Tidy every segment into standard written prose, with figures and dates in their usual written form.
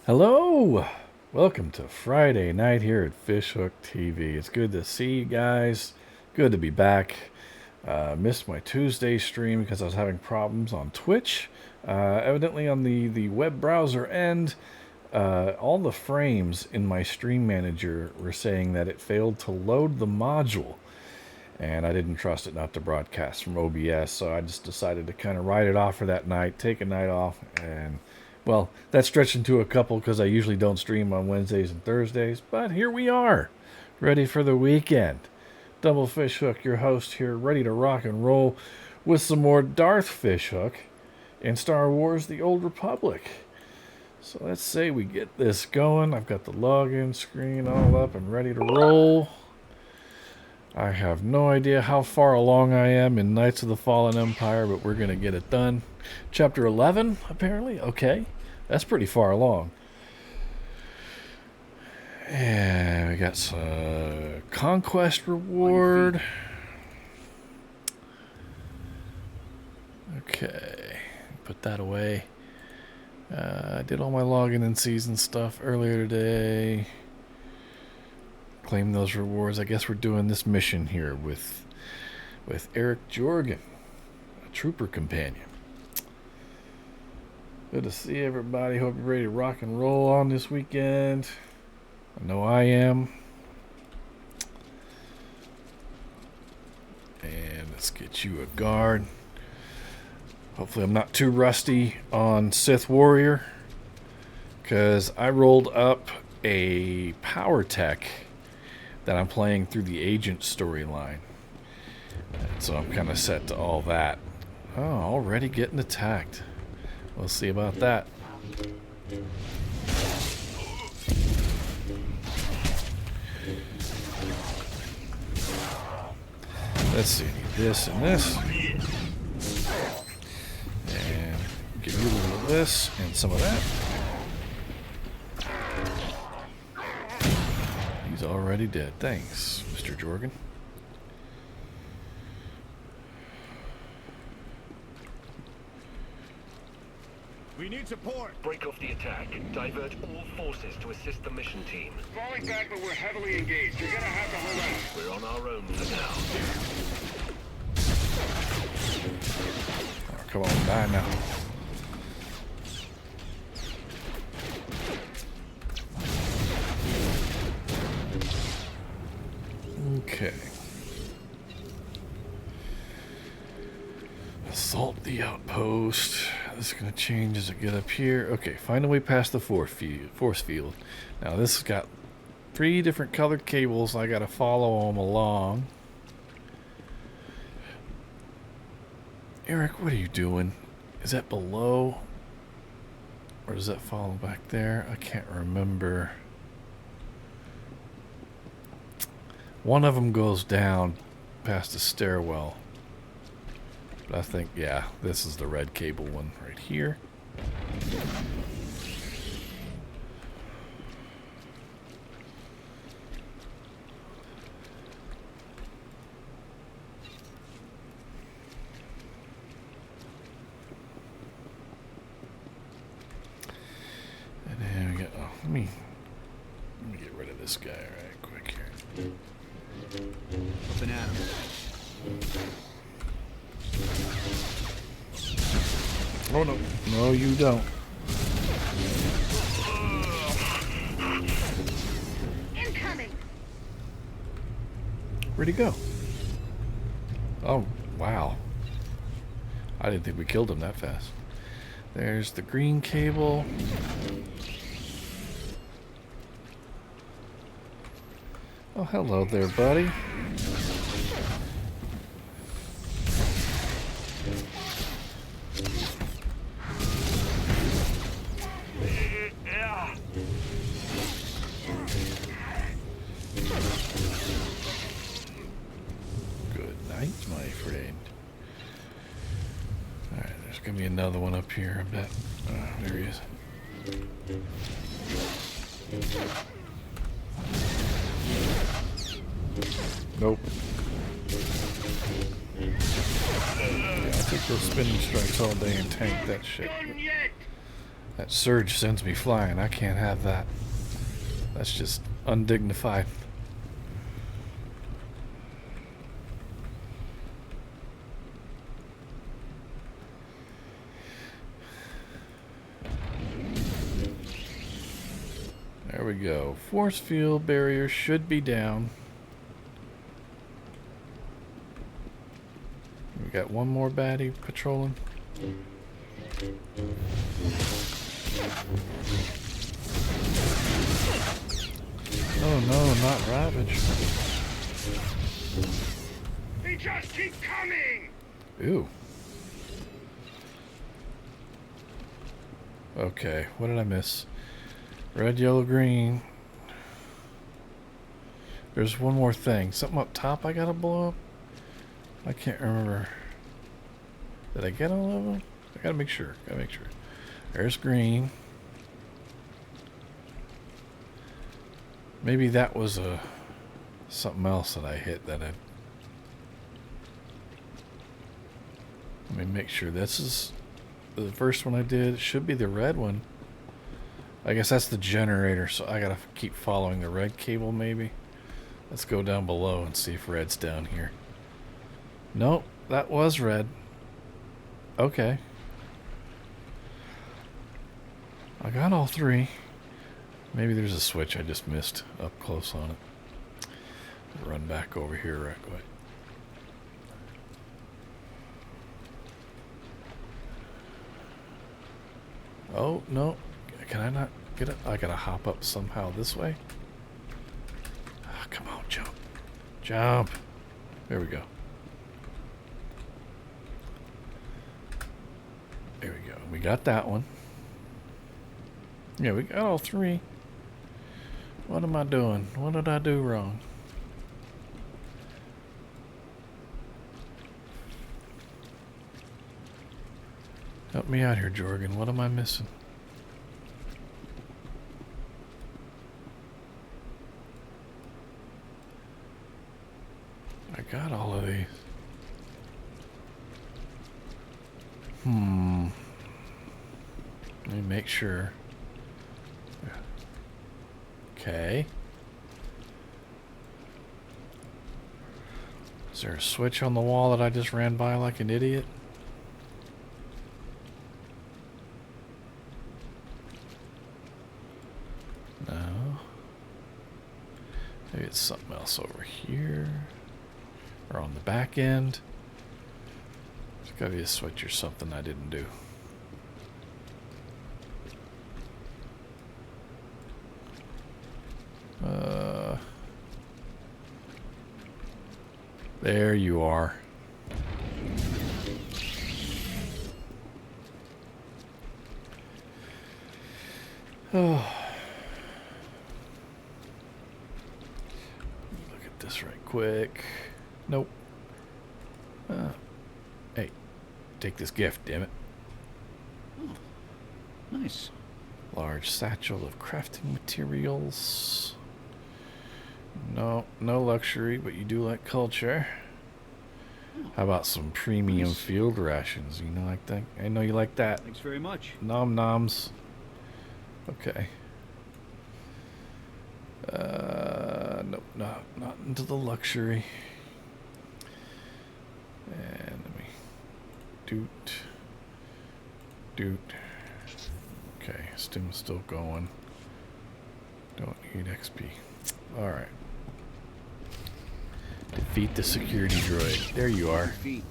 Hello! Welcome to Friday night here at Fishhook TV. It's good to see you guys. Good to be back. Missed my Tuesday stream because I was having problems on Twitch. Evidently on the web browser end, all the frames in my stream manager were saying that it failed to load the module. And I didn't trust it not to broadcast from OBS, so I just decided to kind of write it off for that night, take a night off, and well, that stretched into a couple because I usually don't stream on Wednesdays and Thursdays, but here we are, ready for the weekend. Double Fishhook, your host here, ready to rock and roll with some more Darth Fishhook in Star Wars The Old Republic. So let's say we get this going. I've got the login screen all up and ready to roll. I have no idea how far along I am in Knights of the Fallen Empire, but we're going to get it done. Chapter 11, apparently? Okay. That's pretty far along. And we got some conquest reward. Okay. Put that away. I did all my login and season stuff earlier today. Claim those rewards. I guess we're doing this mission here with Eric Jorgen, a trooper companion. Good to see everybody. Hope you're ready to rock and roll on this weekend. I know I am. And let's get you a guard. Hopefully I'm not too rusty on Sith Warrior, because I rolled up a power tech that I'm playing through the agent storyline. So I'm kind of set to all that. Oh, already getting attacked. We'll see about that. Let's see, I need this and this. And give you a little of this and some of that. He's already dead. Thanks, Mr. Jorgen. We need support. Break off the attack. Divert all forces to assist the mission team. Falling back, but we're heavily engaged. You're gonna have to hold out. We're on our own for now. Oh, come on, die now. Okay. Assault the outpost. This is going to change as I get up here. Okay, find a way past the force field. Now this has got 3 different colored cables. I got to follow them along. Eric, what are you doing? Is that below? Or does that follow back there? I can't remember. One of them goes down past the stairwell. But I think, yeah, this is the red cable one right here. And then we got, oh, let me get rid of this guy right quick here. Banana. Oh no. No, you don't. Incoming. Where'd he go? Oh, wow. I didn't think we killed him that fast. There's the green cable. Oh, hello there, buddy. Good night, my friend. Alright, there's gonna be another one up here, I bet. There he is. Nope. Yeah, I took those spinning strikes all day and tanked that shit. Done yet. That surge sends me flying. I can't have that. That's just undignified. There we go. Force field barrier should be down. We got one more baddie patrolling. Oh no, not Ravage. They just keep coming! Ooh. Okay, what did I miss? Red, yellow, green. There's one more thing. Something up top I gotta blow up? I can't remember. Did I get all of them? I gotta make sure. There's green. Maybe that was something else that I hit that I... Let me make sure. This is the first one I did. It should be the red one. I guess that's the generator, so I gotta keep following the red cable maybe. Let's go down below and see if red's down here. Nope, that was red. Okay. I got all three. Maybe there's a switch I just missed up close on it. Run back over here right away. Oh, no. Can I not get it? I gotta hop up somehow this way. Ah, come on, jump. Jump. There we go. There we go. We got that one. Yeah, we got all three. What am I doing? What did I do wrong? Help me out here, Jorgen. What am I missing? I got all of these. Let me make sure. Okay. Is there a switch on the wall that I just ran by like an idiot? No. Maybe it's something else over here. Or on the back end. There's gotta be a switch or something I didn't do. There you are. Oh. Look at this right quick. Nope. Hey, take this gift, damn it. Oh, nice. Large satchel of crafting materials. No, no luxury, but you do like culture. How about some premium Nice. field rations? You know, like that. I know you like that. Thanks very much. Nom noms. Okay. Nope, not into the luxury. And let me doot. Okay, stim's still going. Don't need XP. Alright. Defeat the security droid. There you are. Feet.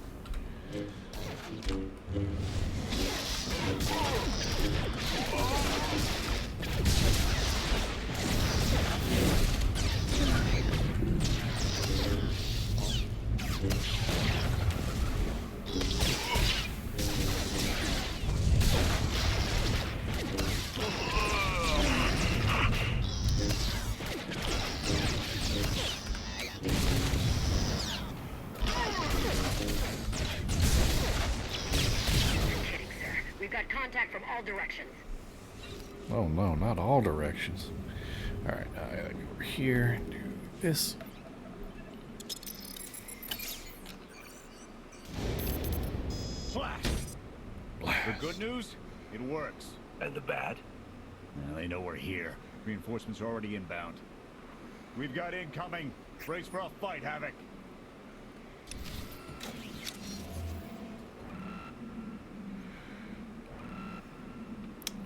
We've got contact from all directions. Oh no, not all directions. Alright, I gotta go over here and do this. Blast! Blast. The good news? It works. And the bad? Well, they know we're here. Reinforcements are already inbound. We've got incoming. Brace for a fight, Havoc.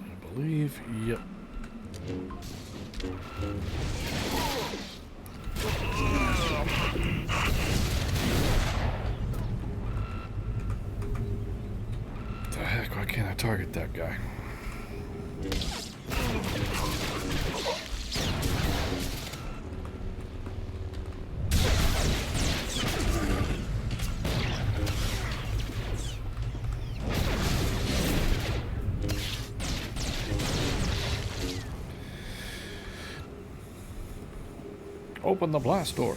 I believe, yep. The heck, why can't I target that guy? Open the blast door.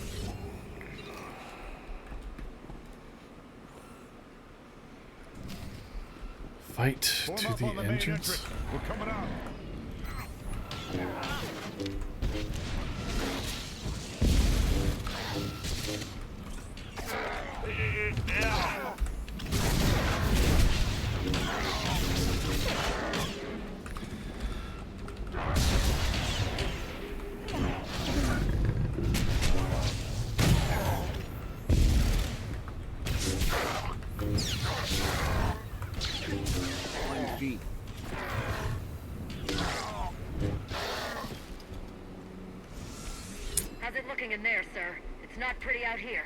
Fight Form to up the on the main entrance. entrance. We're coming out. On your feet. How's it looking in there, sir? It's not pretty out here.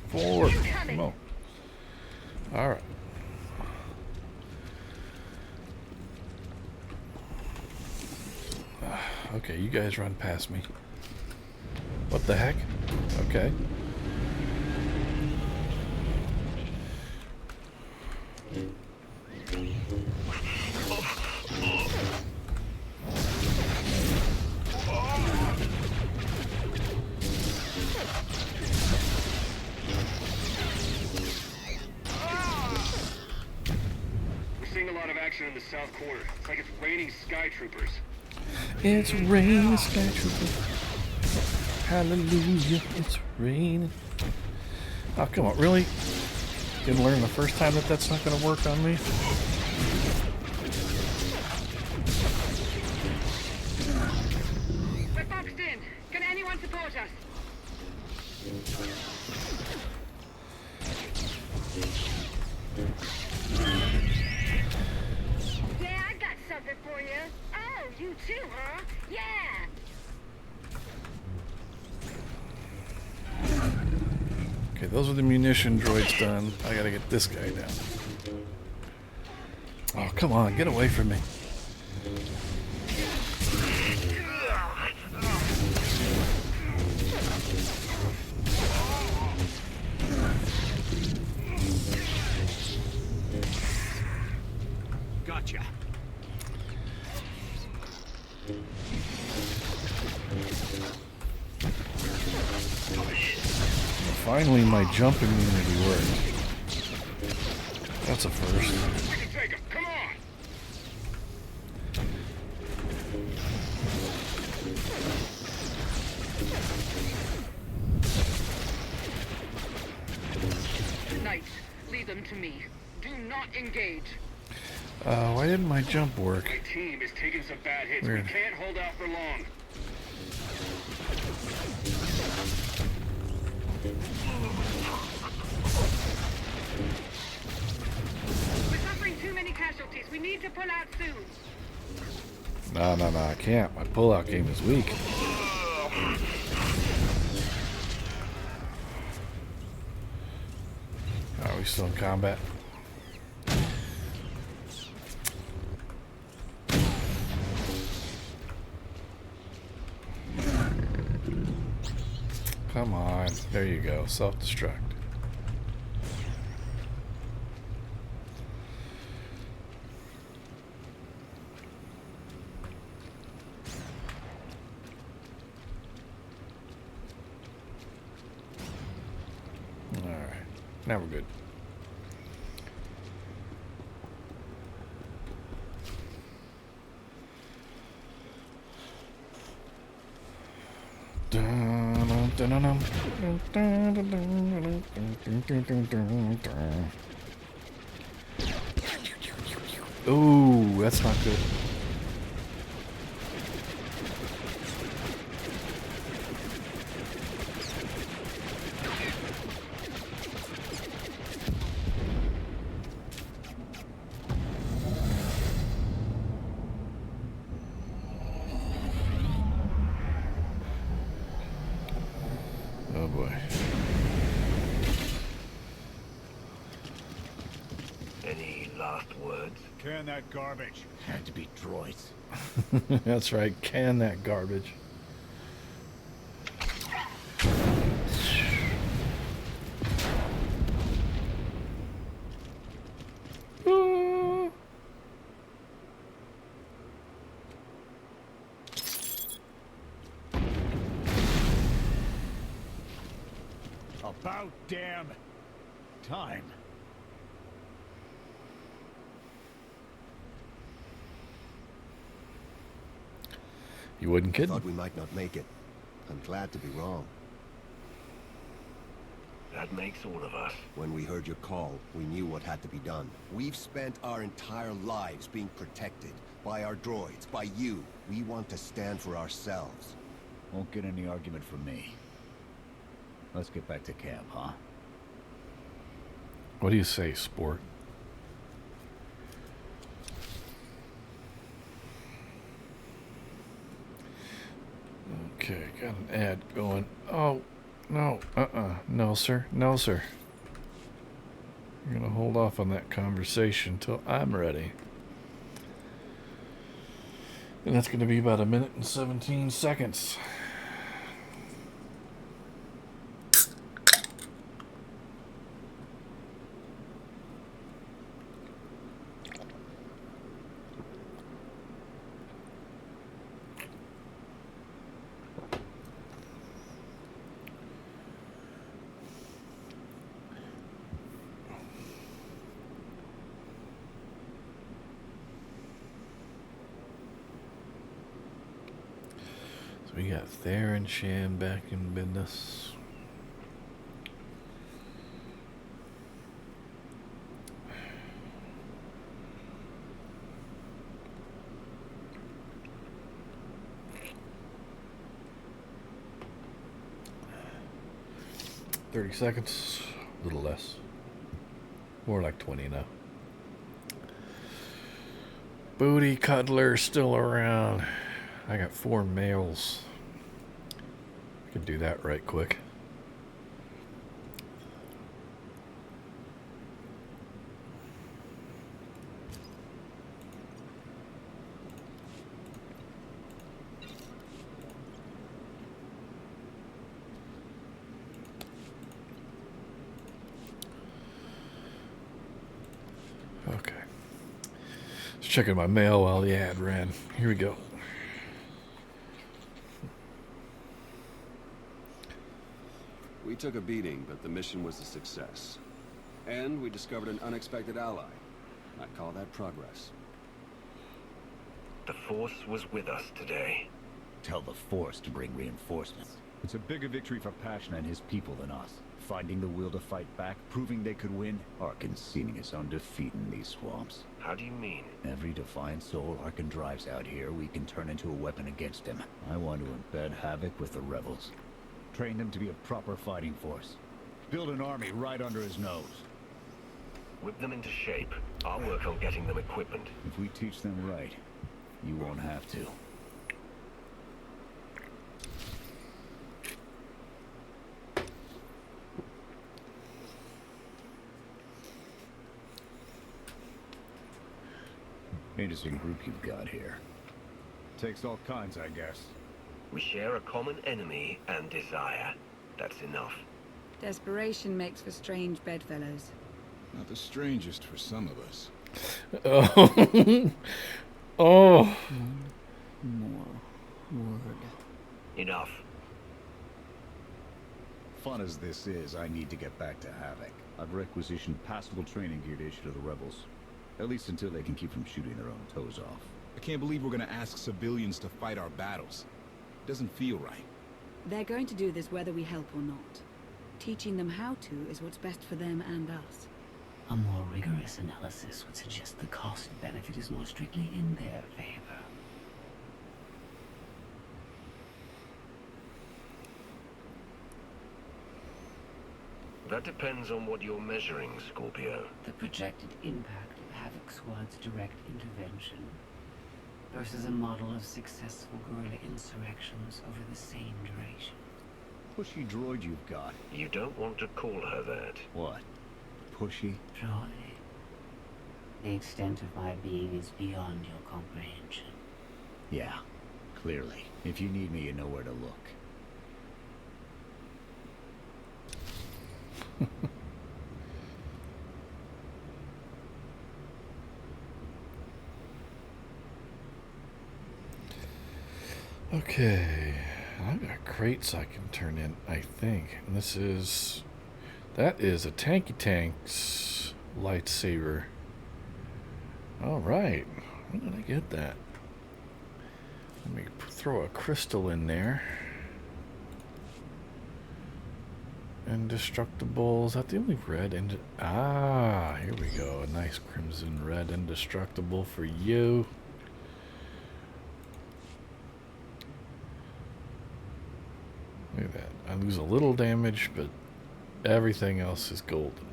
Forward. Incoming. Come on. All right. Okay, you guys run past me. What the heck? Okay. We're seeing a lot of action in the south corner. It's like it's raining sky troopers. It's raining, Sky Trooper. Hallelujah, it's raining. Oh, come on, really? Didn't learn the first time that that's not going to work on me? We're boxed in. Can anyone support us? Yeah, I got something for you. Oh, you too, huh? Yeah. Okay, those are the munition droids done. I gotta get this guy down. Oh, come on, get away from me. Gotcha. Finally, my jump immunity worked. That's a first. We can take him. Come on. Knights, lead them to me. Do not engage. Why didn't my jump work? My team is taking some bad hits. Weird. We can't hold out for long. We're suffering too many casualties. We need to pull out soon. No, I can't. My pullout game is weak. Are we still in combat? Come on. There you go. Self-destruct. Alright. Now we're good. Ooh, that's not good. Oh boy. Any last words? Can that garbage. Had to be droids. That's right, can that garbage. Ooh. About damn time. You wouldn't kid? Thought we might not make it. I'm glad to be wrong. That makes all of us. When we heard your call, we knew what had to be done. We've spent our entire lives being protected by our droids, by you. We want to stand for ourselves. Won't get any argument from me. Let's get back to camp, huh? What do you say, sport? Okay, got an ad going. Oh, no, no, sir, no, sir. I'm gonna hold off on that conversation till I'm ready. And that's gonna be about 1 minute and 17 seconds. We got Theron Shan back in business. $30 seconds, a little less. More like 20 now. Booty Cuddler still around. I got 4 males. I could do that right quick. Okay. Just checking my mail while the ad ran. Here we go. We took a beating, but the mission was a success. And we discovered an unexpected ally. I'd call that progress. The Force was with us today. Tell the Force to bring reinforcements. It's a bigger victory for Passion and his people than us. Finding the will to fight back, proving they could win. Arkin seeing his own defeat in these swamps. How do you mean? Every defiant soul Arkin drives out here, we can turn into a weapon against him. I want to embed havoc with the rebels. Train them to be a proper fighting force. Build an army right under his nose. Whip them into shape. I'll work on getting them equipment. If we teach them right, you won't have to. Interesting group you've got here. Takes all kinds, I guess. We share a common enemy and desire. That's enough. Desperation makes for strange bedfellows. Not the strangest for some of us. Oh. Oh. More word. Enough. Fun as this is, I need to get back to Havoc. I've requisitioned passable training gear to issue to the rebels. At least until they can keep from shooting their own toes off. I can't believe we're gonna ask civilians to fight our battles. It doesn't feel right. They're going to do this whether we help or not. Teaching them how to is what's best for them and us. A more rigorous analysis would suggest the cost-benefit is more strictly in their favor. That depends on what you're measuring, Scorpio. The projected impact of Havoc Squad's direct intervention versus a model of successful guerrilla insurrections over the same duration. Pushy droid you've got. You don't want to call her that. What? Pushy? Troy, the extent of my being is beyond your comprehension. Yeah, clearly. If you need me, you know where to look. Okay, I've got crates I can turn in, I think. And that is a Tanky Tank's lightsaber. All right, when did I get that? Let me throw a crystal in there. Indestructible, is that the only red? Here we go, a nice crimson red indestructible for you. Look at that. I lose a little damage, but everything else is golden.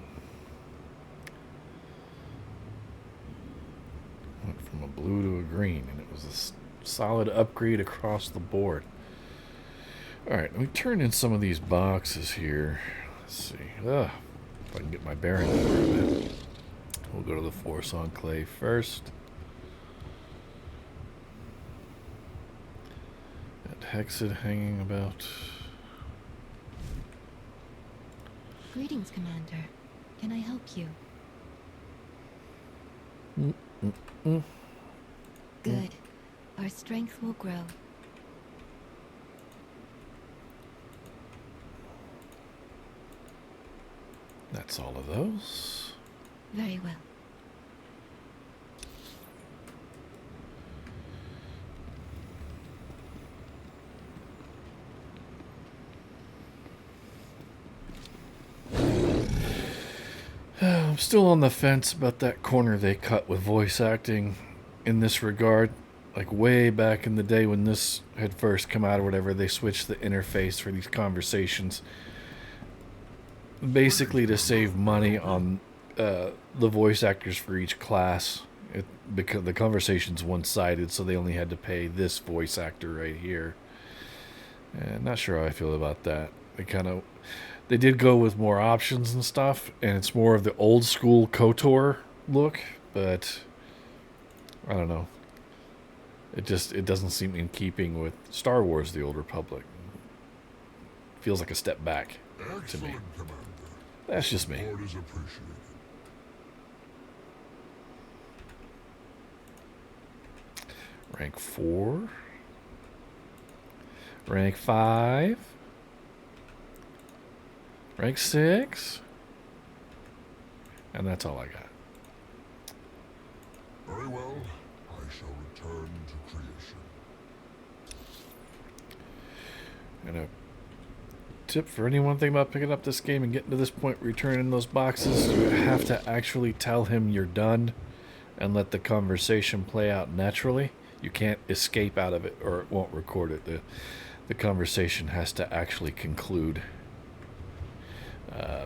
Went from a blue to a green, and it was a solid upgrade across the board. Alright, let me turn in some of these boxes here. Let's see. If I can get my bearings for a bit. We'll go to the Force Enclave first. Got Hexed hanging about. Greetings, Commander. Can I help you? Good. Our strength will grow. That's all of those. Very well. I'm still on the fence about that corner they cut with voice acting in this regard. Like way back in the day when this had first come out or whatever, they switched the interface for these conversations. Basically to save money on the voice actors for each class. Because the conversation's one-sided, so they only had to pay this voice actor right here. And not sure how I feel about that. They did go with more options and stuff, and it's more of the old school KOTOR look, but I don't know. It doesn't seem in keeping with Star Wars: The Old Republic. Feels like a step back to me. Commander. That's just me. Support is appreciated. Rank 4. Rank 5. Rank 6. And that's all I got. Very well. I shall return to creation. And a tip for anyone thinking about picking up this game and getting to this point, returning those boxes, you have to actually tell him you're done and let the conversation play out naturally. You can't escape out of it or it won't record it. The conversation has to actually conclude.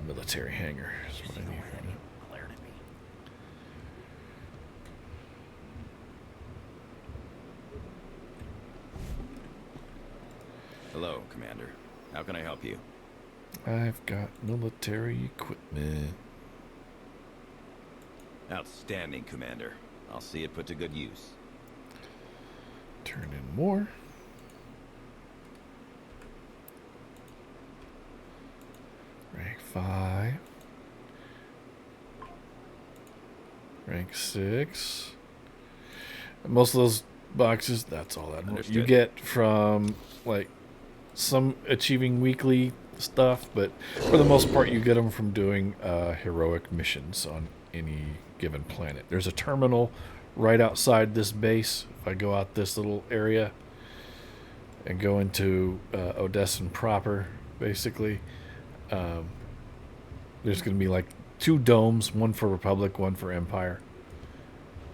Military hangar is what I need right now. Hello, Commander. How can I help you? I've got military equipment. Outstanding, Commander. I'll see it put to good use. Turn in more. Rank 5. Rank 6. And most of those boxes, that's all that you get from, like, some achieving weekly stuff, but for the most part you get them from doing heroic missions on any given planet. There's a terminal right outside this base. If I go out this little area and go into Odessan proper, basically. There's going to be like 2 domes, one for Republic, one for Empire.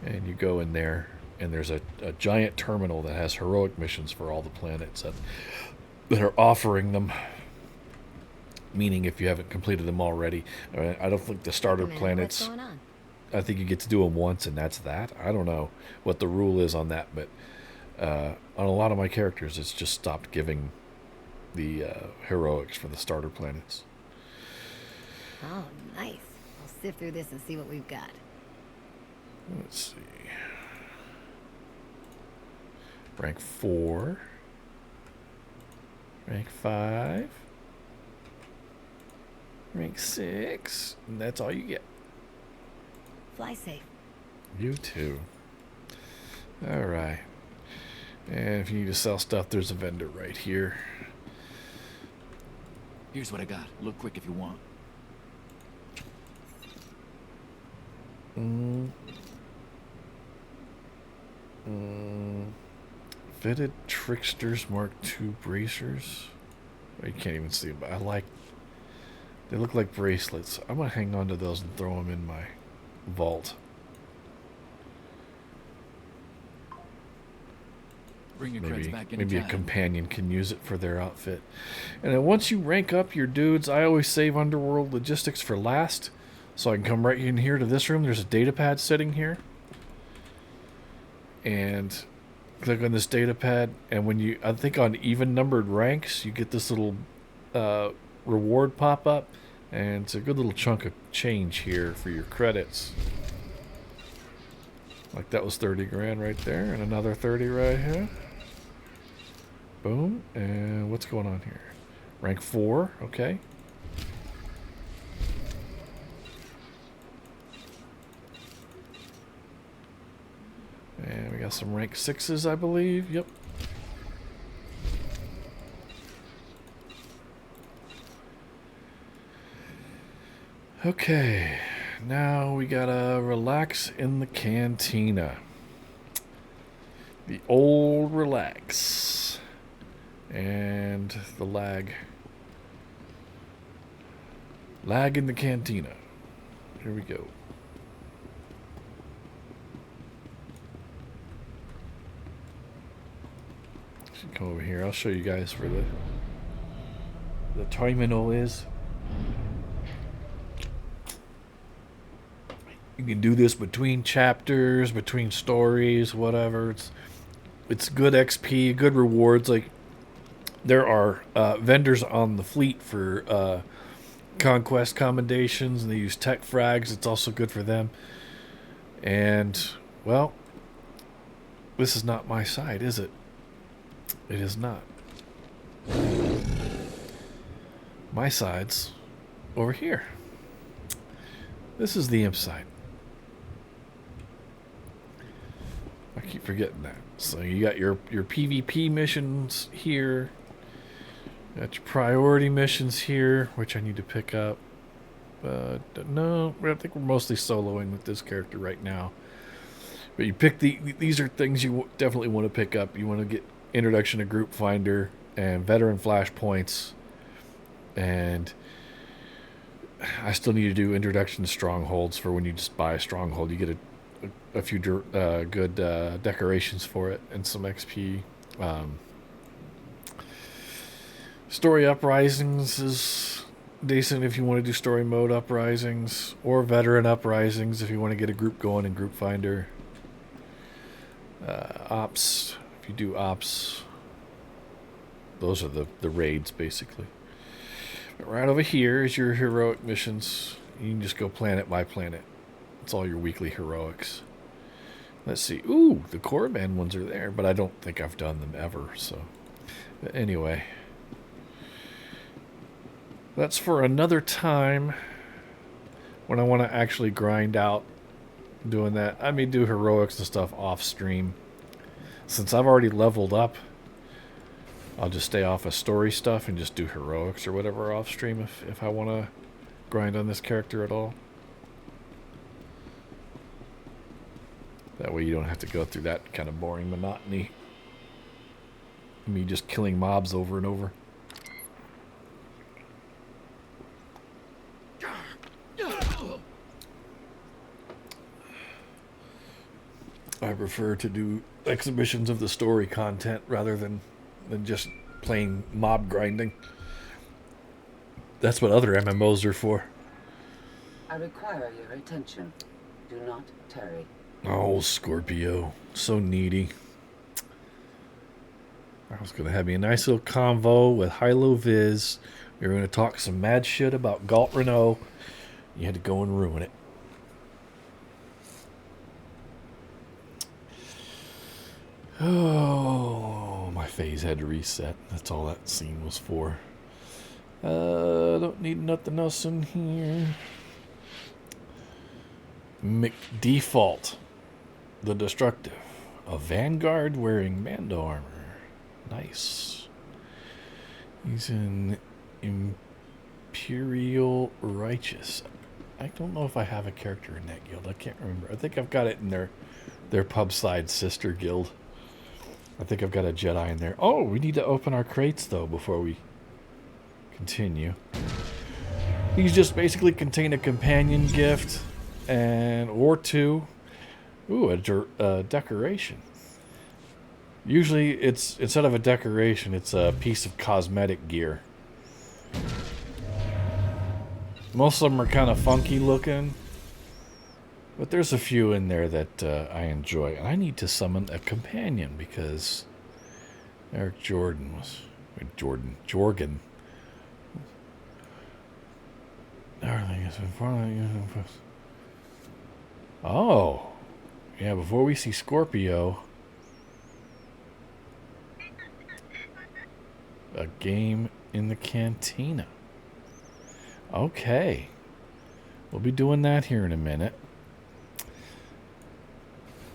And you go in there, and there's a giant terminal that has heroic missions for all the planets that are offering them. Meaning if you haven't completed them already. I don't think the starter planets... What's going on? I think you get to do them once, and that's that. I don't know what the rule is on that, but on a lot of my characters, it's just stopped giving the heroics for the starter planets. Oh, nice. I'll sift through this and see what we've got. Let's see. Rank 4. Rank 5. Rank 6. And that's all you get. Fly safe. You too. Alright. And if you need to sell stuff, there's a vendor right here. Here's what I got. Look quick if you want. Fitted Tricksters Mark II bracers. Oh, you can't even see them, but I like... They look like bracelets. I'm going to hang on to those and throw them in my vault. Bring your creds back Maybe a companion can use it for their outfit. And then once you rank up your dudes, I always save Underworld Logistics for last. So I can come right in here to this room. There's a data pad sitting here. And click on this data pad. And when you, I think on even numbered ranks, you get this little reward pop up. And it's a good little chunk of change here for your credits. Like that was 30 grand right there. And another 30 right here. Boom. And what's going on here? Rank 4. Okay. And we got some rank 6s, I believe. Yep. Okay. Now we gotta relax in the cantina. The old relax. And the lag. Lag in the cantina. Here we go. Should come over here. I'll show you guys where the terminal is. You can do this between chapters, between stories, whatever. It's good XP, good rewards. Like there are vendors on the fleet for conquest commendations, and they use tech frags. It's also good for them. And well, this is not my side, is it? It is not. My side's over here. This is the imp side. I keep forgetting that. So you got your PvP missions here. Got your priority missions here, which I need to pick up. No, I think we're mostly soloing with this character right now. But you pick these are things you definitely want to pick up. You want to get Introduction to Group Finder and Veteran Flashpoints. And I still need to do Introduction to Strongholds for when you just buy a stronghold. You get a few good decorations for it and some XP. Story Uprisings is decent if you want to do story mode uprisings, or veteran uprisings if you want to get a group going in Group Finder. Ops, if you do ops, those are the raids basically. But right over here is your heroic missions. You can just go planet by planet. It's all your weekly heroics. Let's see. Ooh, the Korriban ones are there, but I don't think I've done them ever. So, but anyway, that's for another time when I want to actually grind out doing that. I may do heroics and stuff off stream. Since I've already leveled up, I'll just stay off of story stuff and just do heroics or whatever off stream if I want to grind on this character at all. That way you don't have to go through that kind of boring monotony me just killing mobs over and over. I prefer to do exhibitions of the story content rather than just plain mob grinding. That's what other MMOs are for. I require your attention. Do not tarry. Oh, Scorpio. So needy. I was going to have me a nice little convo with Hilo Viz. We were going to talk some mad shit about Galt Renault. You had to go and ruin it. Oh, my phase had to reset. That's all that scene was for. Don't need nothing else in here. McDefault, the Destructive. A Vanguard wearing Mando armor. Nice. He's an Imperial Righteous. I don't know if I have a character in that guild. I can't remember. I think I've got it in their pub side sister guild. I think I've got a Jedi in there. Oh, we need to open our crates, though, before we continue. These just basically contain a companion gift or two. Ooh, a decoration. Usually, it's instead of a decoration, it's a piece of cosmetic gear. Most of them are kind of funky looking. But there's a few in there that I enjoy. And I need to summon a companion because Eric Jordan was... Jorgen. Oh. Yeah, before we see Scorpio... A game in the cantina. Okay. We'll be doing that here in a minute.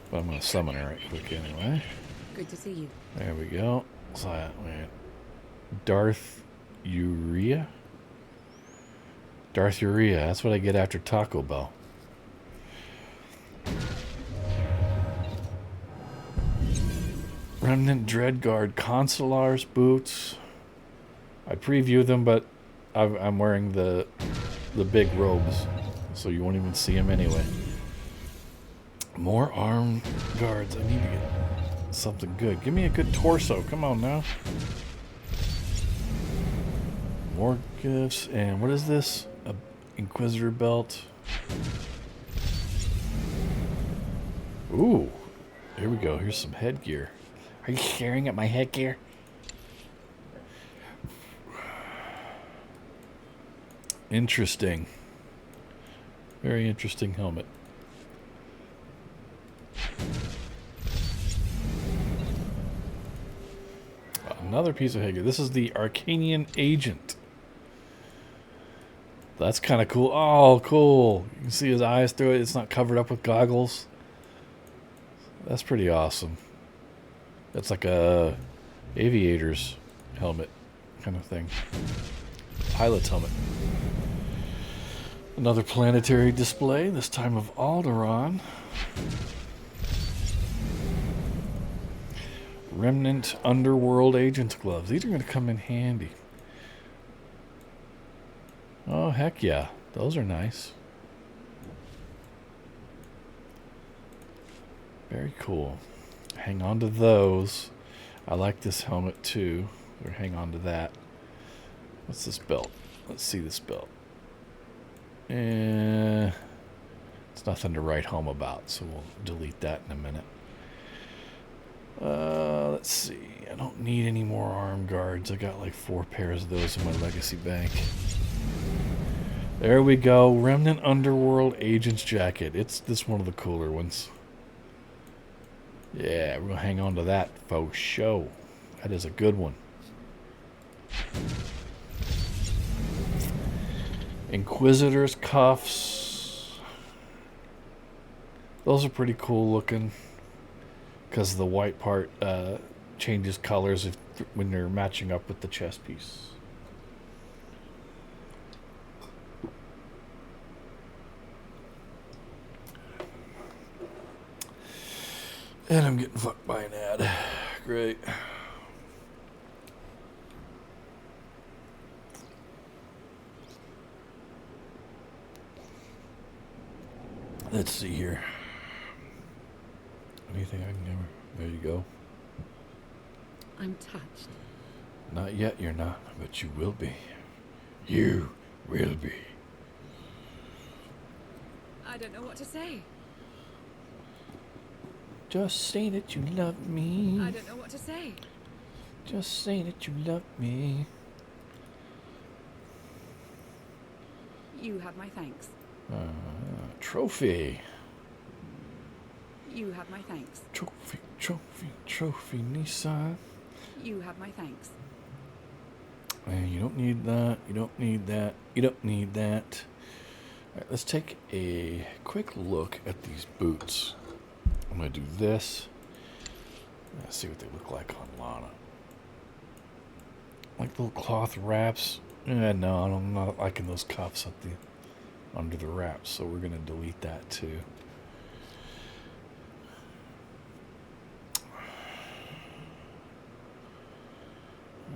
But I'm going to summon her right quick anyway. Good to see you. There we go. So Darth Urea? Darth Urea. That's what I get after Taco Bell. Remnant Dreadguard Consular's boots. I previewed them, but I'm wearing the big robes, so you won't even see them anyway. More armed guards. I need to get something good. Give me a good torso. Come on now. More gifts. And what is this? A Inquisitor belt. Ooh. Here we go. Here's some headgear. Are you staring at my headgear? Interesting. Very interesting helmet. Another piece of headgear. This is the Arcanian Agent. That's kind of cool. Oh, cool. You can see his eyes through it. It's not covered up with goggles. That's pretty awesome. That's like a aviator's helmet kind of thing. Pilot's helmet. Another planetary display, this time of Alderaan. Remnant Underworld Agent's gloves. These are going to come in handy. Oh, heck yeah. Those are nice. Very cool. Hang on to those. I like this helmet too. Or hang on to that. What's this belt? Let's see this belt. It's nothing to write home about, so we'll delete that in a minute. Let's see. I don't need any more arm guards. I got like 4 pairs of those in my legacy bank. There we go. Remnant Underworld Agent's jacket. It's this one of the cooler ones. Yeah, we're going to hang on to that for show. That is a good one. Inquisitor's cuffs. Those are pretty cool looking. Because the white part changes colors when they're matching up with the chest piece. And I'm getting fucked by an ad. Great. Let's see here. Anything I can give her? There you go. I'm touched. Not yet, you're not, but you will be. You will be. I don't know what to say. Just say that you love me. I don't know what to say. Just say that you love me. You have my thanks. Trophy. You have my thanks. Trophy, trophy, trophy, Nissan. You have my thanks. And you don't need that. You don't need that. You don't need that. All right, let's take a quick look at these boots. I'm going to do this. Let's see what they look like on Lana. Like little cloth wraps. No, I'm not liking those cuffs under the wraps, so we're going to delete that too.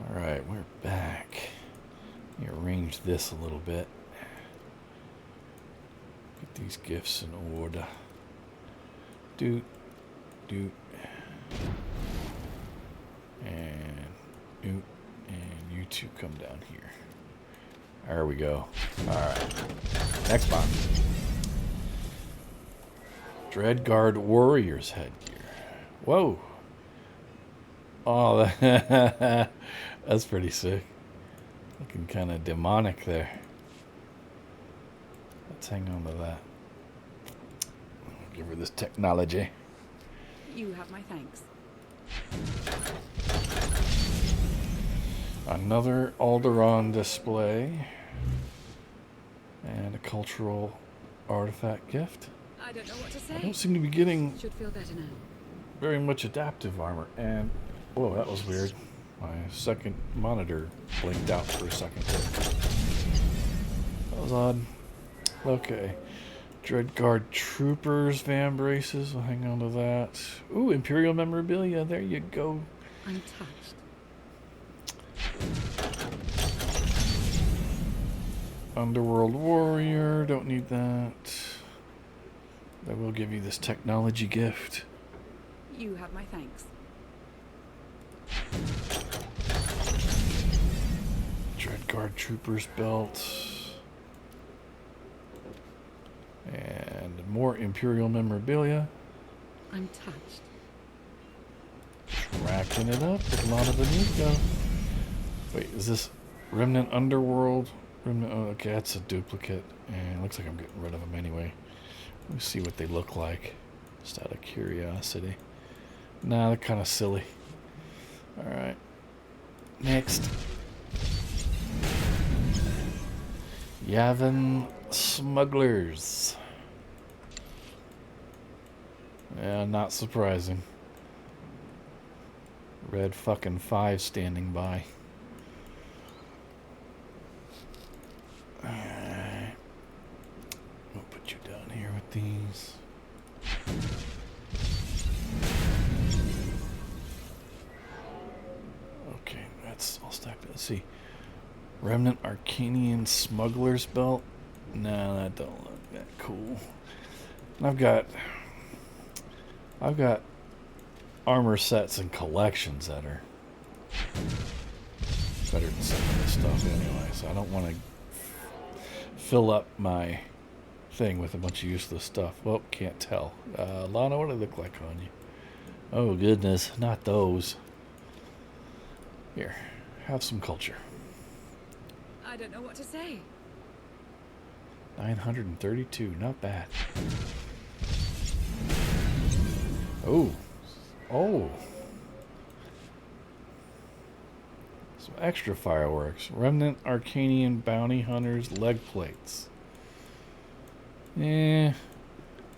Alright, we're back. Let me arrange this a little bit. Get these gifts in order. Doot, doot. And doot. And you two come down here. There we go. Alright. Next box. Dreadguard Warrior's headgear. Whoa. Oh, that's pretty sick. Looking kind of demonic there. Let's hang on to that. Give her this technology. You have my thanks. Another Alderaan display. And a cultural artifact gift. I don't know what to say. I don't seem to be getting Should feel better now. very much adaptive armor. And, whoa, that was weird. My second monitor blinked out for a second. That was odd. Okay. Dreadguard Troopers van braces. I'll hang on to that. Ooh, Imperial memorabilia. There you go. I'm touched. Underworld Warrior. Don't need that. I will give you this technology gift. You have my thanks. Dreadguard Troopers belt. And more Imperial memorabilia. I'm touched. Racking it up with a lot of Amico. Wait, is this Remnant Underworld? Remnant, oh, okay, that's a duplicate. And it looks like I'm getting rid of them anyway. Let me see what they look like. Just out of curiosity. Nah, they're kind of silly. Alright. Next. Yavin Smugglers. Yeah, not surprising. Red fucking 5 standing by. Alright. We'll put you down here with these. Okay, that's all stacked. Let's see. Remnant Arcanian Smuggler's Belt. No, that don't look that cool. And I've got armor sets and collections that are better than some of this stuff anyway, so I don't want to fill up my thing with a bunch of useless stuff. Well, can't tell. Lana, what do they look like on you? Oh goodness, not those. Here, have some culture. I don't know what to say. 932, not bad. Oh. Oh. Some extra fireworks. Remnant Arcanian Bounty Hunters leg plates. I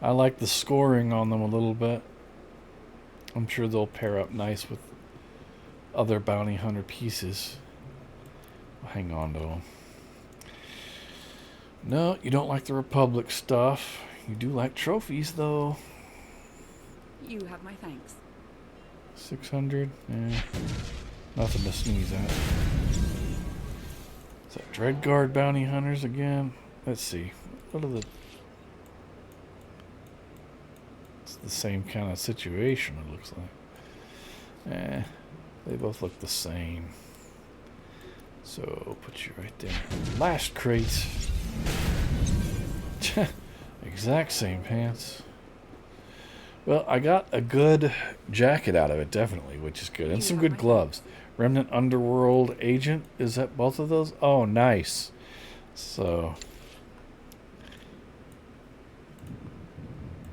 like the scoring on them a little bit. I'm sure they'll pair up nice with other bounty hunter pieces. I'll hang on to them. No, you don't like the Republic stuff. You do like trophies, though. You have my thanks. 600? Nothing to sneeze at. Is that Dreadguard Bounty Hunters again? Let's see. What are the... It's the same kind of situation, it looks like. They both look the same. So, put you right there. Last crate. Exact same pants. Well, I got a good jacket out of it, definitely, which is good. And some good gloves. Remnant Underworld Agent. Is that both of those? Oh, nice. So,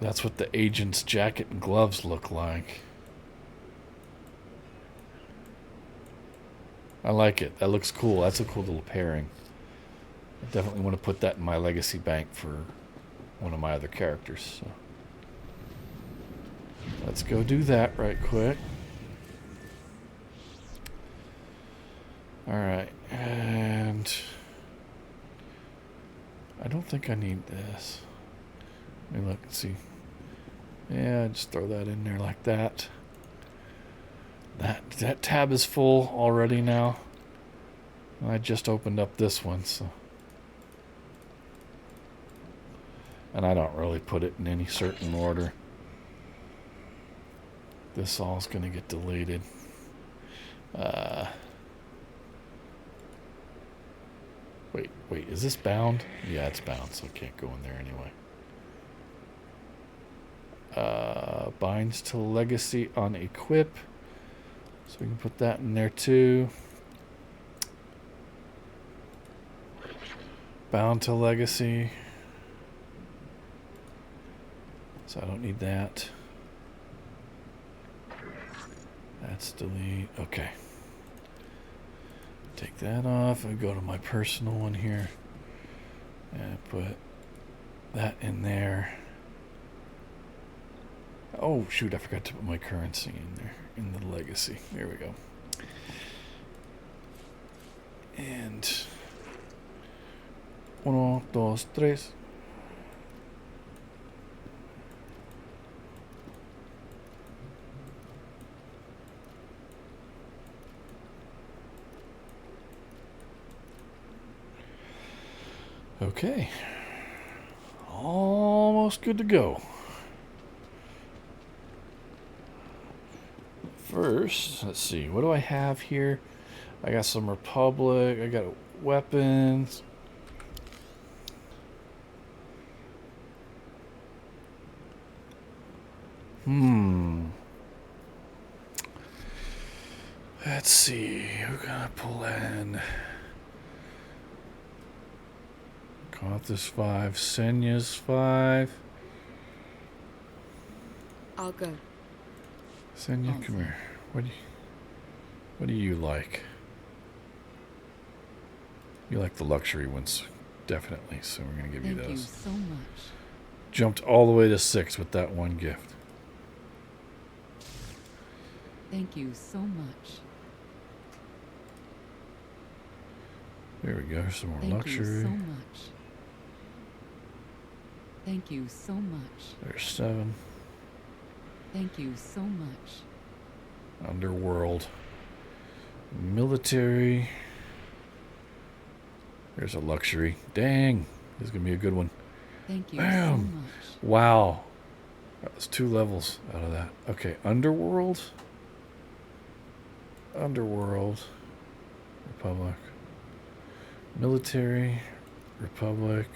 that's what the agent's jacket and gloves look like. I like it. That looks cool. That's a cool little pairing. I definitely want to put that in my legacy bank for one of my other characters. So. Let's go do that right quick. Alright, and I don't think I need this. Let me look and see. Yeah, just throw that in there like that. That tab is full already now. I just opened up this one, so. And I don't really put it in any certain order. This all's gonna get deleted. Wait, is this bound? Yeah, it's bound, so it can't go in there anyway. Binds to legacy on equip. So we can put that in there too. Bound to legacy. So I don't need that. That's delete. Okay. Take that off and go to my personal one here. And put that in there. Oh, shoot, I forgot to put my currency in there. In the legacy. There we go. And 1, 2, 3. Okay. Almost good to go. First, let's see. What do I have here? I got some Republic. I got weapons. Let's see. We're gonna pull in. Conthus 5, Senya's 5. I'll go. Senya, come here. What do you like? You like the luxury ones, definitely. So we're gonna give you those. Thank you so much. Jumped all the way to 6 with that one gift. Thank you so much. There we go. Some more Thank luxury. you so much. Thank you so much. There's 7. Thank you so much. Underworld. Military. There's a luxury. Dang. This is going to be a good one. Thank you Bam. so much. Wow. That was 2 levels out of that. Okay, Underworld. Underworld. Republic. Military. Republic.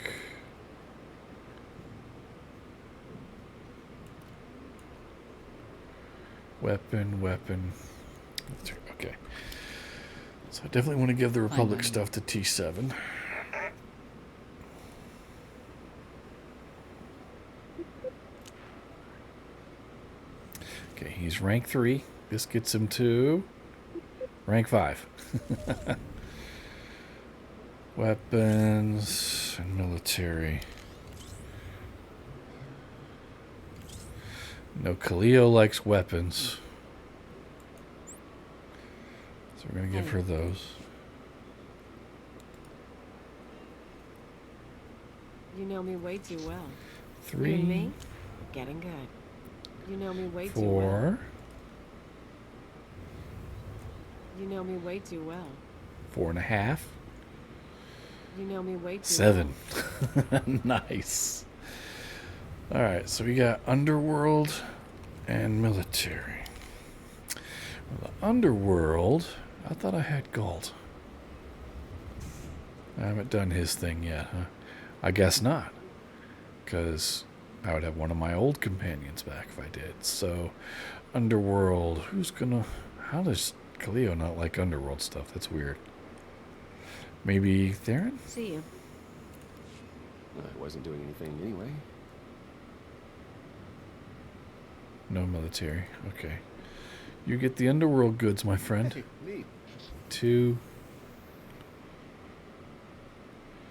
Weapon. Okay. So I definitely want to give the Republic stuff to T7. Okay, he's rank 3. This gets him to rank 5. Weapons and military. No, Kaleo likes weapons. So we're going to give her those. You know me way too well. 3. You and me? Getting good. You know me way 4. too well. You know me way too well. 4.5. You know me way too 7. Nice. Alright, so we got Underworld and Military. Well, the Underworld, I thought I had gold. I haven't done his thing yet, huh? I guess not. Because I would have one of my old companions back if I did. So, Underworld, who's gonna... How does Cleo not like Underworld stuff? That's weird. Maybe Theron? See you. I wasn't doing anything anyway. No military. Okay. You get the Underworld goods, my friend. Hey, neat. 2...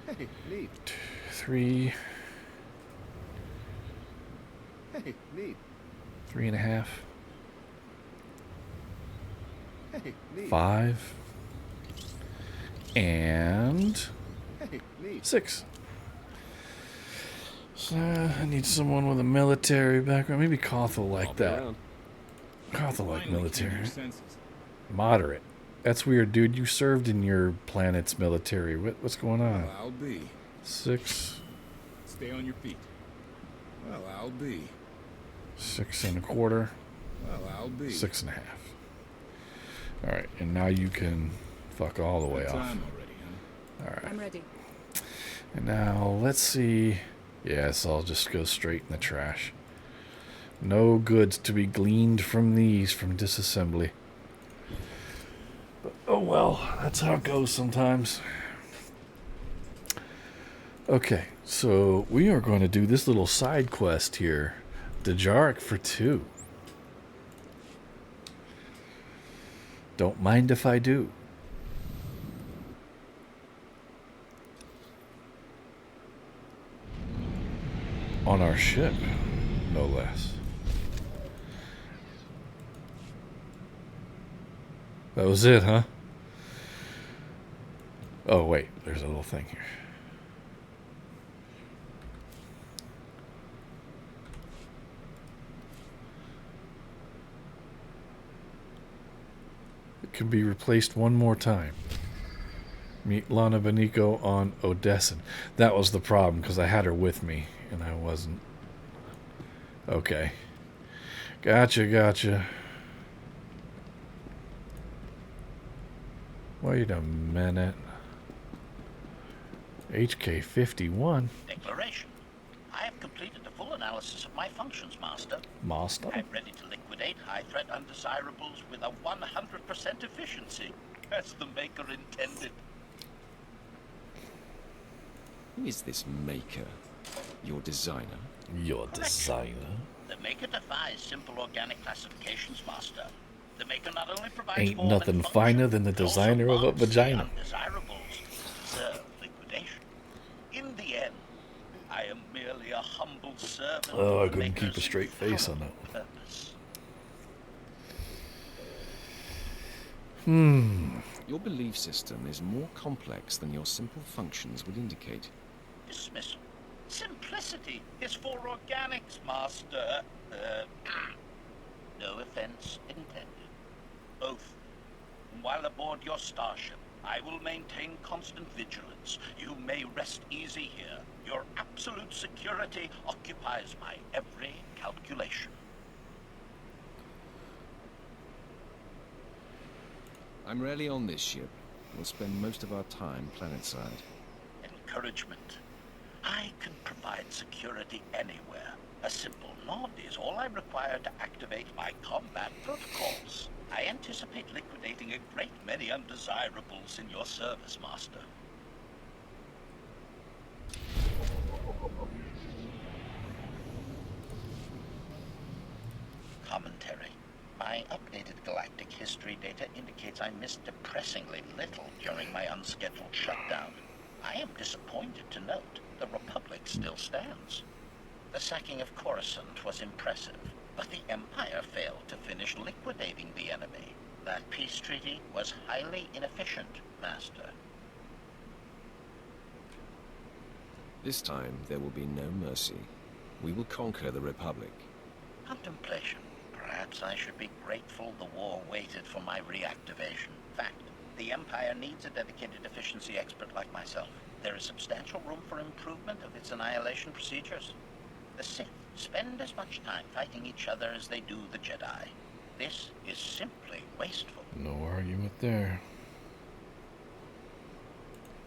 Hey, neat. 3... Hey, neat. 3.5... Hey, neat. 5... and... Hey, neat. 6. So, I need someone with a military background. Maybe Koth will like that. Koth will like military. Moderate. That's weird, dude. You served in your planet's military. What's going on? Well, I'll be. 6. Stay on your feet. Well, I'll be. 6.25. Well, I'll be. 6.5. Alright, and now you can fuck all the way off. Time already, huh? Alright. I'm ready. And now, let's see. Yes, I'll just go straight in the trash. No goods to be gleaned from these from disassembly. But, oh well, that's how it goes sometimes. Okay, so we are going to do this little side quest here. Dejaric for 2. Don't mind if I do. On our ship, no less. That was it, huh? Oh, wait, there's a little thing here. It can be replaced one more time. Meet Lana Benico on Odessan. That was the problem, because I had her with me, and I wasn't. Okay. Gotcha. Wait a minute. HK-51. Declaration. I have completed a full analysis of my functions, Master. Master? I'm ready to liquidate high-threat undesirables with a 100% efficiency, as the Maker intended. Who is this Maker? Your designer? Your designer? The Maker defies simple organic classifications, Master. The Maker not only provides Ain't form nothing and finer function, than the but also designer of a marks the vagina. undesirables deserve liquidation. In the end, I am merely a humble servant. Oh, I of the couldn't keep Maker's a straight face on that one. purpose. Your belief system is more complex than your simple functions would indicate. Dismissal. Simplicity is for organics, Master. No offense intended. Oath. While aboard your starship, I will maintain constant vigilance. You may rest easy here. Your absolute security occupies my every calculation. I'm rarely on this ship. We'll spend most of our time planetside. Encouragement. I can provide security anywhere. A simple nod is all I require to activate my combat protocols. I anticipate liquidating a great many undesirables in your service, Master. Commentary. My updated galactic history data indicates I missed depressingly little during my unscheduled shutdown. I am disappointed to note the Republic still stands. The sacking of Coruscant was impressive, but the Empire failed to finish liquidating the enemy. That peace treaty was highly inefficient, Master. This time, there will be no mercy. We will conquer the Republic. Contemplation. Perhaps I should be grateful the war waited for my reactivation. Fact. The Empire needs a dedicated efficiency expert like myself. There is substantial room for improvement of its annihilation procedures. The Sith spend as much time fighting each other as they do the Jedi. This is simply wasteful. No argument there.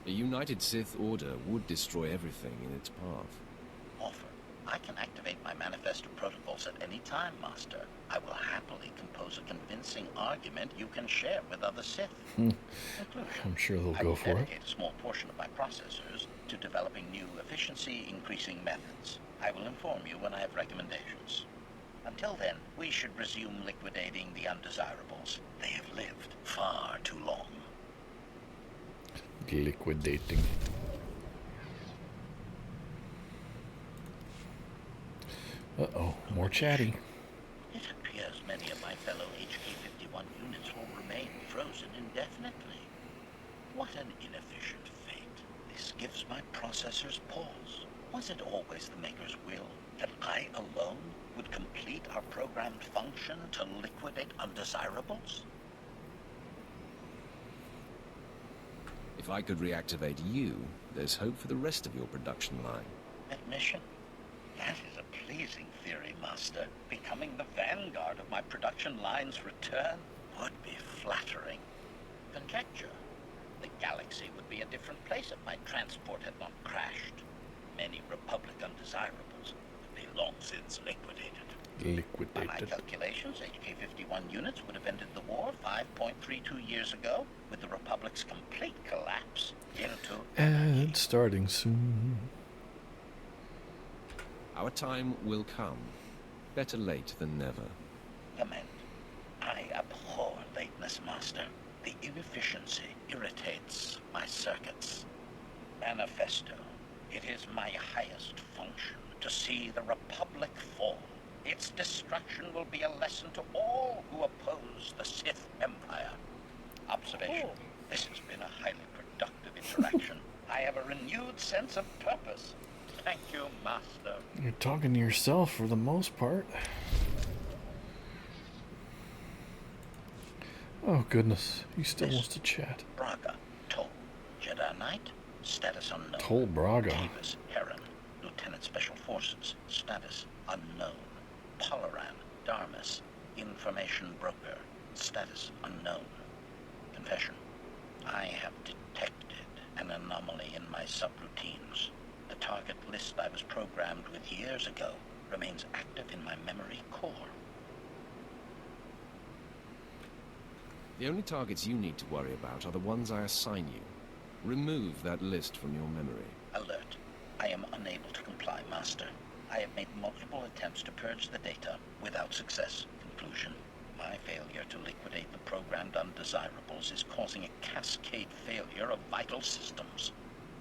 A united Sith order would destroy everything in its path. Offer. I can activate my manifesto protocols at any time, Master. I will happily compose a convincing argument you can share with other Sith. I'm sure they'll go for it. I will dedicate a small portion of my processors to developing new efficiency-increasing methods. I will inform you when I have recommendations. Until then, we should resume liquidating the undesirables. They have lived far too long. Liquidating. Uh-oh, more chatty. It appears many of my fellow HK-51 units will remain frozen indefinitely. What an inefficient fate. This gives my processors pause. Was it always the Maker's will that I alone would complete our programmed function to liquidate undesirables? If I could reactivate you, there's hope for the rest of your production line. Admission? That is a pleasing theory, Master. Becoming the vanguard of my production line's return would be flattering. Conjecture. The galaxy would be a different place if my transport had not crashed. Many Republic undesirables would be long since liquidated. By my calculations, HK-51 units would have ended the war 5.32 years ago, with the Republic's complete collapse into... And starting soon. Our time will come. Better late than never. Lament. I abhor lateness, Master. The inefficiency irritates my circuits. Manifesto. It is my highest function to see the Republic fall. Its destruction will be a lesson to all who oppose the Sith Empire. Observation. This has been a highly productive interaction. I have a renewed sense of purpose. Thank you, Master. You're talking to yourself for the most part. Oh, goodness. He still wants to chat. Braga. Toll. Jedi Knight. Status unknown. Toll Braga. Davis. Heron. Lieutenant Special Forces. Status unknown. Polaran. Darmus. Information broker. Status unknown. Confession. I have detected an anomaly in my subroutines. The target list I was programmed with years ago remains active in my memory core. The only targets you need to worry about are the ones I assign you. Remove that list from your memory. Alert. I am unable to comply, Master. I have made multiple attempts to purge the data without success. Conclusion. My failure to liquidate the programmed undesirables is causing a cascade failure of vital systems.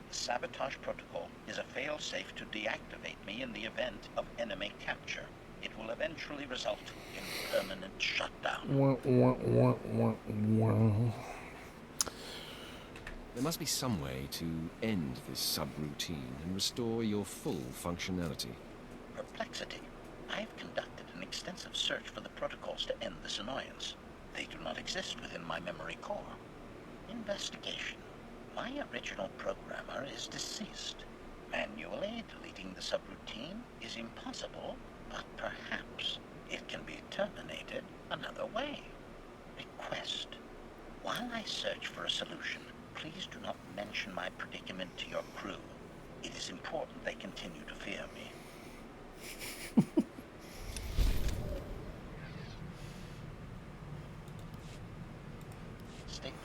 The sabotage protocol is a fail-safe to deactivate me in the event of enemy capture. It will eventually result in permanent shutdown. There must be some way to end this subroutine and restore your full functionality. Perplexity. I have conducted an extensive search for the protocols to end this annoyance. They do not exist within my memory core. Investigation. My original programmer is deceased. Manually deleting the subroutine is impossible, but perhaps it can be terminated another way. Request. While I search for a solution, please do not mention my predicament to your crew. It is important they continue to fear me. Statement.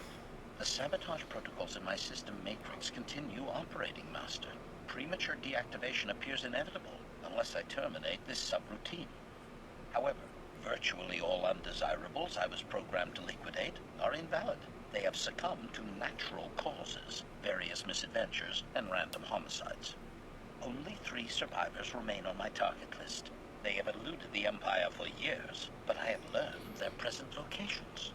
The sabotage protocols in my system matrix continue operating, Master. Premature deactivation appears inevitable unless I terminate this subroutine. However, virtually all undesirables I was programmed to liquidate are invalid. They have succumbed to natural causes, various misadventures, and random homicides. Only 3 survivors remain on my target list. They have eluded the Empire for years, but I have learned their present locations.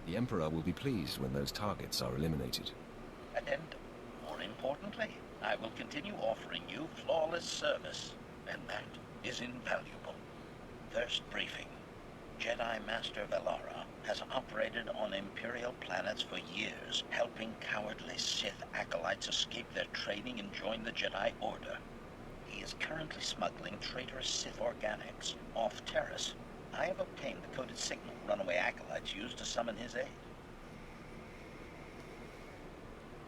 The Emperor will be pleased when those targets are eliminated. Addendum. More importantly, I will continue offering you flawless service, and that is invaluable. First briefing. Jedi Master Velara has operated on Imperial planets for years, helping cowardly Sith acolytes escape their training and join the Jedi Order. is currently smuggling traitorous Sith organics off Terrace. I have obtained the coded signal runaway acolytes used to summon his aid.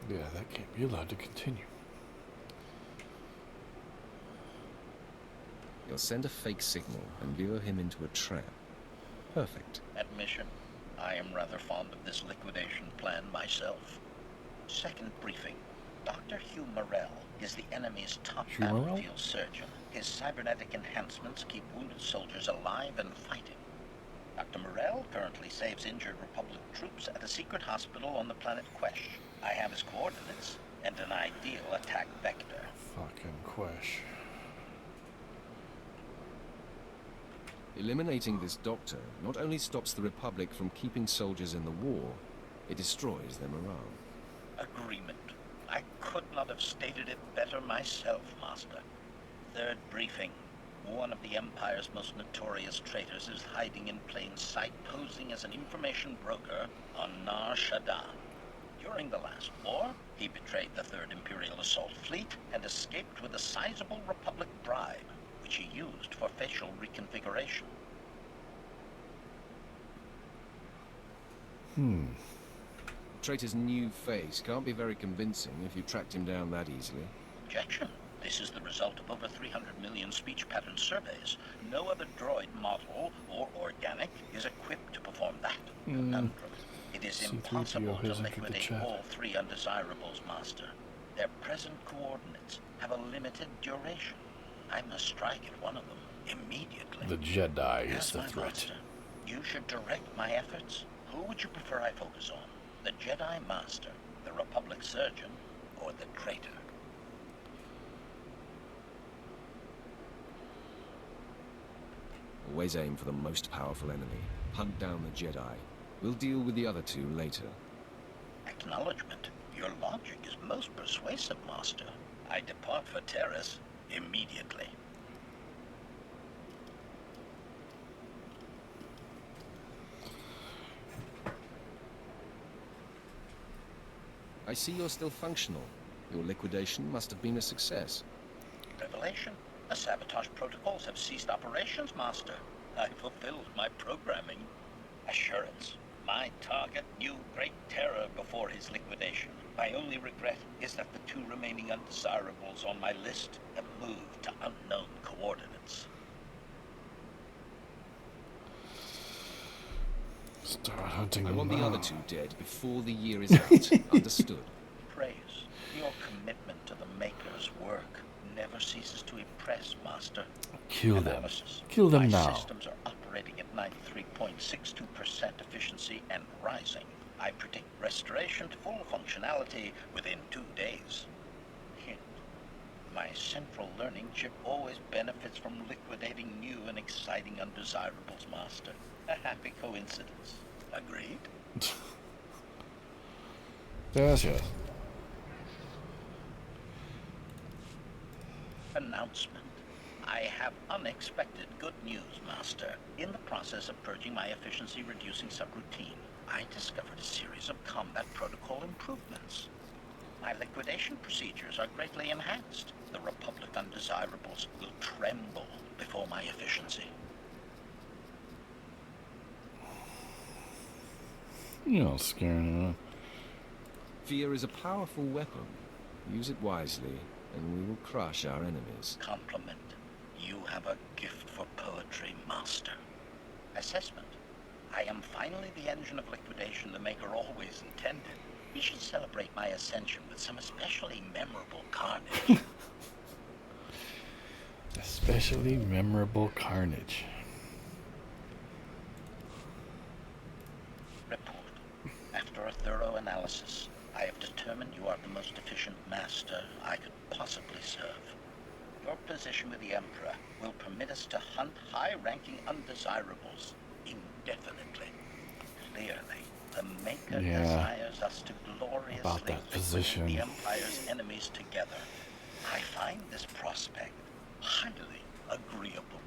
Yeah, that can't be allowed to continue. You'll send a fake signal and lure him into a trap. Perfect. Admission. I am rather fond of this liquidation plan myself. Second briefing. Dr. Hugh Morrell is the enemy's top battlefield surgeon. His cybernetic enhancements keep wounded soldiers alive and fighting. Dr. Morrell currently saves injured Republic troops at a secret hospital on the planet Quesh. I have his coordinates and an ideal attack vector. Fucking Quesh. Eliminating this doctor not only stops the Republic from keeping soldiers in the war, it destroys their morale. Agreement. I could not have stated it better myself, Master. Third briefing. One of the Empire's most notorious traitors is hiding in plain sight, posing as an information broker on Nar Shaddaa. During the last war, he betrayed the 3rd Imperial Assault Fleet and escaped with a sizable Republic bribe, which he used for facial reconfiguration. Traitor's new face can't be very convincing if you tracked him down that easily. Objection. This is the result of over 300 million speech pattern surveys. No other droid model or organic is equipped to perform that conundrum. It is impossible to liquidate all 3 undesirables, Master. Their present coordinates have a limited duration. I must strike at one of them immediately. The Jedi is As the my threat. master, you should direct my efforts. Who would you prefer I focus on? The Jedi Master, the Republic Surgeon, or the traitor? Always aim for the most powerful enemy. Hunt down the Jedi. We'll deal with the other 2 later. Acknowledgement. Your logic is most persuasive, Master. I depart for Terrace immediately. I see you're still functional. Your liquidation must have been a success. Revelation. The sabotage protocols have ceased operations, Master. I fulfilled my programming. Assurance. My target knew great terror before his liquidation. My only regret is that the 2 remaining undesirables on my list have moved to unknown coordinates. Start hunting I them want the now. other 2 dead before the year is out. Understood. Praise. Your commitment to the Maker's work never ceases to impress, Master. Kill them. Analysis. Kill them My now. systems are operating at 93.62% efficiency and rising. I predict restoration to full functionality within 2 days. Hint. My central learning chip always benefits from liquidating new and exciting undesirables, Master. A happy coincidence. Agreed? Yes, yes. Announcement. I have unexpected good news, Master. In the process of purging my efficiency-reducing subroutine, I discovered a series of combat protocol improvements. My liquidation procedures are greatly enhanced. The Republic undesirables will tremble before my efficiency. You don't scare anyone. Fear is a powerful weapon. Use it wisely, and we will crush our enemies. Compliment. You have a gift for poetry, Master. Assessment. I am finally the engine of liquidation the Maker always intended. We should celebrate my ascension with some especially memorable carnage. Especially memorable carnage. Report. After a thorough analysis, I have determined you are the most efficient master I could possibly serve. Your position with the Emperor will permit us to hunt high-ranking undesirables indefinitely. Clearly, the Maker desires us to gloriously about that liquidate position. the Empire's enemies together. I find this prospect highly agreeable.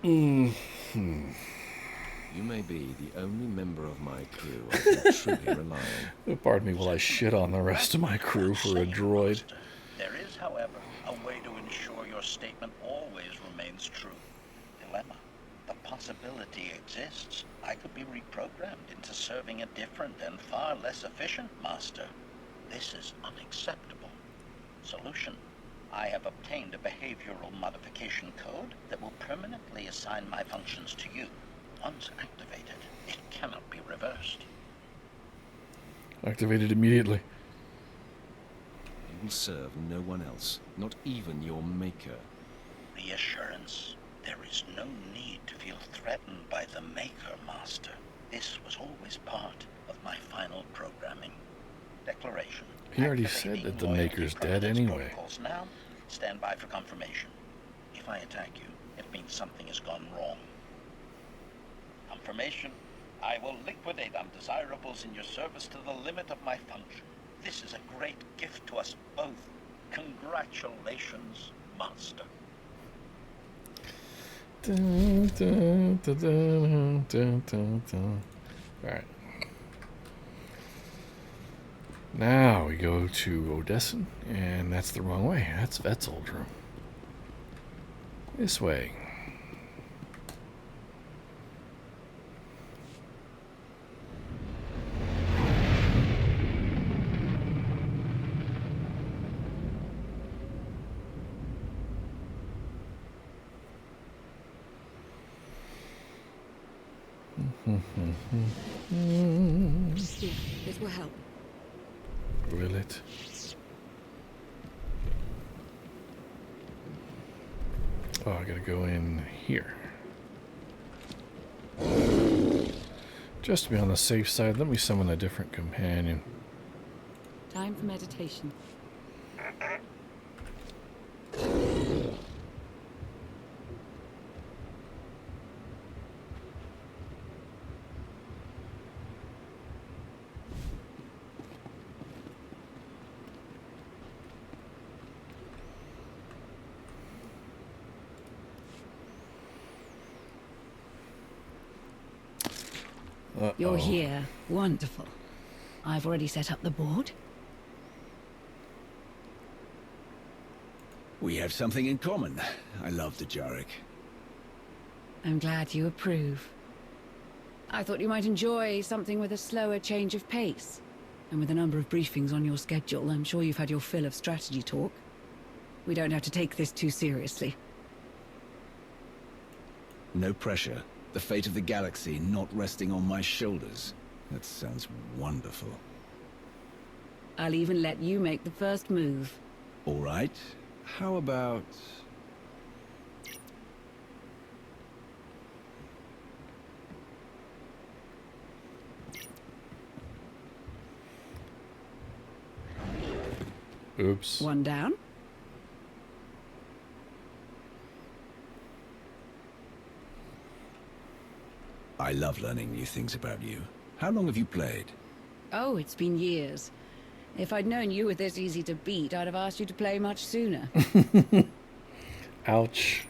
You may be the only member of my crew I can truly rely on. Pardon me while I shit on the rest of my crew for a droid. There is, however, a way to ensure your statement always remains true. Dilemma. The possibility exists I could be reprogrammed into serving a different and far less efficient master. This is unacceptable. Solution. I have obtained a behavioral modification code that will permanently assign my functions to you. Once activated, it cannot be reversed. Activated immediately. You will serve no one else, not even your maker. Reassurance. There is no need to feel threatened by the Maker, Master. This was always part of my final programming. Declaration. He already said that the Maker's dead anyway. Protocols now. Stand by for confirmation. If I attack you, it means something has gone wrong. Confirmation. I will liquidate undesirables in your service to the limit of my function. This is a great gift to us both. Congratulations, Master. Dun, dun, dun, dun, dun, dun, dun. All right. Now we go to Odessan, and that's the wrong way. That's Vet's old room. This way. Here, this will help. Will it? Oh, I gotta go in here. Just to be on the safe side, let me summon a different companion. Time for meditation. You're here. Wonderful. I've already set up the board. We have something in common. I love the Jarek. I'm glad you approve. I thought you might enjoy something with a slower change of pace. And with a number of briefings on your schedule, I'm sure you've had your fill of strategy talk. We don't have to take this too seriously. No pressure. The fate of the galaxy not resting on my shoulders. That sounds wonderful. I'll even let you make the first move. All right. How about... Oops. One down. I love learning new things about you. How long have you played? Oh, it's been years. If I'd known you were this easy to beat, I'd have asked you to play much sooner. Ouch.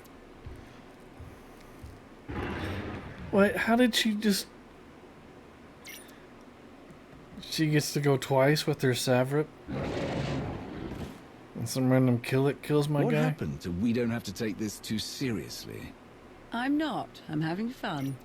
What? How did she just... She gets to go twice with her Savrip? And some random kills my guy? What happened to we don't have to take this too seriously? I'm not. I'm having fun.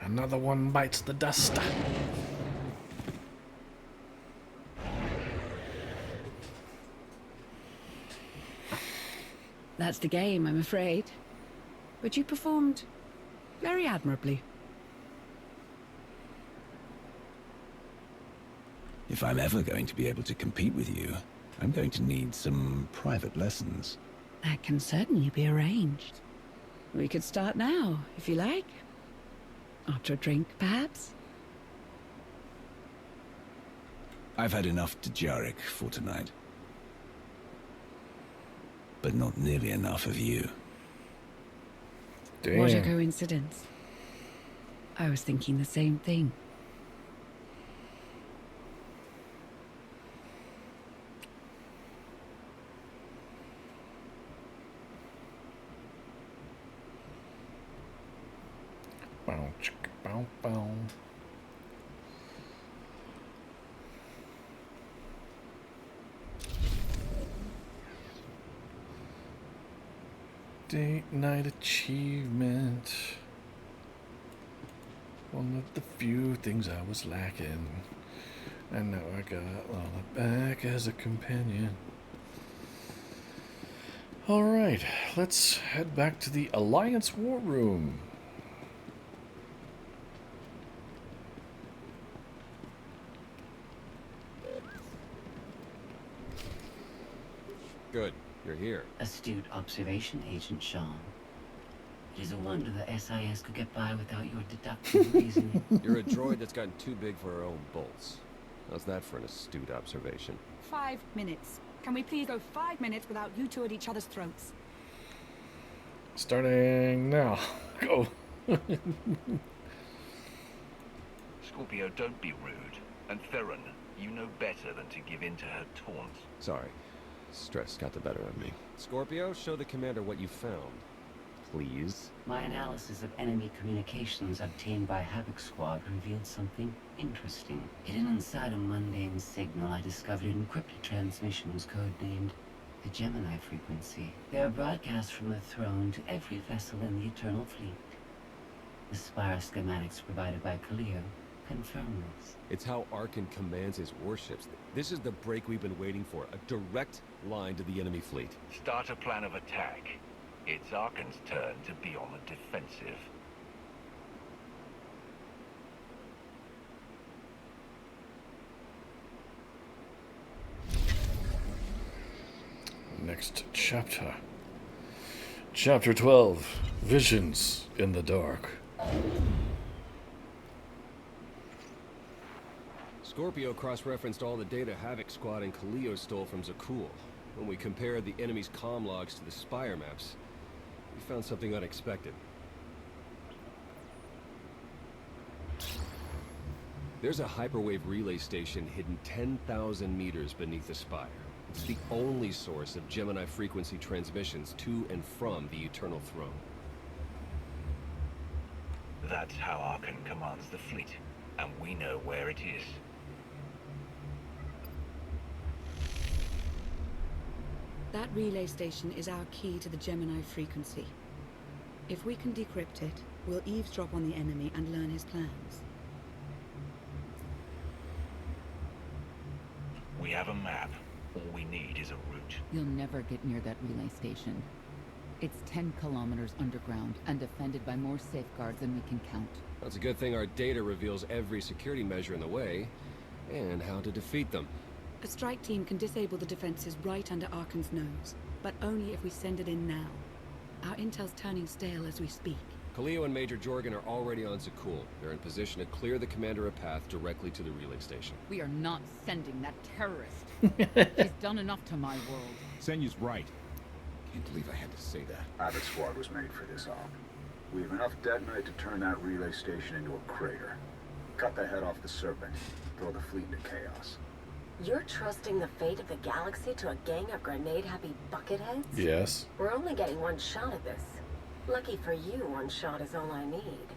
Another one bites the dust. That's the game, I'm afraid. But you performed very admirably. If I'm ever going to be able to compete with you, I'm going to need some private lessons. That can certainly be arranged. We could start now, if you like. After a drink, perhaps? I've had enough to Jarek for tonight. But not nearly enough of you. Damn. What a coincidence. I was thinking the same thing. Bow, chicka, bow, bow. Date night achievement. One of the few things I was lacking. And now I got Lana back as a companion. Alright, let's head back to the Alliance War Room. Good, you're here. Astute observation, Agent Sean. It is a wonder the SIS could get by without your deductive reasoning. You're a droid that's gotten too big for her own bolts. How's that for an astute observation? 5 minutes. Can we please go 5 minutes without you two at each other's throats? Starting now. Go. Scorpio, don't be rude. And Theron, you know better than to give in to her taunts. Sorry. Stress got the better of me. Scorpio, show the commander what you found. Please. My analysis of enemy communications obtained by Havoc Squad revealed something interesting. Hidden inside a mundane signal, I discovered encrypted transmissions codenamed the Gemini frequency. They are broadcast from the throne to every vessel in the Eternal Fleet. The Spire schematics provided by Khalil confirm this. It's how Arkin commands his warships. This is the break we've been waiting for. A direct line to the enemy fleet. Start a plan of attack. It's Arkin's turn to be on the defensive. Next chapter. Chapter 12. Visions in the Dark. Scorpio cross-referenced all the data Havoc Squad and Khalil stole from Zakul. When we compared the enemy's comm logs to the Spire maps, we found something unexpected. There's a hyperwave relay station hidden 10,000 meters beneath the Spire. It's the only source of Gemini frequency transmissions to and from the Eternal Throne. That's how Arkin commands the fleet, and we know where it is. That relay station is our key to the Gemini frequency. If we can decrypt it, we'll eavesdrop on the enemy and learn his plans. We have a map. All we need is a route. You'll never get near that relay station. It's 10 kilometers underground and defended by more safeguards than we can count. That's a good thing our data reveals every security measure in the way, and how to defeat them. A strike team can disable the defenses right under Arkin's nose, but only if we send it in now. Our intel's turning stale as we speak. Khalil and Major Jorgen are already on Zakul. They're in position to clear the commander a path directly to the relay station. We are not sending that terrorist. He's done enough to my world. Senyu's right. Can't believe I had to say that. Havoc Squad was made for this op. We have enough detonite to turn that relay station into a crater. Cut the head off the Serpent. Throw the fleet into chaos. You're trusting the fate of the galaxy to a gang of grenade-happy bucketheads? Yes. We're only getting one shot at this. Lucky for you, one shot is all I need.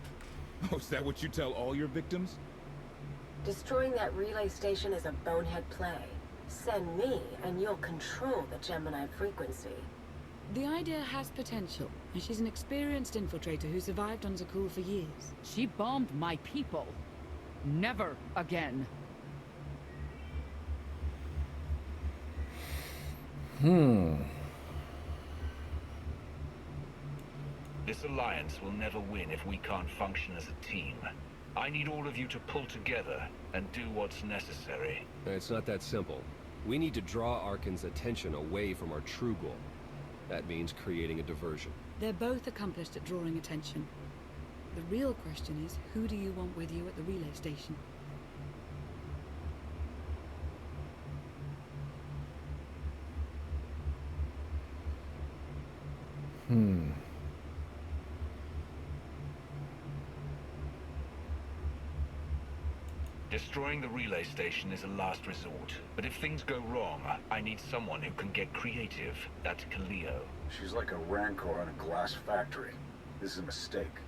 Oh, is that what you tell all your victims? Destroying that relay station is a bonehead play. Send me, and you'll control the Gemini frequency. The idea has potential, and she's an experienced infiltrator who survived on Zakul for years. She bombed my people. Never again. This alliance will never win if we can't function as a team. I need all of you to pull together and do what's necessary. It's not that simple. We need to draw Arkin's attention away from our true goal. That means creating a diversion. They're both accomplished at drawing attention. The real question is, who do you want with you at the relay station? Destroying the relay station is a last resort. But if things go wrong, I need someone who can get creative. That's Khalil. She's like a rancor in a glass factory. This is a mistake.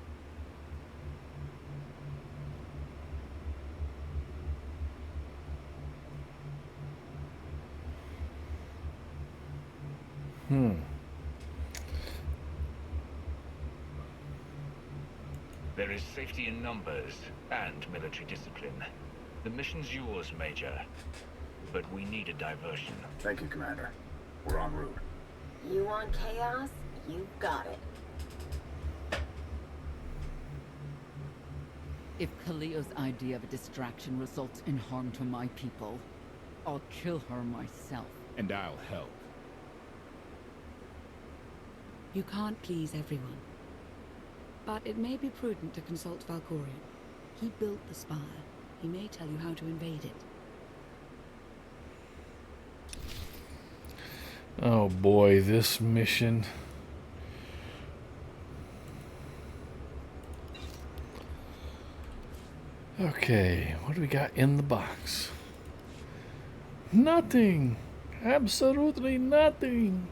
There is safety in numbers and military discipline. The mission's yours, Major. But we need a diversion. Thank you, Commander. We're en route. You want chaos? You got it. If Kaliyo's idea of a distraction results in harm to my people, I'll kill her myself. And I'll help. You can't please everyone. But it may be prudent to consult Valkorion. He built the spire. He may tell you how to invade it. Oh boy, this mission. Okay, what do we got in the box? Nothing. Absolutely nothing.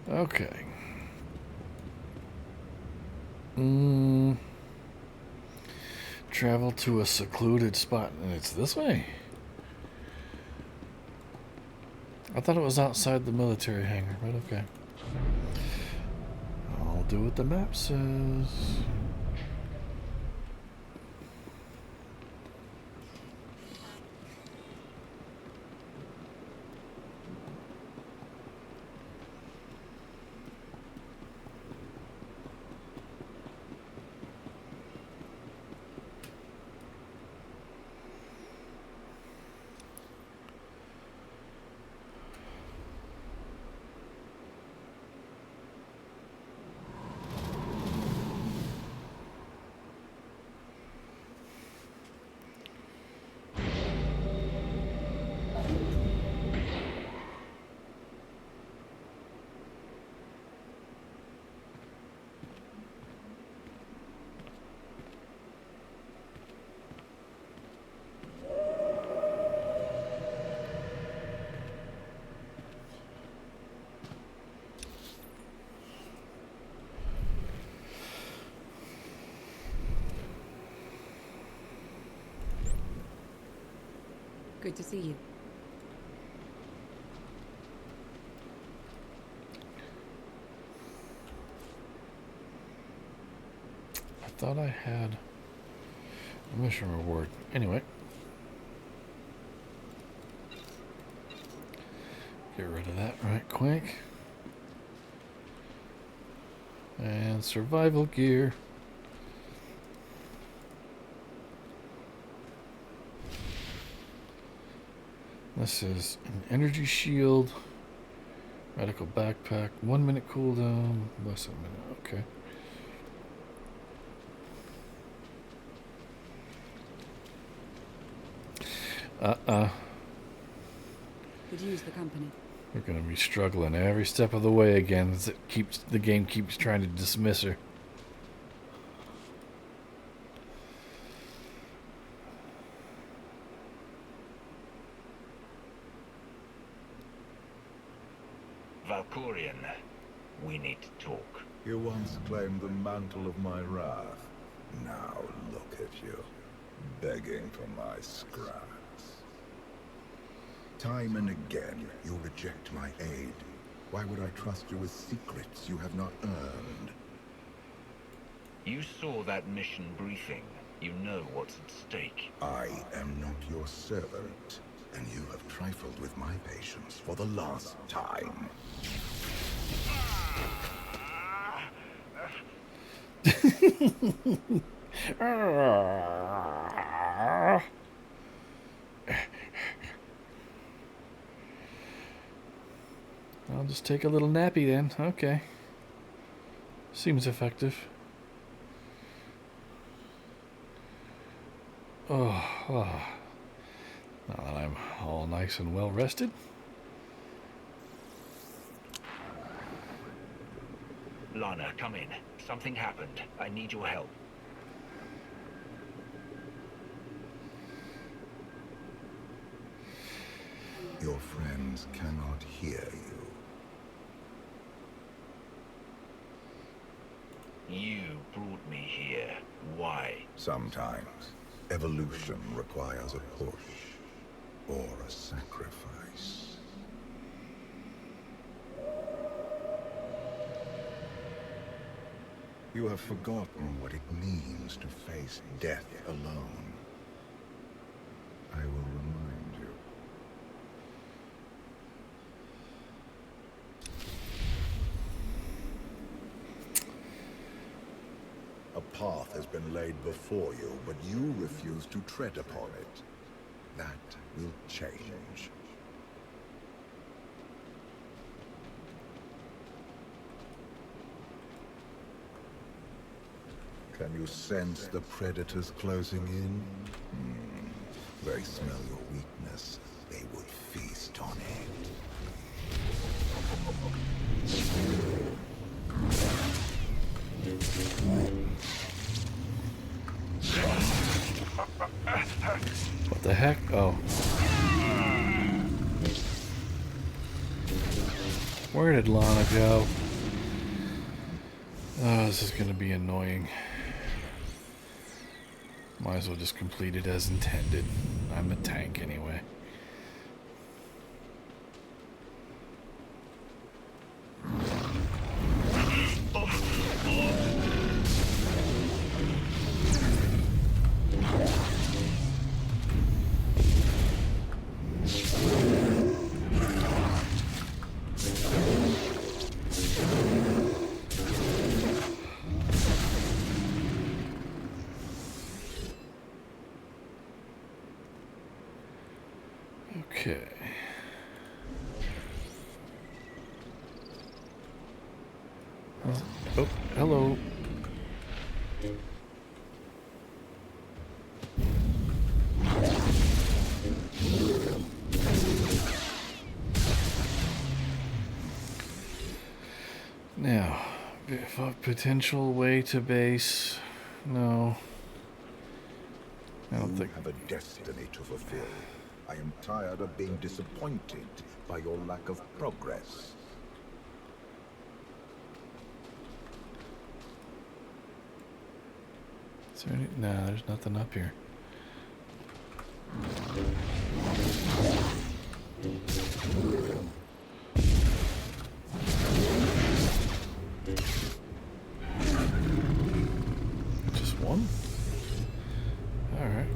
Okay. Travel to a secluded spot, and it's this way. I thought it was outside the military hangar, but okay. I'll do what the map says. Good to see you. I thought I had a mission reward. Anyway. Get rid of that right quick. And survival gear. This is an energy shield, medical backpack, 1 minute cooldown, less than a minute, okay. Could use the company. We're gonna be struggling every step of the way again as the game keeps trying to dismiss her. Valkorion, we need to talk. You once claimed the mantle of my wrath. Now look at you, begging for my scraps. Time and again, you reject my aid. Why would I trust you with secrets you have not earned? You saw that mission briefing. You know what's at stake. I am not your servant, and you have trifled with my patience for the last time. I'll just take a little nappy then. Okay. Seems effective. Oh. Now that I'm all nice and well rested. Lana, come in. Something happened. I need your help. Your friends cannot hear you. You brought me here. Why? Sometimes, evolution requires a push, or a sacrifice. You have forgotten what it means to face death alone. I will remind you. A path has been laid before you, but you refuse to tread upon it. That will change. Can you sense the predators closing in? They smell your weakness. They would feast on it. What the heck? Oh. Where did Lana go? Oh, this is going to be annoying. Might as well just complete it as intended. I'm a tank anyway. Okay. Oh, hello. Now, potential way to base. No. I don't think. You have a destiny to fulfill. I am tired of being disappointed by your lack of progress. Is there any? No, there's nothing up here. Just one? All right.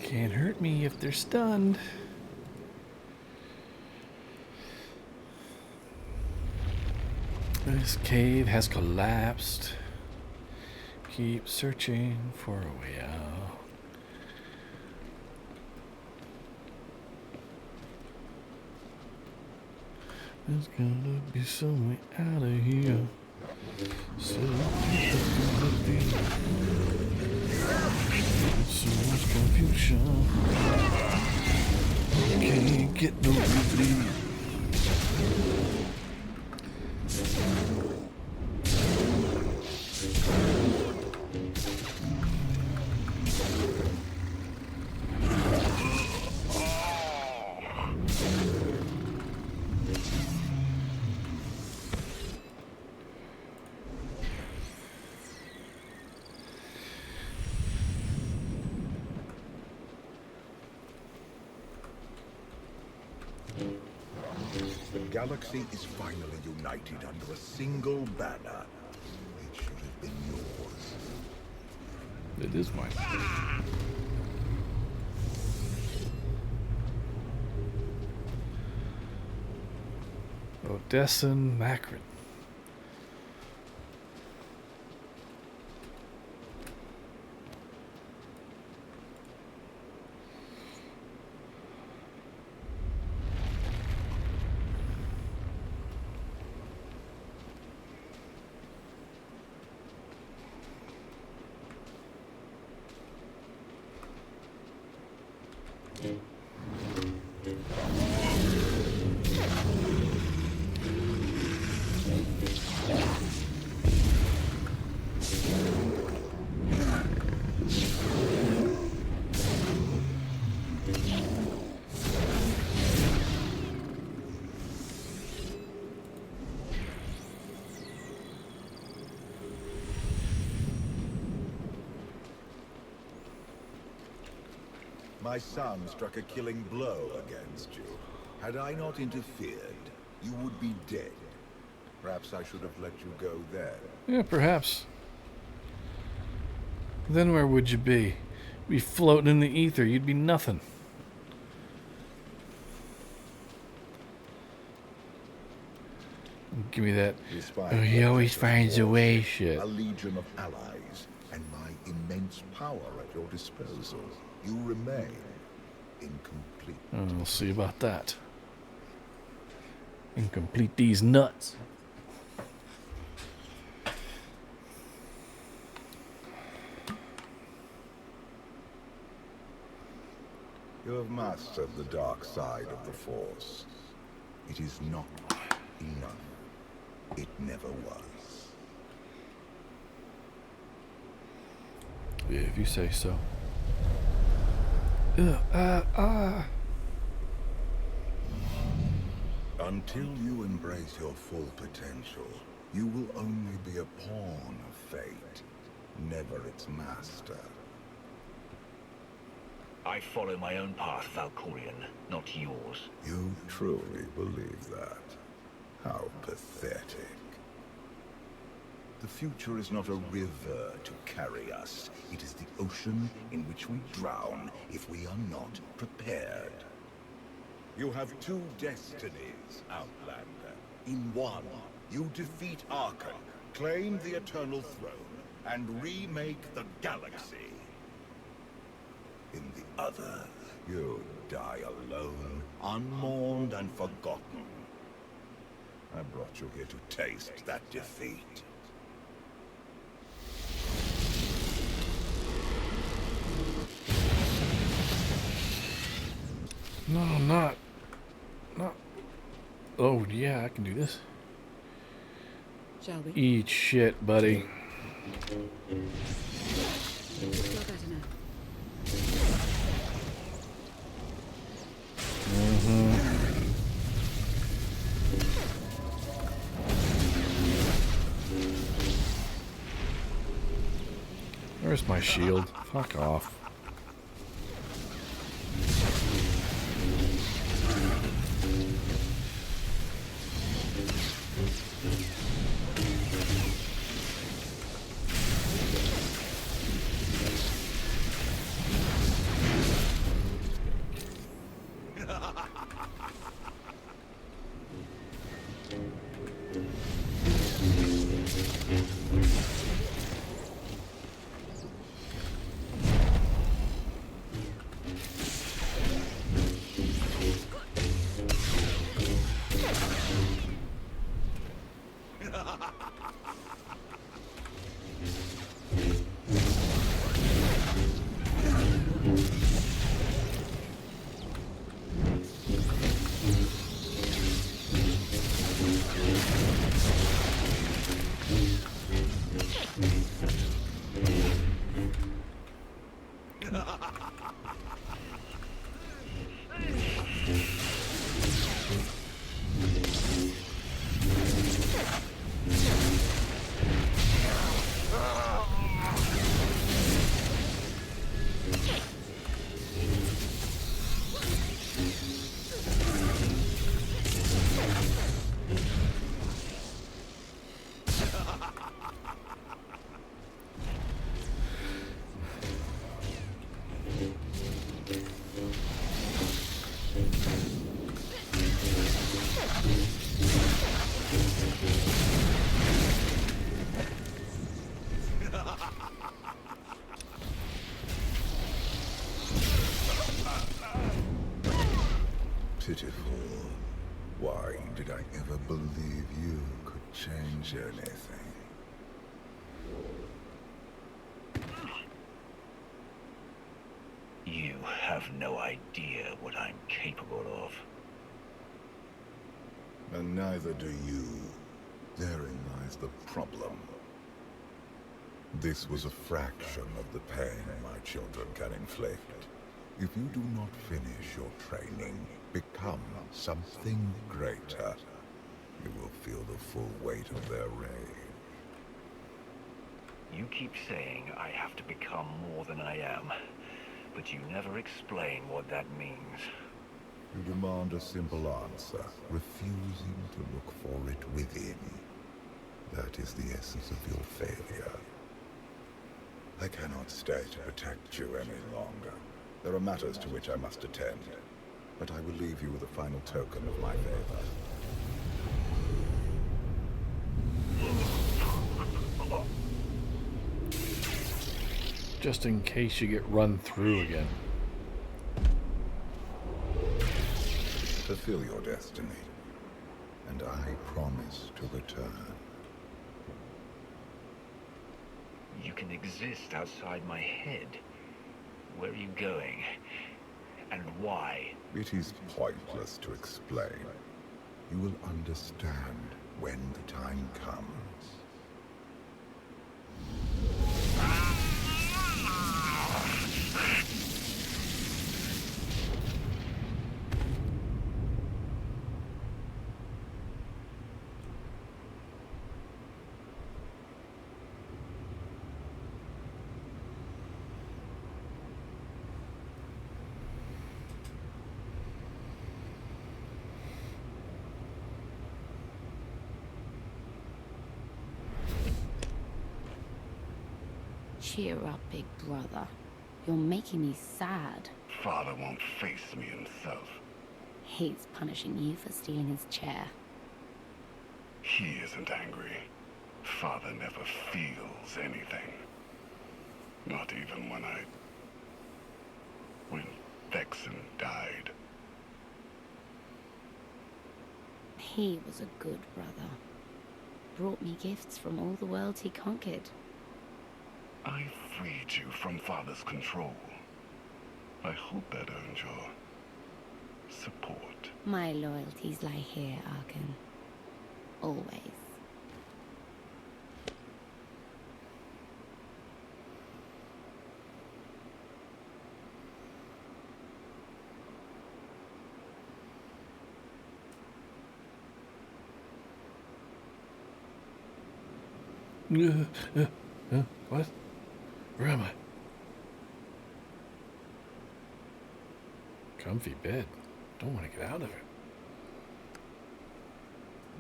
Can't hurt me if they're stunned. This cave has collapsed. Keep searching for a way out. There's gonna be some way out of here. So much confusion. Can't get no relief. The galaxy is finally united under a single banner. It should have been yours. It is mine. Odessan Macron. My son struck a killing blow against you. Had I not interfered, you would be dead. Perhaps I should have let you go then. Yeah, perhaps. Then where would you be? You'd be floating in the ether. You'd be nothing. Give me that. Oh, he always finds a way shit. A legion of allies, and my immense power at your disposal. You remain incomplete. Oh, we'll see about that. Incomplete these nuts. You have mastered the dark side of the Force. It is not enough. It never was. Yeah, if you say so. Until you embrace your full potential, you will only be a pawn of fate, never its master. I follow my own path, Valkorian, not yours. You truly believe that? How pathetic. The future is not a river to carry us. It is the ocean in which we drown if we are not prepared. You have two destinies, Outlander. In one, you defeat Archon, claim the Eternal Throne, and remake the galaxy. In the other, you die alone, unmourned and forgotten. I brought you here to taste that defeat. No, I'm not. Not. Oh, yeah, I can do this. Shall we? Eat shit, buddy. Feel better now. Where's my shield? Fuck off. pitiful. Why did I ever believe you could change anything? You have no idea what I'm capable of. And neither do you. Therein lies the problem. This was a fraction of the pain my children can inflict. If you do not finish your training, become something greater, you will feel the full weight of their reign. You keep saying I have to become more than I am, but you never explain what that means. You demand a simple answer, refusing to look for it within. That is the essence of your failure. I cannot stay to protect you any longer. There are matters to which I must attend, but I will leave you with a final token of my favor. Just in case you get run through again. Fulfill your destiny, and I promise to return. You can exist outside my head. Where are you going? And why? It is pointless to explain. You will understand when the time comes. Cheer up, big brother. You're making me sad. Father won't face me himself. He's punishing you for stealing his chair. He isn't angry. Father never feels anything. Not even when Vexen died. He was a good brother. Brought me gifts from all the worlds he conquered. I freed you from Father's control. I hope that earned your support. My loyalties lie here, Arkan. Always. What? Where am I? Comfy bed. Don't want to get out of it.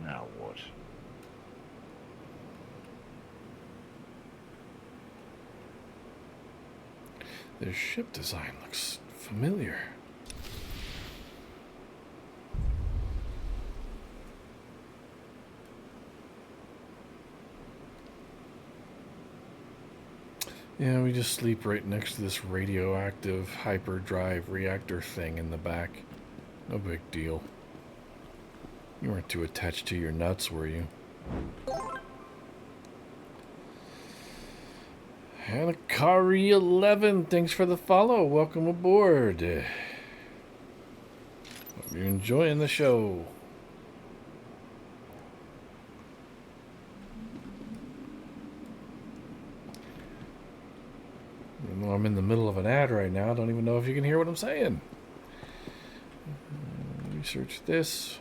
Now what? Their ship design looks familiar. Yeah, we just sleep right next to this radioactive hyperdrive reactor thing in the back. No big deal. You weren't too attached to your nuts, were you? Hanakari11, thanks for the follow. Welcome aboard. Hope you're enjoying the show. I'm in the middle of an ad right now. I don't even know if you can hear what I'm saying. Research this.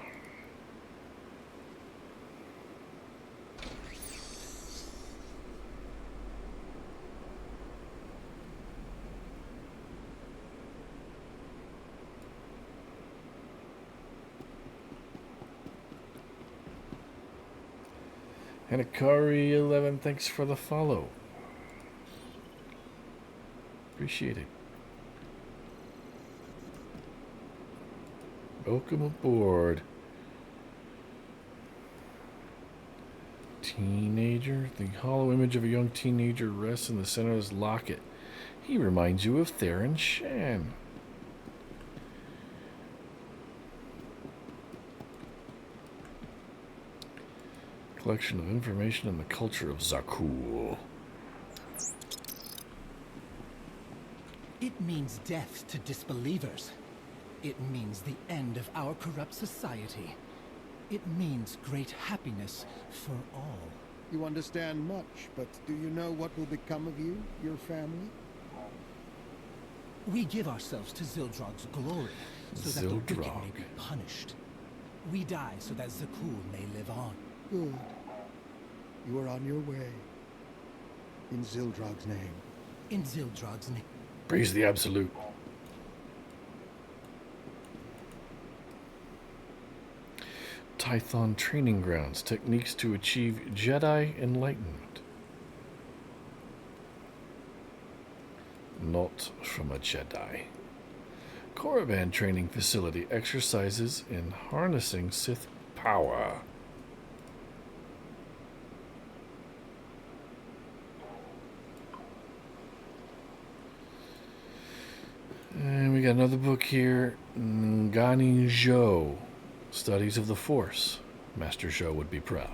Hanakari11, thanks for the follow. Appreciate it. Welcome aboard. Teenager. The hollow image of a young teenager rests in the center of his locket. He reminds you of Theron Shan. Collection of information on the culture of Zakul. It means death to disbelievers. It means the end of our corrupt society. It means great happiness for all. You understand much, but do you know what will become of you, your family? We give ourselves to Zildrog's glory, so that the wicked may be punished. We die so that Zakul may live on. Good. You are on your way. In Zildrog's name. In Zildrog's name. Praise the Absolute. Tython Training Grounds. Techniques to achieve Jedi Enlightenment. Not from a Jedi. Korriban Training Facility. Exercises in harnessing Sith power. And we got another book here. Ngani Zhou. Studies of the Force. Master Zhou would be proud.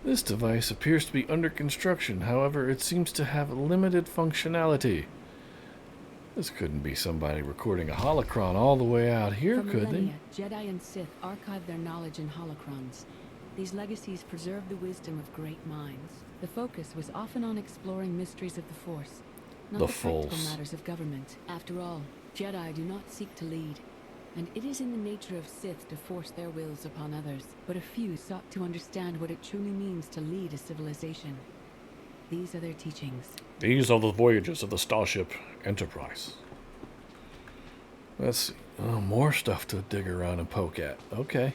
This device appears to be under construction. However, it seems to have limited functionality. This couldn't be somebody recording a holocron all the way out here, For could they? millennia, Jedi and Sith archive their knowledge in holocrons. These legacies preserve the wisdom of great minds. The focus was often on exploring mysteries of the Force, not the practical matters of government. After all, Jedi do not seek to lead, and it is in the nature of Sith to force their wills upon others. But a few sought to understand what it truly means to lead a civilization. These are their teachings. These are the voyages of the Starship Enterprise. Let's see. Oh, more stuff to dig around and poke at. Okay.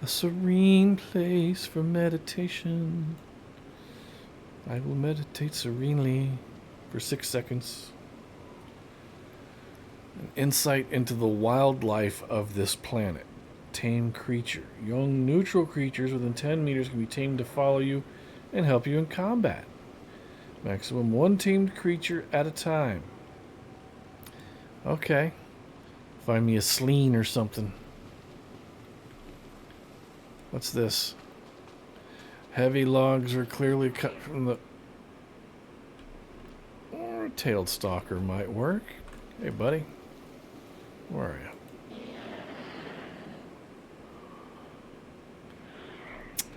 A serene place for meditation. I will meditate serenely for 6 seconds. An insight into the wildlife of this planet. Tame creature. Young neutral creatures within 10 meters can be tamed to follow you and help you in combat. Maximum 1 tamed creature at a time. Okay. Find me a sleen or something. What's this? Heavy logs are clearly cut from the... Or a tailed stalker might work. Hey, buddy. Where are you?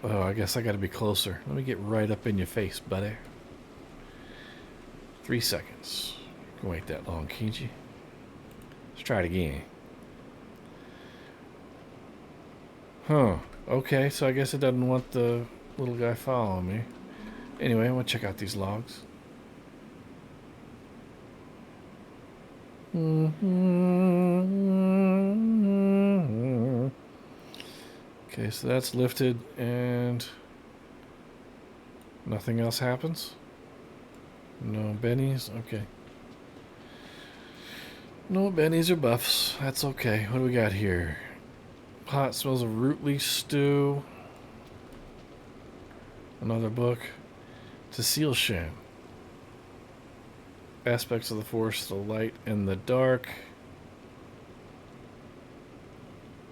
Oh, I guess I gotta be closer. Let me get right up in your face, buddy. 3 seconds. You can wait that long, can't you? Let's try it again. Huh. Okay, so I guess it doesn't want the little guy following me. Anyway, I want to check out these logs. Okay, so that's lifted and nothing else happens. No bennies. Okay. No bennies or buffs. That's okay. What do we got here? Pot smells of root leaf stew. Another book. To seal sham. Aspects of the Force, the light and the dark.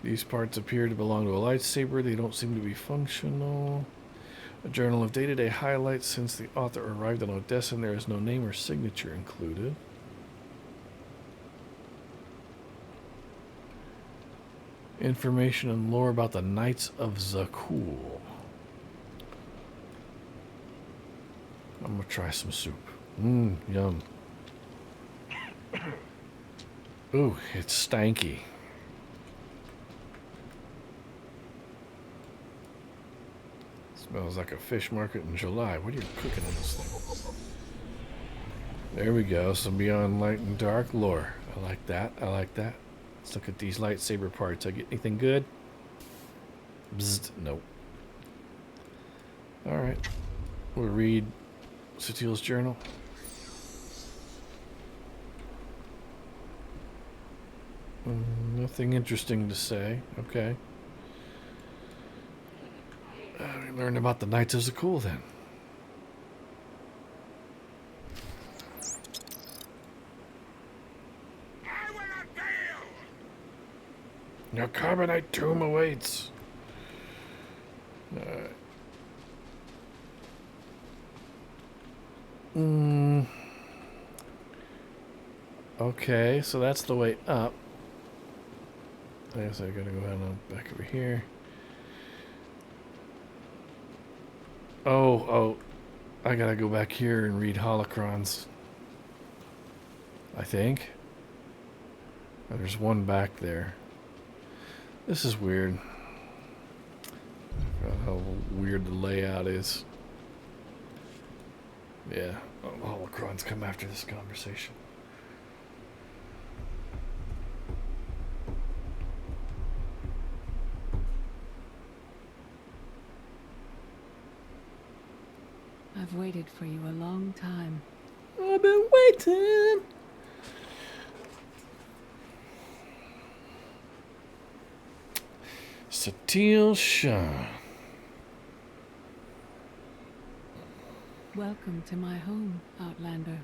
These parts appear to belong to a lightsaber. They don't seem to be functional. A journal of day-to-day highlights since the author arrived on Odessa, and there is no name or signature included. Information and lore about the Knights of Zakul. I'm gonna try some soup. Yum. Ooh, it's stanky. Smells like a fish market in July. What are you cooking in this thing? There we go. Some Beyond Light and Dark lore. I like that. I like that. Let's look at these lightsaber parts. I get anything good? Bzzzt. Nope. Alright. We'll read Sutil's journal. Nothing interesting to say. Okay. We learned about the Knights of Zakul then. Your carbonite tomb awaits. Alright. Okay, so that's the way up. I guess I gotta go ahead and back over here. Oh, I gotta go back here and read holocrons. I think. Oh, there's one back there. This is weird. I forgot how weird the layout is. Yeah, holocrons come after this conversation. I've waited for you a long time. I've been waiting. SWTOR. Welcome to my home, Outlander.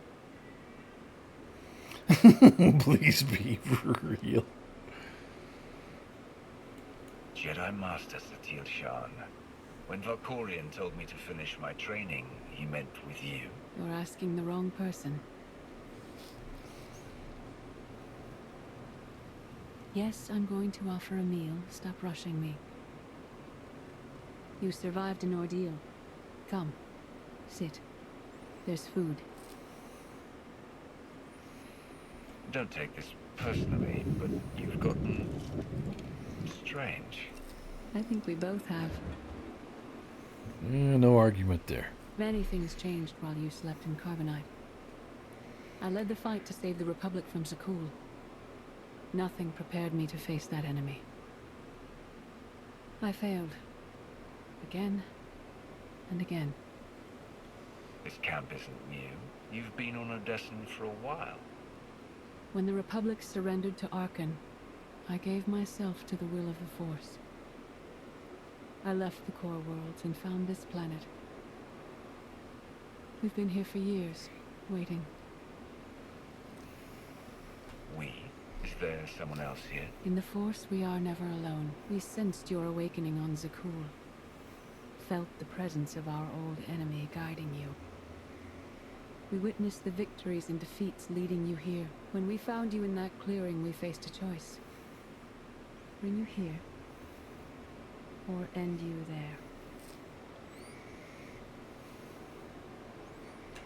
Please be for real. Jedi Master SWTOR. When Valkorion told me to finish my training, he meant with you. You're asking the wrong person. Yes, I'm going to offer a meal. Stop rushing me. You survived an ordeal. Come, sit. There's food. Don't take this personally, but you've gotten strange. I think we both have. No argument there. Many things changed while you slept in Carbonite. I led the fight to save the Republic from Zakul. Nothing prepared me to face that enemy. I failed. Again and again. This camp isn't new. You've been on Odessen for a while. When the Republic surrendered to Arkan, I gave myself to the will of the Force. I left the core worlds and found this planet. We've been here for years, waiting. We? Is there someone else here? In the Force, we are never alone. We sensed your awakening on Zakul. Felt the presence of our old enemy guiding you. We witnessed the victories and defeats leading you here. When we found you in that clearing, we faced a choice. Bring you here, or end you there.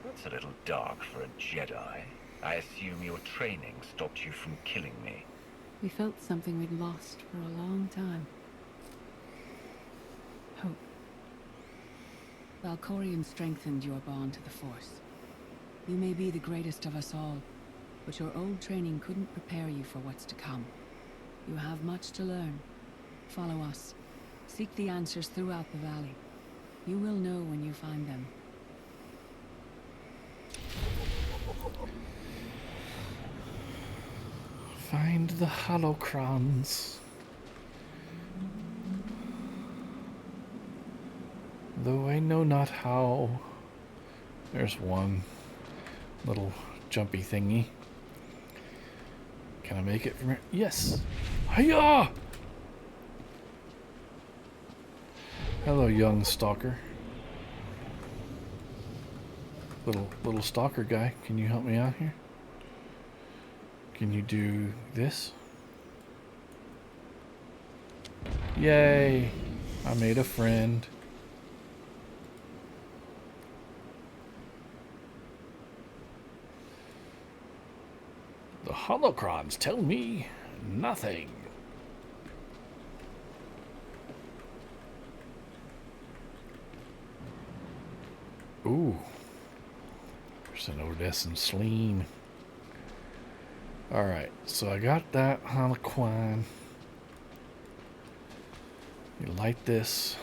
That's a little dark for a Jedi. I assume your training stopped you from killing me. We felt something we'd lost for a long time. Hope. Valkorion strengthened your bond to the Force. You may be the greatest of us all, but your old training couldn't prepare you for what's to come. You have much to learn. Follow us. Seek the answers throughout the valley. You will know when you find them. Find the holocrons. Though I know not how. There's one little jumpy thingy. Can I make it from here? Yes! Hiya! Hello, young stalker. Little stalker guy, can you help me out here? Can you do this? Yay! I made a friend. The holocrons tell me nothing. Ooh. There's an Odessen Sleen. Alright, so I got that holoquine. You light this.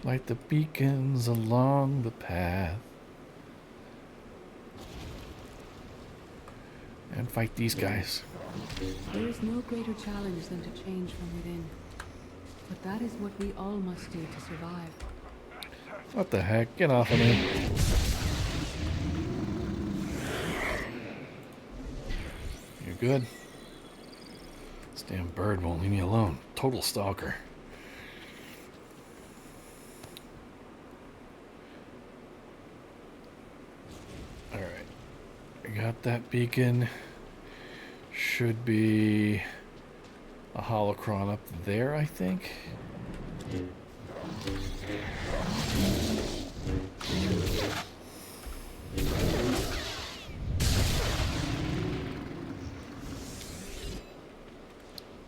Light the beacons along the path. And fight these guys. There is no greater challenge than to change from within. But that is what we all must do to survive. What the heck? Get off of me. You good? This damn bird won't leave me alone. Total stalker. Alright. I got that beacon. Should be a holocron up there, I think.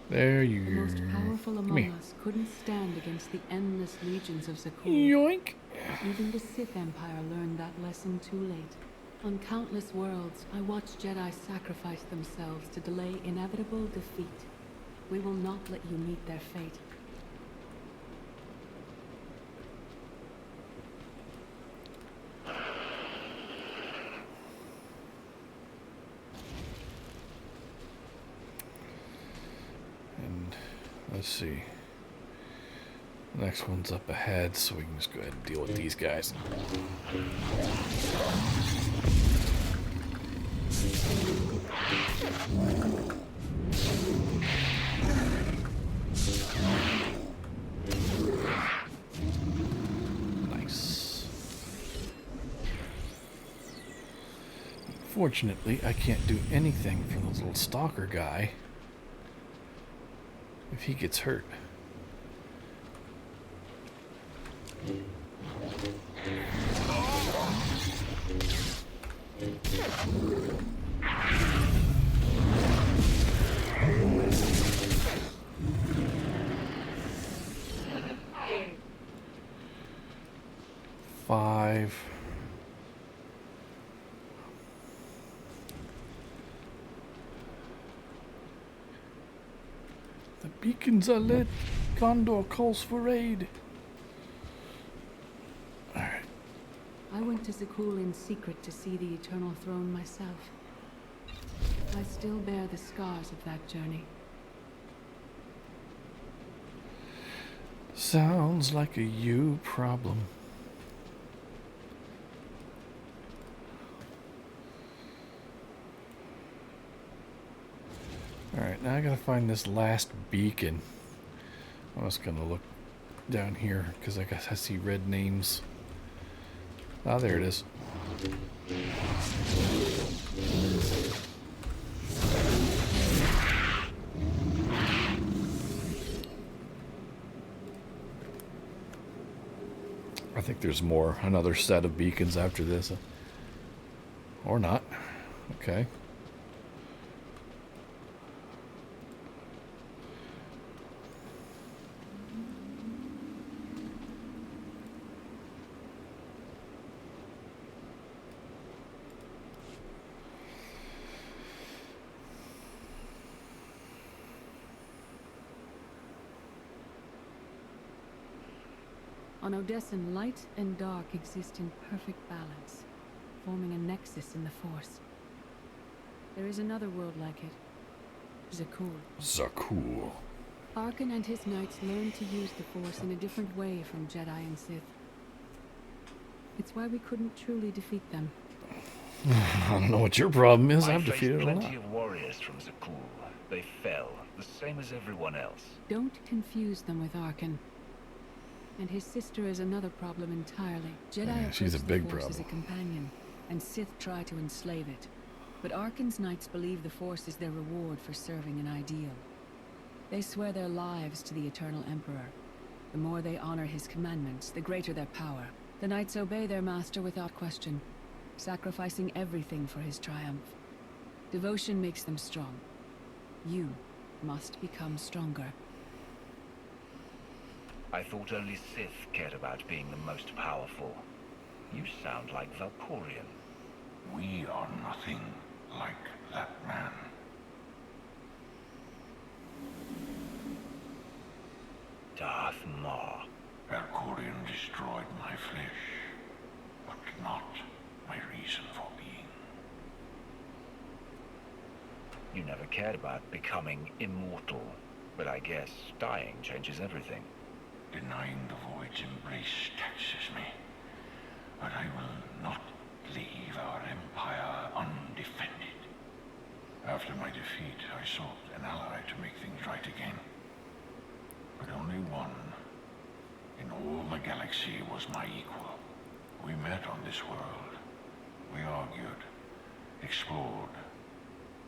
There you go. The most powerful among us couldn't stand against the endless legions of Zakuul. Yoink! Even the Sith Empire learned that lesson too late. On countless worlds, I watched Jedi sacrifice themselves to delay inevitable defeat. We will not let you meet their fate. And let's see. The next one's up ahead, so we can just go ahead and deal with these guys. Nice. Fortunately, I can't do anything for the little stalker guy if he gets hurt. Five. The beacons are lit. Condor calls for aid. Alright. I went to Zakuul in secret to see the Eternal Throne myself. I still bear the scars of that journey. Sounds like a you problem. Alright, now I gotta find this last beacon. I'm just gonna look down here because I guess I see red names. Ah, there it is. I think there's more, another set of beacons after this. Or not. Okay. On Odessen, light and dark exist in perfect balance, forming a nexus in the Force. There is another world like it. Zakuul. Zakuul. Arkan and his knights learned to use the Force in a different way from Jedi and Sith. It's why we couldn't truly defeat them. I don't know what your problem is. I've faced defeated a lot. plenty of warriors from Zakuul. They fell, the same as everyone else. Don't confuse them with Arkan. And his sister is another problem entirely. Jedi Yeah, she's a approach big the Force problem. as a companion, and Sith try to enslave it. But Arkan's knights believe the Force is their reward for serving an ideal. They swear their lives to the Eternal Emperor. The more they honor his commandments, the greater their power. The knights obey their master without question, sacrificing everything for his triumph. Devotion makes them strong. You must become stronger. I thought only Sith cared about being the most powerful. You sound like Valkorian. We are nothing like that man. Darth Maul. Valkorian destroyed my flesh, but not my reason for being. You never cared about becoming immortal, but I guess dying changes everything. Denying the void's embrace taxes me. But I will not leave our empire undefended. After my defeat, I sought an ally to make things right again. But only one in all the galaxy was my equal. We met on this world. We argued, explored,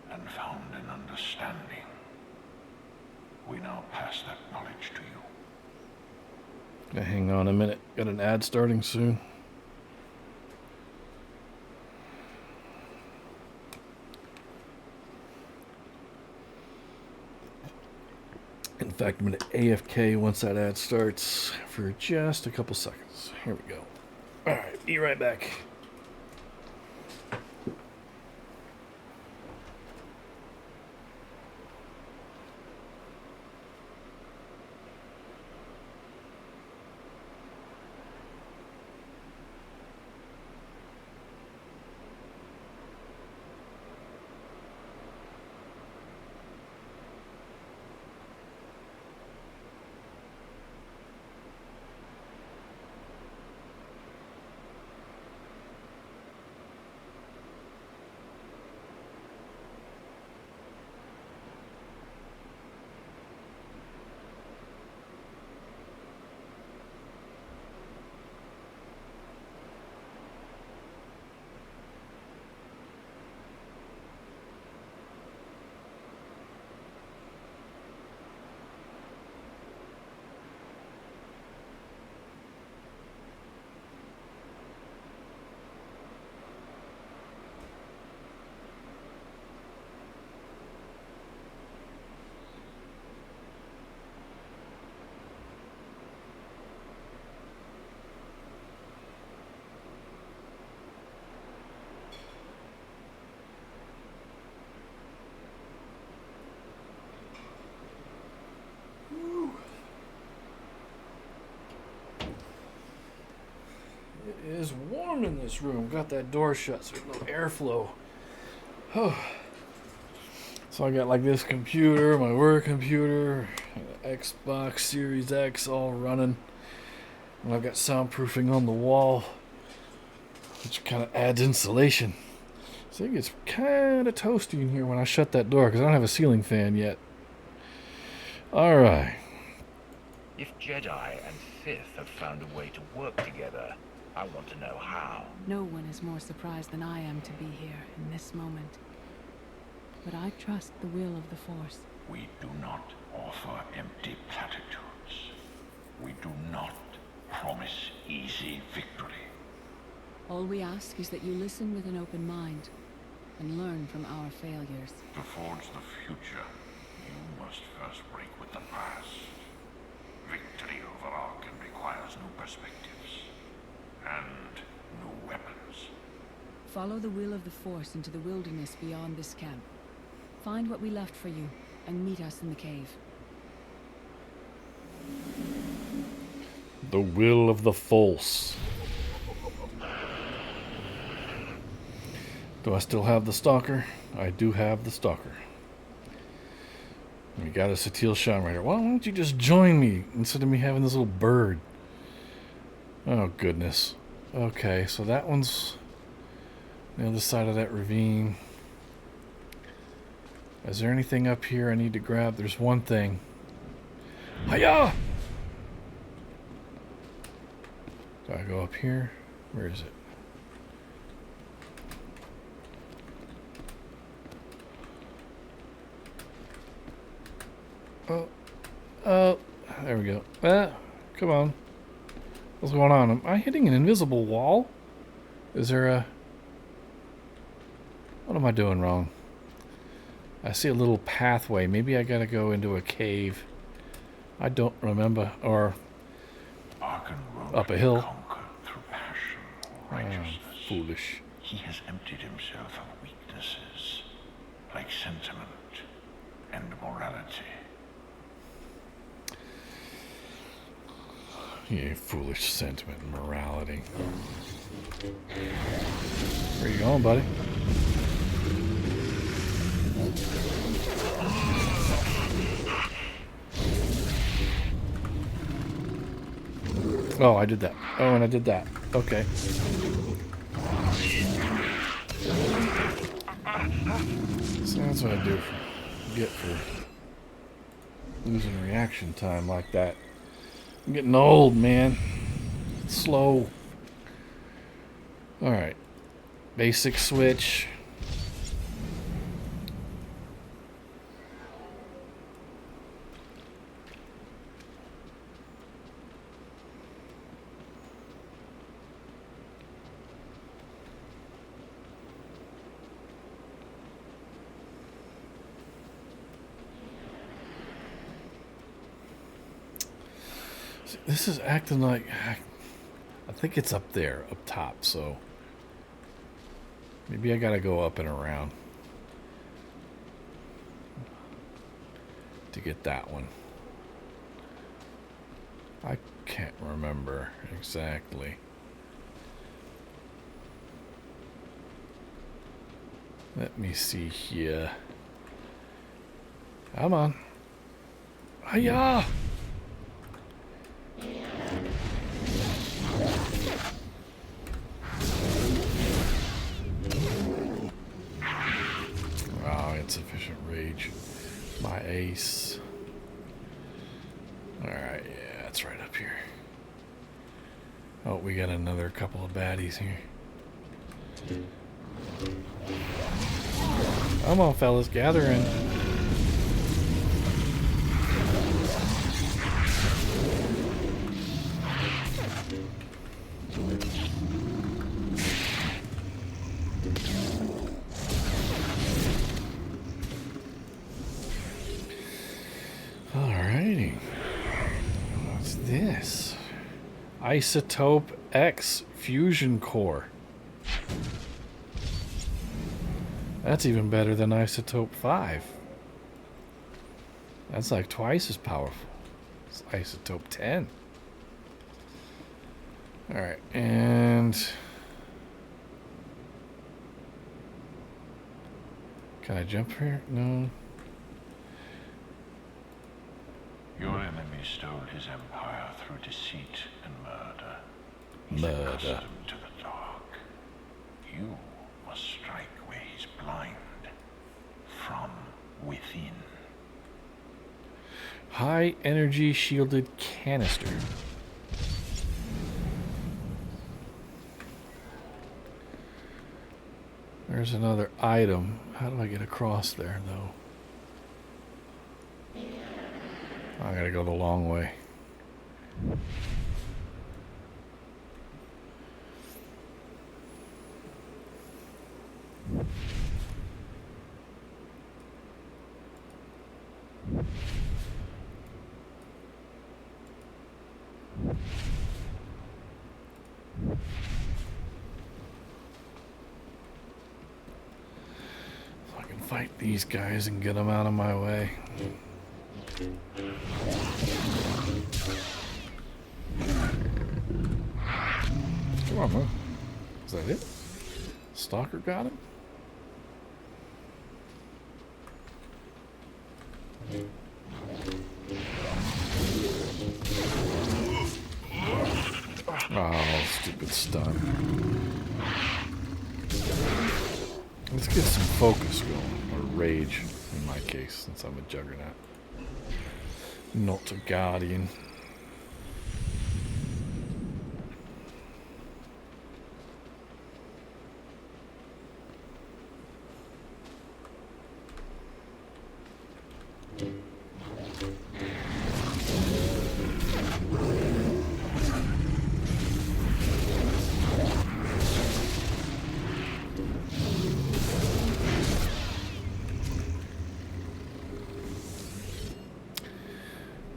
and found an understanding. We now pass that knowledge to you. Now, hang on a minute. Got an ad starting soon. In fact, I'm going to AFK once that ad starts for just a couple seconds. Here we go. Alright, be right back. It is warm in this room. Got that door shut so there's no airflow. So I got like this computer, my work computer, Xbox Series X all running. And I've got soundproofing on the wall, which kind of adds insulation. So it gets kind of toasty in here when I shut that door because I don't have a ceiling fan yet. Alright. If Jedi and Sith have found a way to work together, I want to know how. No one is more surprised than I am to be here in this moment. But I trust the will of the Force. We do not offer empty platitudes. We do not promise easy victory. All we ask is that you listen with an open mind and learn from our failures. To forge the future, you must first break with the past. Victory over Arkham requires new perspectives and new weapons. Follow the will of the Force into the wilderness beyond this camp. Find what we left for you and meet us in the cave. The will of the Force. Do I still have the stalker? I do have the stalker. We got a Satil Shine Rider. Why don't you just join me instead of me having this little bird? Oh, goodness. Okay, so that one's the other side of that ravine. Is there anything up here I need to grab? There's one thing. Hiya! Do I go up here? Where is it? Oh, there we go. Come on. What's going on? Am I hitting an invisible wall? Is there a... What am I doing wrong? I see a little pathway. Maybe I gotta go into a cave. I don't remember. Or up a hill. Through passion or righteousness. Foolish. He has emptied himself of weaknesses, like sentiment and morality. Yeah, foolish sentiment and morality. Where you going, buddy? Oh, I did that. Oh, and I did that. Okay. So that's what I do get for losing reaction time like that. I'm getting old, man. Slow. Alright. Basic switch. This is acting like... I think it's up there, up top, so... Maybe I gotta go up and around to get that one. I can't remember exactly. Let me see here. Come on. Hiya! Wow, insufficient rage. My ace. Alright, yeah, it's right up here. Oh, we got another couple of baddies here. Come on, fellas, gather in. Alrighty. What's this? Isotope X Fusion Core. That's even better than Isotope 5. That's like twice as powerful. It's Isotope 10. Alright, and... Can I jump here? No. Your enemy stole his empire through deceit and murder. He's accustomed to the dark. You must strike where he's blind. From within. High energy shielded canister. There's another item. How do I get across there, though? I gotta go the long way. So I can fight these guys and get them out of my way. Come on, man. Is that it? Stalker got him? Oh, stupid stun. Let's get some focus going, or rage in my case, since I'm a Juggernaut. Not a Guardian.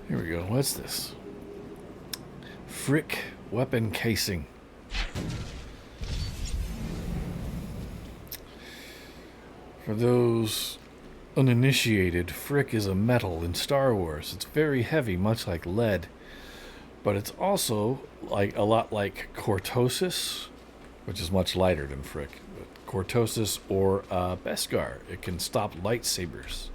Here we go. What's this? Frick weapon casing. For those uninitiated, Frick is a metal in Star Wars. It's very heavy, much like lead. But it's also like a lot like cortosis, which is much lighter than Frick. Cortosis or Beskar. It can stop lightsabers.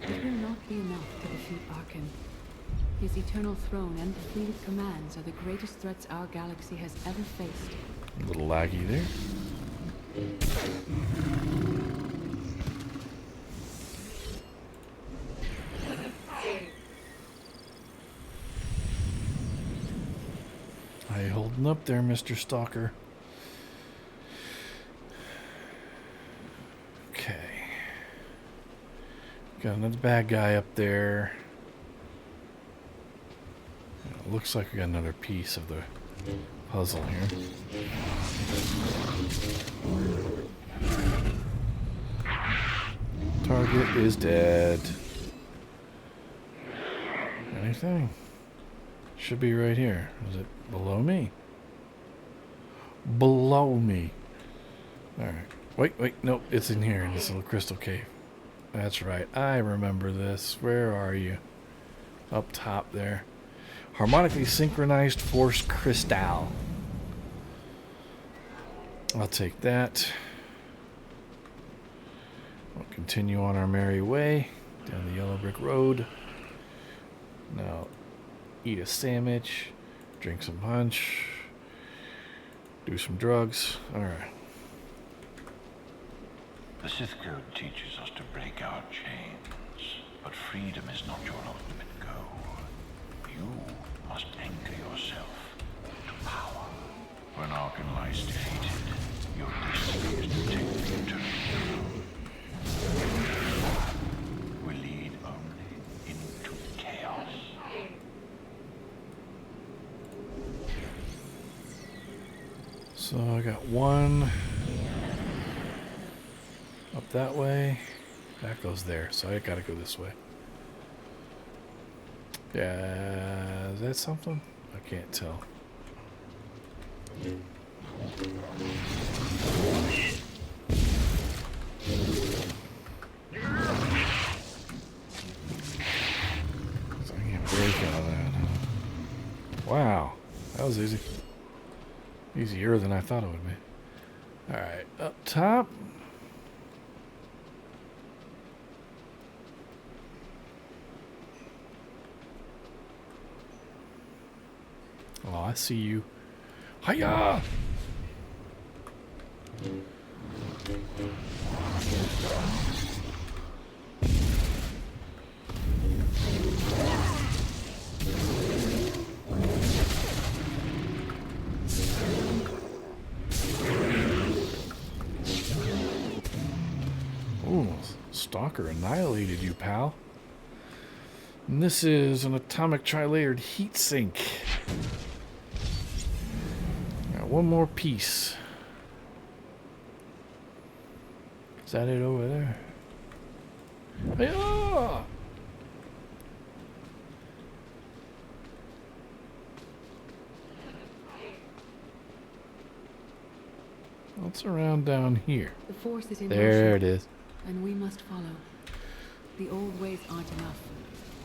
It will not be enough to defeat Arkan. His eternal throne and the fleet it commands are the greatest threats our galaxy has ever faced. A little laggy there. How you holding up there, Mr. Stalker? Okay. Got another bad guy up there. It looks like we got another piece of the puzzle here. Target is dead. Anything? Should be right here. Is it below me? Below me. Alright. Wait, nope, it's in here in this little crystal cave. That's right, I remember this. Where are you? Up top there. Harmonically synchronized force crystal. I'll take that. We'll continue on our merry way down the yellow brick road. Now, eat a sandwich, drink some punch, do some drugs. Alright. The Sith Code teaches us to break our chains, but freedom is not your ultimate goal. You must anchor yourself to power. When Arkan lies defeated, your destiny is to take the eternal throne. We lead only into chaos. So I got one up that way. That goes there, so I gotta go this way. Yeah, is that something? I can't tell. So I can't break out of that. Wow, that was easy. Easier than I thought it would be. Alright, up top. Oh, I see you. Hiya! Ooh, Stalker annihilated you, pal. And this is an atomic tri-layered heat sink. Got one more piece. Is that it over there? Hiya! What's around down here? The force is in there motion, it is. and we must follow. The old ways aren't enough.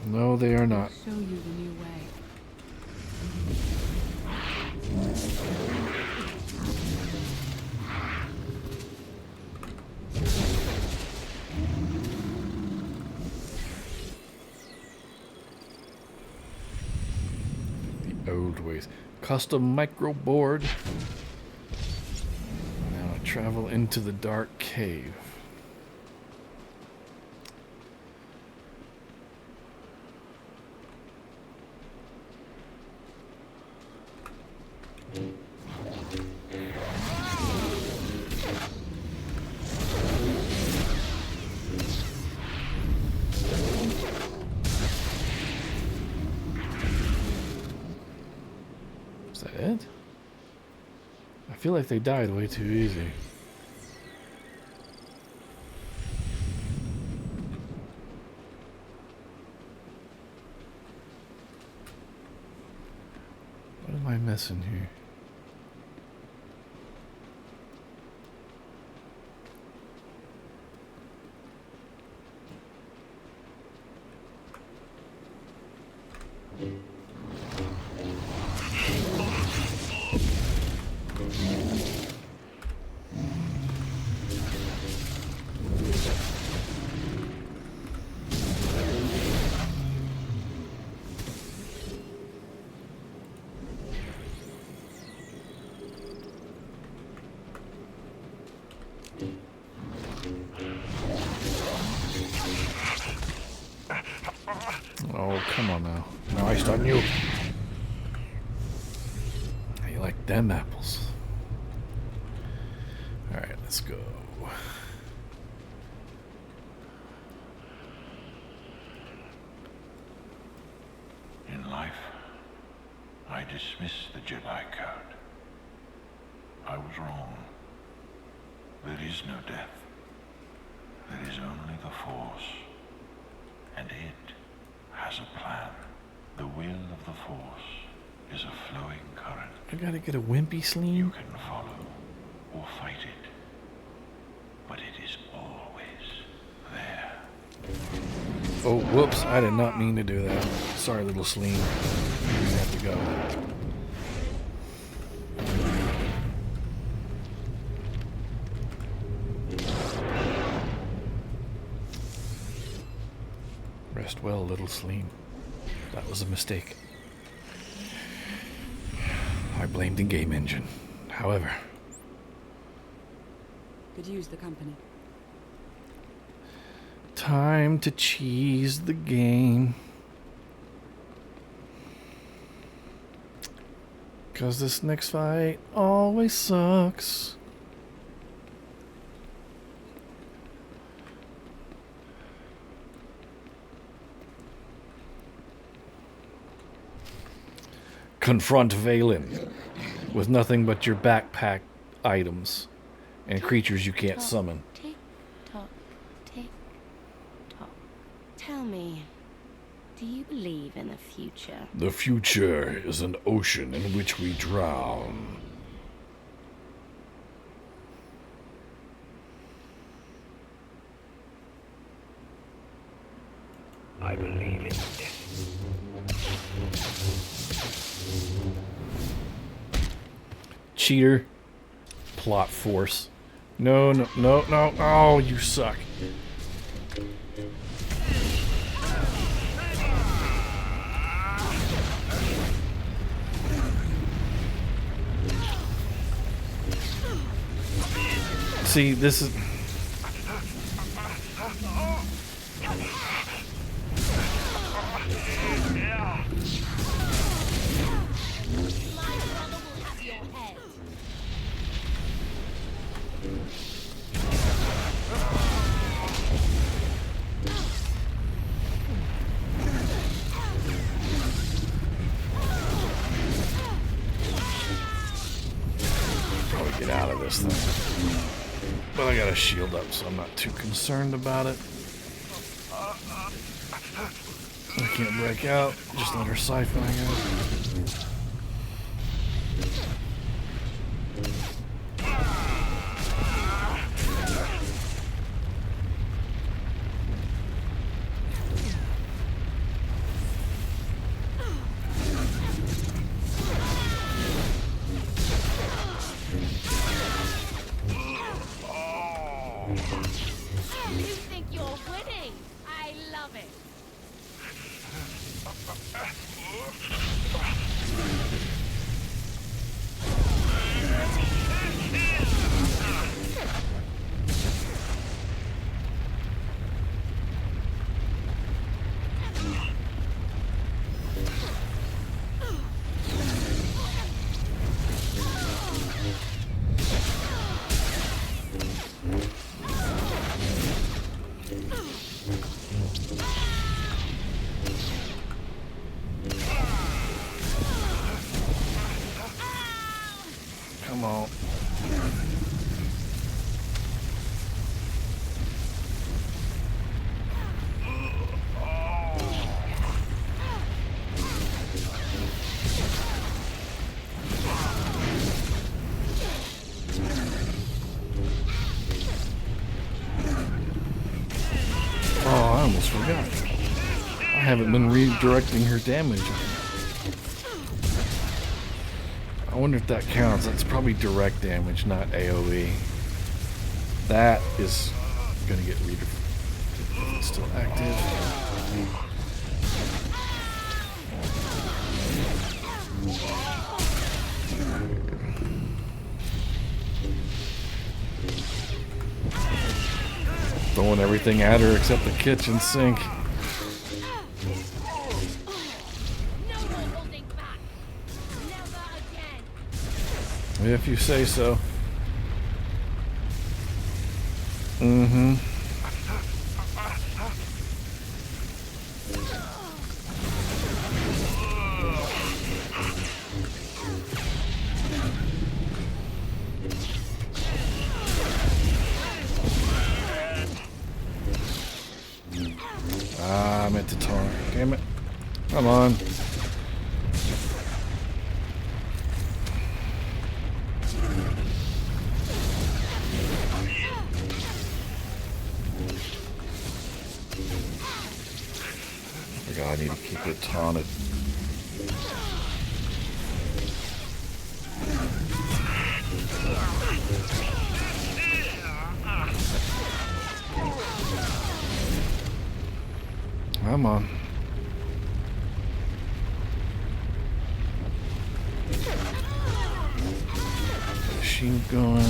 No, they are not. I'll show you the new way. The old ways. Custom micro board. Now travel into the dark cave. Is that it? I feel like they died way too easy. What am I missing here? Oh, come on now. Now I start you. You like them apples. Alright, let's go. In life, I dismiss the Jedi code. I was wrong. There is no death. There is only the Force. And it has a plan. The will of the Force is a flowing current. I gotta get a wimpy sleeve. You can follow or fight it, but it is always there. Oh, whoops. I did not mean to do that. Sorry, little Sleen. You have to go. Rest well, little Sleen. That was a mistake. I blamed the game engine. However... Could use the company. Time to cheese the game. 'Cause this next fight always sucks. Confront Valen with nothing but your backpack items and creatures you can't summon. Tick tock, tick tock. Tell me, do you believe in the future? The future is an ocean in which we drown. I believe in death. Cheater. Plot force. No, no, no, no. Oh, you suck. See, this is... Probably get out of this thing. But I got a shield up, so I'm not too concerned about it. I can't break out. Just let her siphon, I guess. You think you're winning? I love it. Come on. Oh, I almost forgot. haven't been redirecting her damage. I wonder if that counts. That's probably direct damage, not AoE. That is gonna get redirected. It's still active. Throwing everything at her except the kitchen sink. If you say so. Mm-hmm. Ah, I meant to tar. Damn it. Come on. I need to keep it taunted. Come on. Machine gun.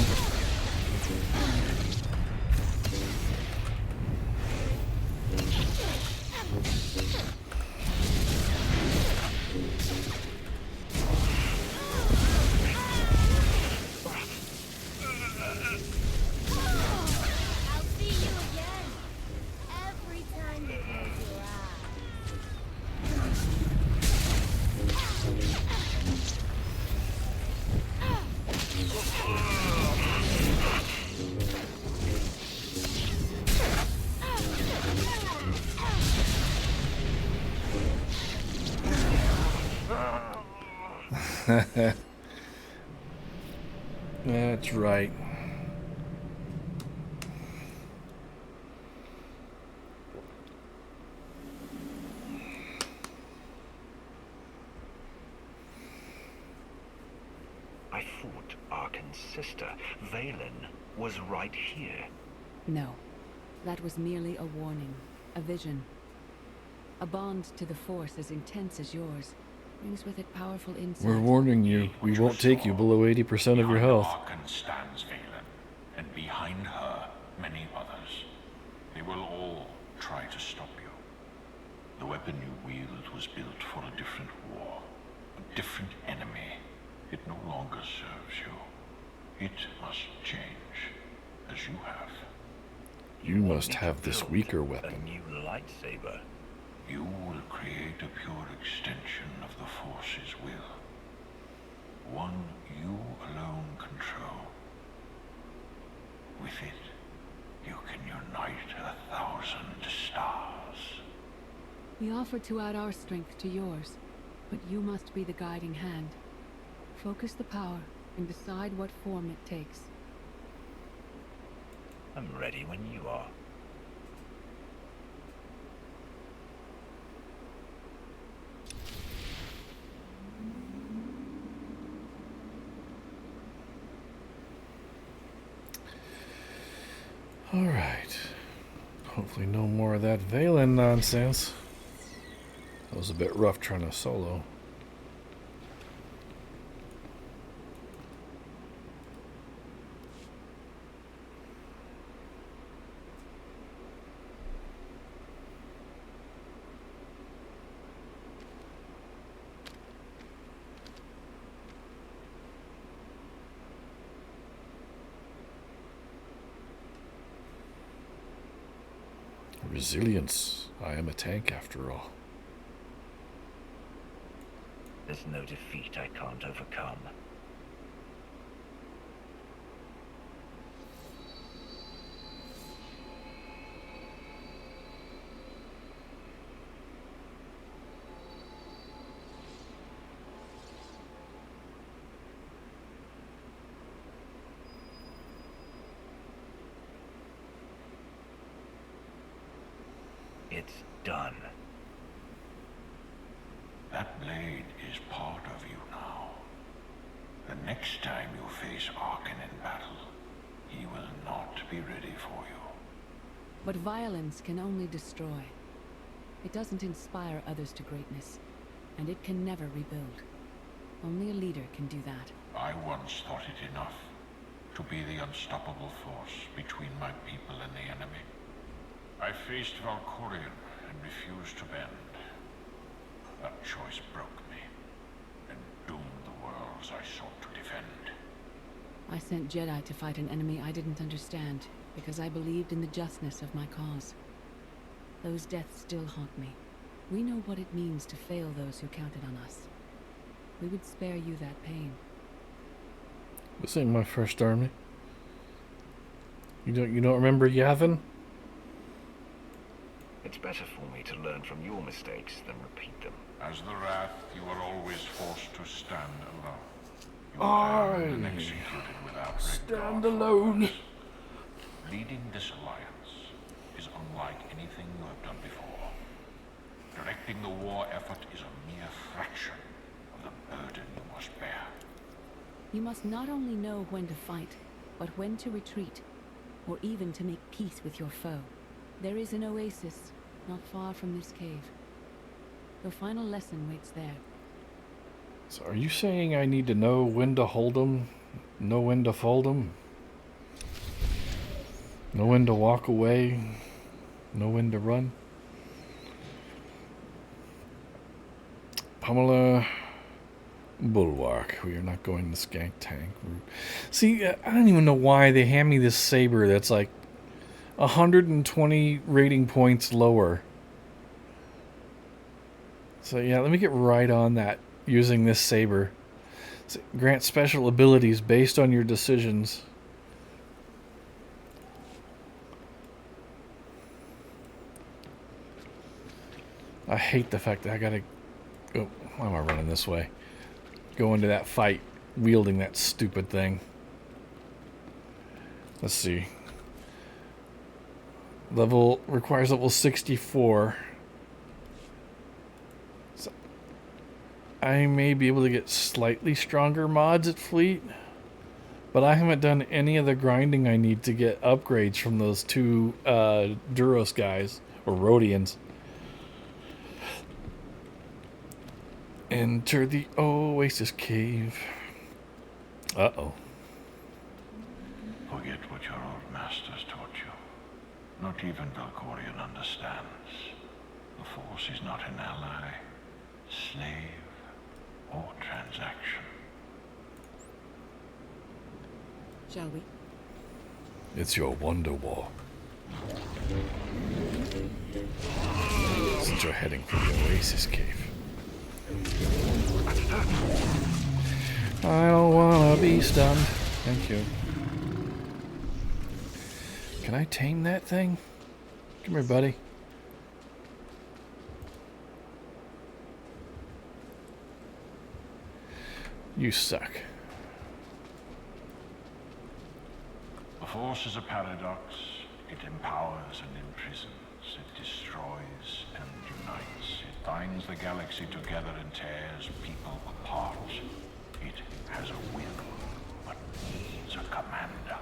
That's right. I thought Arkan's sister, Valen, was right here. No. That was merely a warning. A vision. A bond to the Force as intense as yours brings with it powerful insight. We're warning you. We won't take you below 80% of your health. Arkan stands Valen, and behind her, many others. They will all try to stop you. The weapon you wield was built for a different war, a different enemy. It no longer serves you. It must change, as you have. You must have this weaker weapon. A new lightsaber. You will create a pure extension of the Force's will. One you alone control. With it, you can unite 1,000 stars. We offer to add our strength to yours, but you must be the guiding hand. Focus the power and decide what form it takes. I'm ready when you are. All right. Hopefully no more of that Valen nonsense. That was a bit rough trying to solo. Resilience. I am a tank after all. There's no defeat I can't overcome. It's done. That blade is part of you now. The next time you face Arkin in battle, he will not be ready for you. But violence can only destroy. It doesn't inspire others to greatness, and it can never rebuild. Only a leader can do that. I once thought it enough to be the unstoppable force between my people and the enemy. I faced Valkorion and refused to bend. That choice broke me and doomed the worlds I sought to defend. I sent Jedi to fight an enemy I didn't understand, because I believed in the justness of my cause. Those deaths still haunt me. We know what it means to fail those who counted on us. We would spare you that pain. This ain't my first army. You don't remember Yavin? It's better for me to learn from your mistakes than repeat them. As the Wrath, you are always forced to stand alone. Your plan is executed without stand alone. Leading this alliance is unlike anything you have done before. Directing the war effort is a mere fraction of the burden you must bear. You must not only know when to fight, but when to retreat, or even to make peace with your foe. There is an oasis not far from this cave. Your final lesson waits there. So are you saying I need to know when to hold them, know when to fold them, know when to walk away, know when to run? Pamela Bulwark. We are not going the skank tank route. See, I don't even know why they hand me this saber that's like 120 rating points lower. So yeah, let me get right on that using this saber. So, grant special abilities based on your decisions. I hate the fact that I gotta go. Why am I running this way? Go into that fight wielding that stupid thing. Let's see. Requires level 64. So I may be able to get slightly stronger mods at Fleet, but I haven't done any of the grinding I need to get upgrades from those two Duros guys, or Rhodians. Enter the Oasis Cave. Uh-oh. Forget what your old masters taught you. Not even Valkorion understands. The Force is not an ally, slave, or transaction. Shall we? It's your wonder war. Since you're heading for the Oasis Cave. I don't wanna be stunned. Thank you. Can I tame that thing? Come here, buddy. You suck. The Force is a paradox. It empowers and imprisons. It destroys and unites. It binds the galaxy together and tears people apart. It has a will, but needs a commander.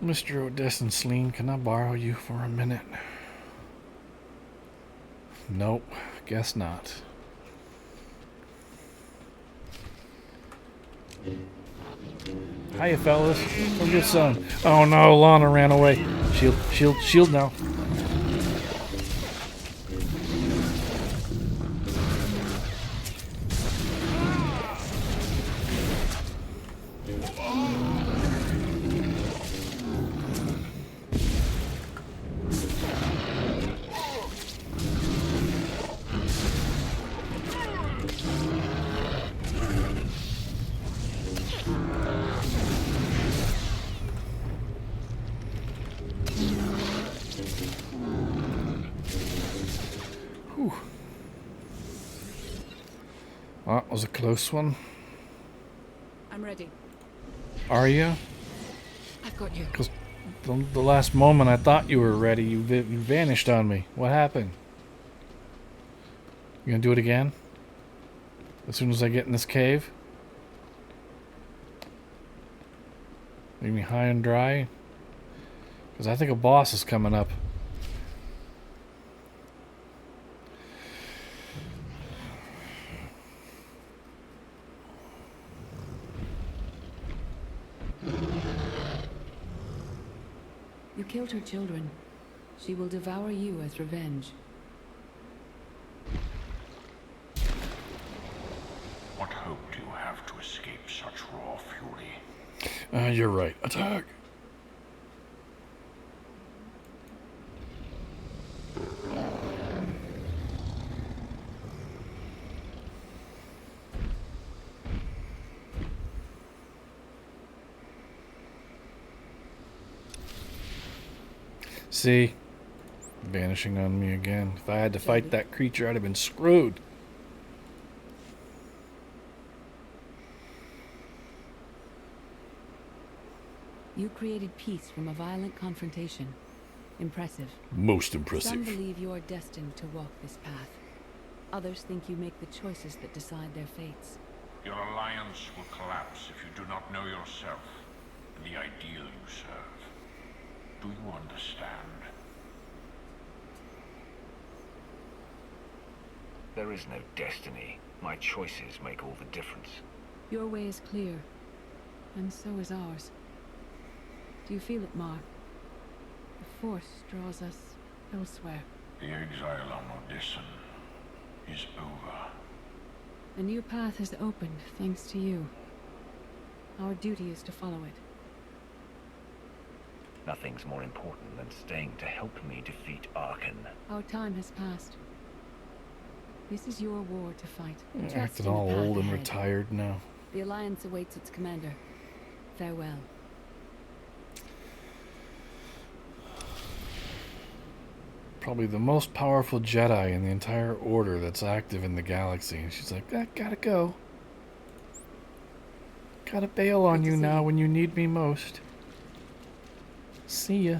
Mr. Odessan Sleen, can I borrow you for a minute? Nope, guess not. Hiya, fellas. Come get some. Oh no, Lana ran away. Shield, shield, shield now. Whew. That was a close one. I'm ready. Are you? I've got you. Because the last moment I thought you were ready, you vanished on me. What happened? You gonna do it again? As soon as I get in this cave? Leave me high and dry? Because I think a boss is coming up. You killed her children. She will devour you as revenge. What hope do you have to escape such raw fury? You're right. Attack! See? Vanishing on me again. If I had to fight that creature, I'd have been screwed. You created peace from a violent confrontation. Impressive. Most impressive. Some believe you are destined to walk this path. Others think you make the choices that decide their fates. Your alliance will collapse if you do not know yourself and the ideal you serve. Do you understand? There is no destiny. My choices make all the difference. Your way is clear, and so is ours. Do you feel it, Mar? The Force draws us elsewhere. The exile on Odysseum is over. A new path has opened, thanks to you. Our duty is to follow it. Nothing's more important than staying to help me defeat Arkan. Our time has passed. This is your war to fight. Acting all old and retired now. The Alliance awaits its commander. Farewell. Probably the most powerful Jedi in the entire order that's active in the galaxy. And she's like, I gotta go. Gotta bail on you now when you need me most. See ya.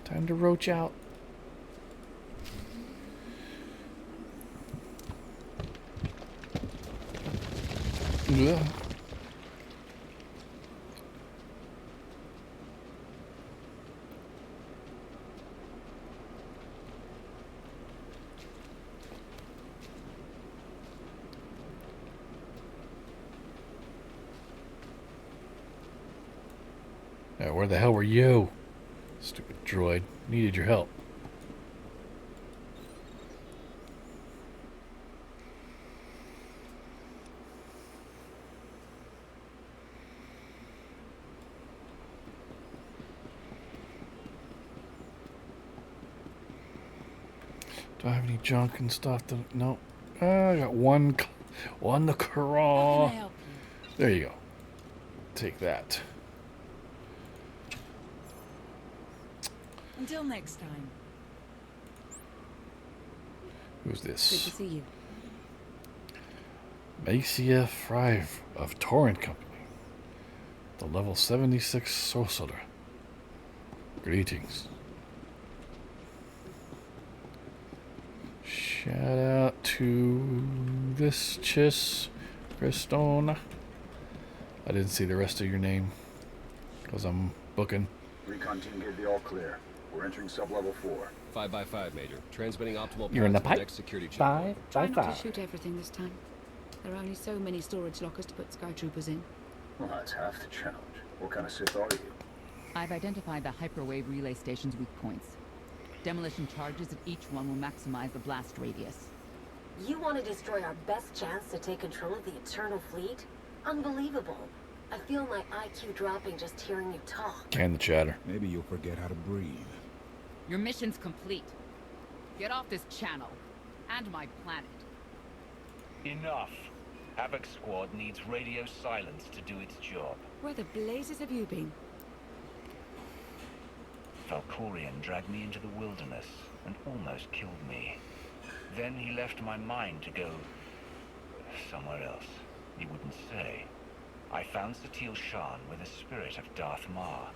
Time to roach out. Ugh. Yeah, where the hell were you? Stupid droid. Needed your help. Do I have any junk and stuff? No. I got one the craw. There you go. Take that. Until next time. Who's this? Good to see you. Macia Fry of Torrent Company. The level 76 sorcerer. Greetings. Shout out to this Chiss Cristona. I didn't see the rest of your name because I'm booking. Recon team gave the all clear. We're entering sub-level 4. 5x5, Major. Transmitting optimal You're in the path to pipe? next security checkpoint. Try not to shoot everything this time. There are only so many storage lockers to put Sky Troopers in. Well, that's half the challenge. What kind of Sith are you? I've identified the hyperwave relay station's weak points. Demolition charges at each one will maximize the blast radius. You want to destroy our best chance to take control of the Eternal Fleet? Unbelievable. I feel my IQ dropping just hearing you talk. And the chatter. Maybe you'll forget how to breathe. Your mission's complete. Get off this channel. And my planet. Enough. Havoc Squad needs radio silence to do its job. Where the blazes have you been? Valkorian dragged me into the wilderness. and almost killed me. Then he left my mind to go somewhere else. He wouldn't say. I found Satil Shan with a spirit of Darth Ma.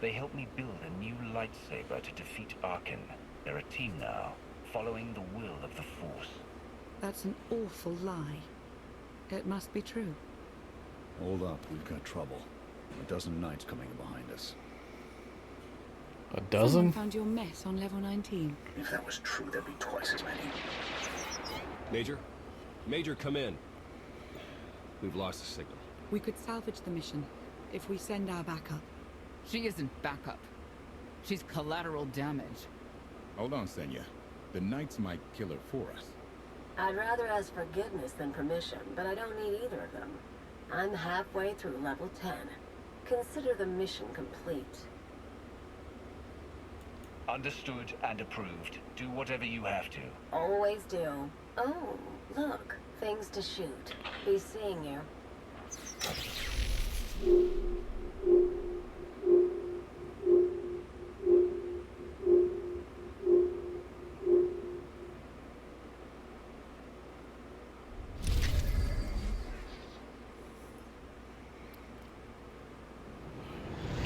They helped me build a new lightsaber to defeat Arkin. They're a team now, following the will of the Force. That's an awful lie. It must be true. Hold up, we've got trouble. A dozen knights coming behind us. A dozen? Someone found your mess on level 19. If that was true, there'd be twice as many. Major? Major, come in. We've lost the signal. We could salvage the mission if we send our backup. She isn't backup. She's collateral damage. Hold on, Senya. The knights might kill her for us. I'd rather ask forgiveness than permission, but I don't need either of them. I'm halfway through level 10. Consider the mission complete. Understood and approved. Do whatever you have to. Always do. Oh, look. Things to shoot. Be seeing you.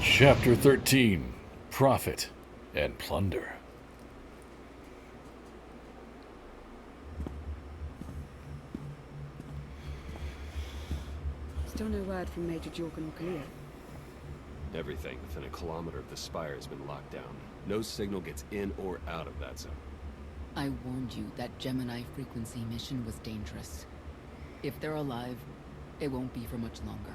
Chapter 13. Profit and Plunder. Still no word from Major Juggernaut. Everything within a kilometer of the spire has been locked down. No signal gets in or out of that zone. I warned you that Gemini frequency mission was dangerous. If they're alive, it won't be for much longer.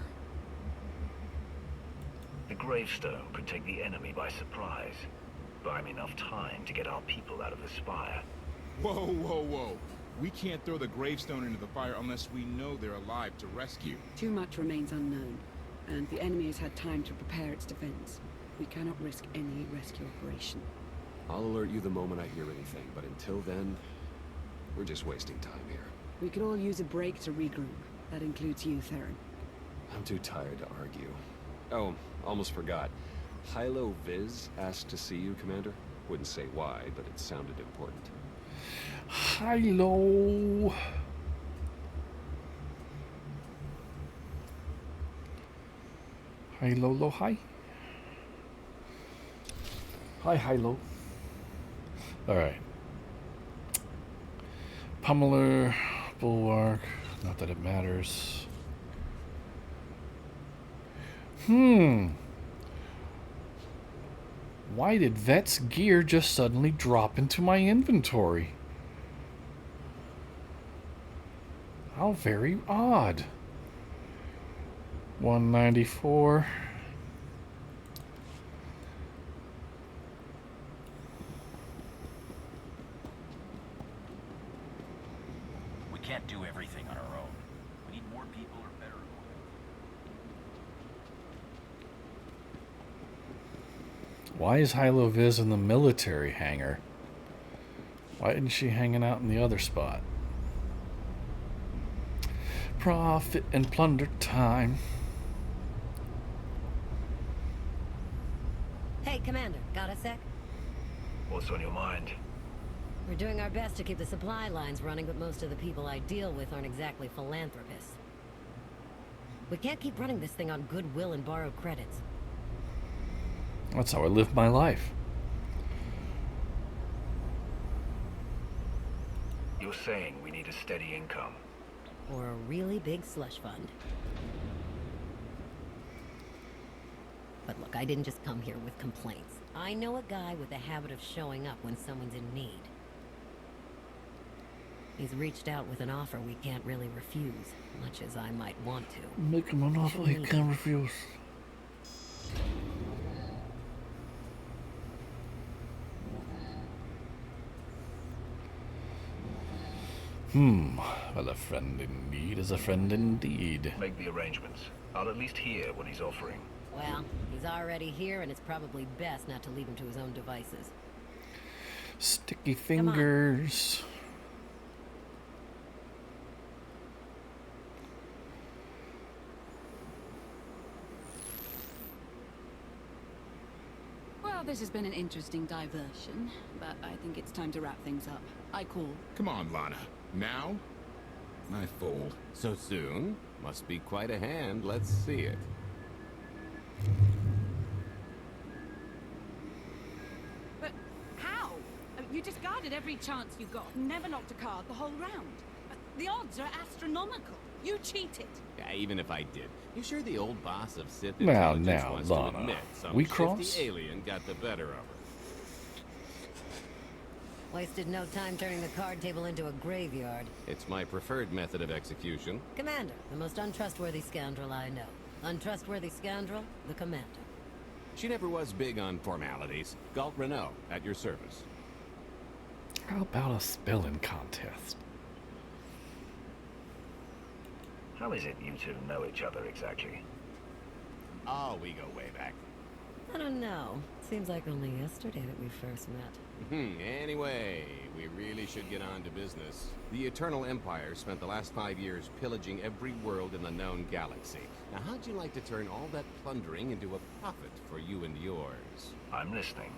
The gravestone could take the enemy by surprise. Buy me enough time to get our people out of the spire. Whoa, whoa, whoa. We can't throw the gravestone into the fire unless we know they're alive to rescue. Too much remains unknown, and the enemy has had time to prepare its defense. We cannot risk any rescue operation. I'll alert you the moment I hear anything, but until then, we're just wasting time here. We could all use a break to regroup. That includes you, Theron. I'm too tired to argue. Oh, almost forgot. Hylo Viz asked to see you, Commander. Wouldn't say why, but it sounded important. Hello. Hi, Lolo. Hi. Hi, Hilo. All right. Pummeler, Bulwark. Not that it matters. Why did Vet's gear just suddenly drop into my inventory? How very odd. 194. We can't do everything on our own. We need more people or better equipment. Why is Hylo Viz in the military hangar? Why isn't she hanging out in the other spot? Profit and plunder time. Hey, Commander, got a sec? What's on your mind? We're doing our best to keep the supply lines running, but most of the people I deal with aren't exactly philanthropists. We can't keep running this thing on goodwill and borrowed credits. That's how I live my life. You're saying we need a steady income. Or a really big slush fund. But look, I didn't just come here with complaints. I know a guy with a habit of showing up when someone's in need. He's reached out with an offer we can't really refuse, much as I might want to. Make him an offer he can't refuse. Well, a friend in need is a friend indeed. Make the arrangements. I'll at least hear what he's offering. Well, he's already here, and it's probably best not to leave him to his own devices. Sticky fingers. Well, this has been an interesting diversion, but I think it's time to wrap things up. I call. Come on, Lana. Now? I fold. So soon? Must be quite a hand. Let's see it. But how? You discarded every chance you got, never knocked a card the whole round. The odds are astronomical. You cheated. Yeah, even if I did. You sure the old boss of Sith Now, intelligence wants Lana. to admit some We shifty cross? alien got the better of her? Wasted no time turning the card table into a graveyard. It's my preferred method of execution. Commander, the most untrustworthy scoundrel I know. Untrustworthy scoundrel, the commander. She never was big on formalities. Galt Renault, at your service. How about a spelling contest? How is it you two know each other exactly? Oh, we go way back. I don't know. Seems like only yesterday that we first met. Anyway, we really should get on to business. The Eternal Empire spent the last 5 years pillaging every world in the known galaxy. Now, how'd you like to turn all that plundering into a profit for you and yours? I'm listening.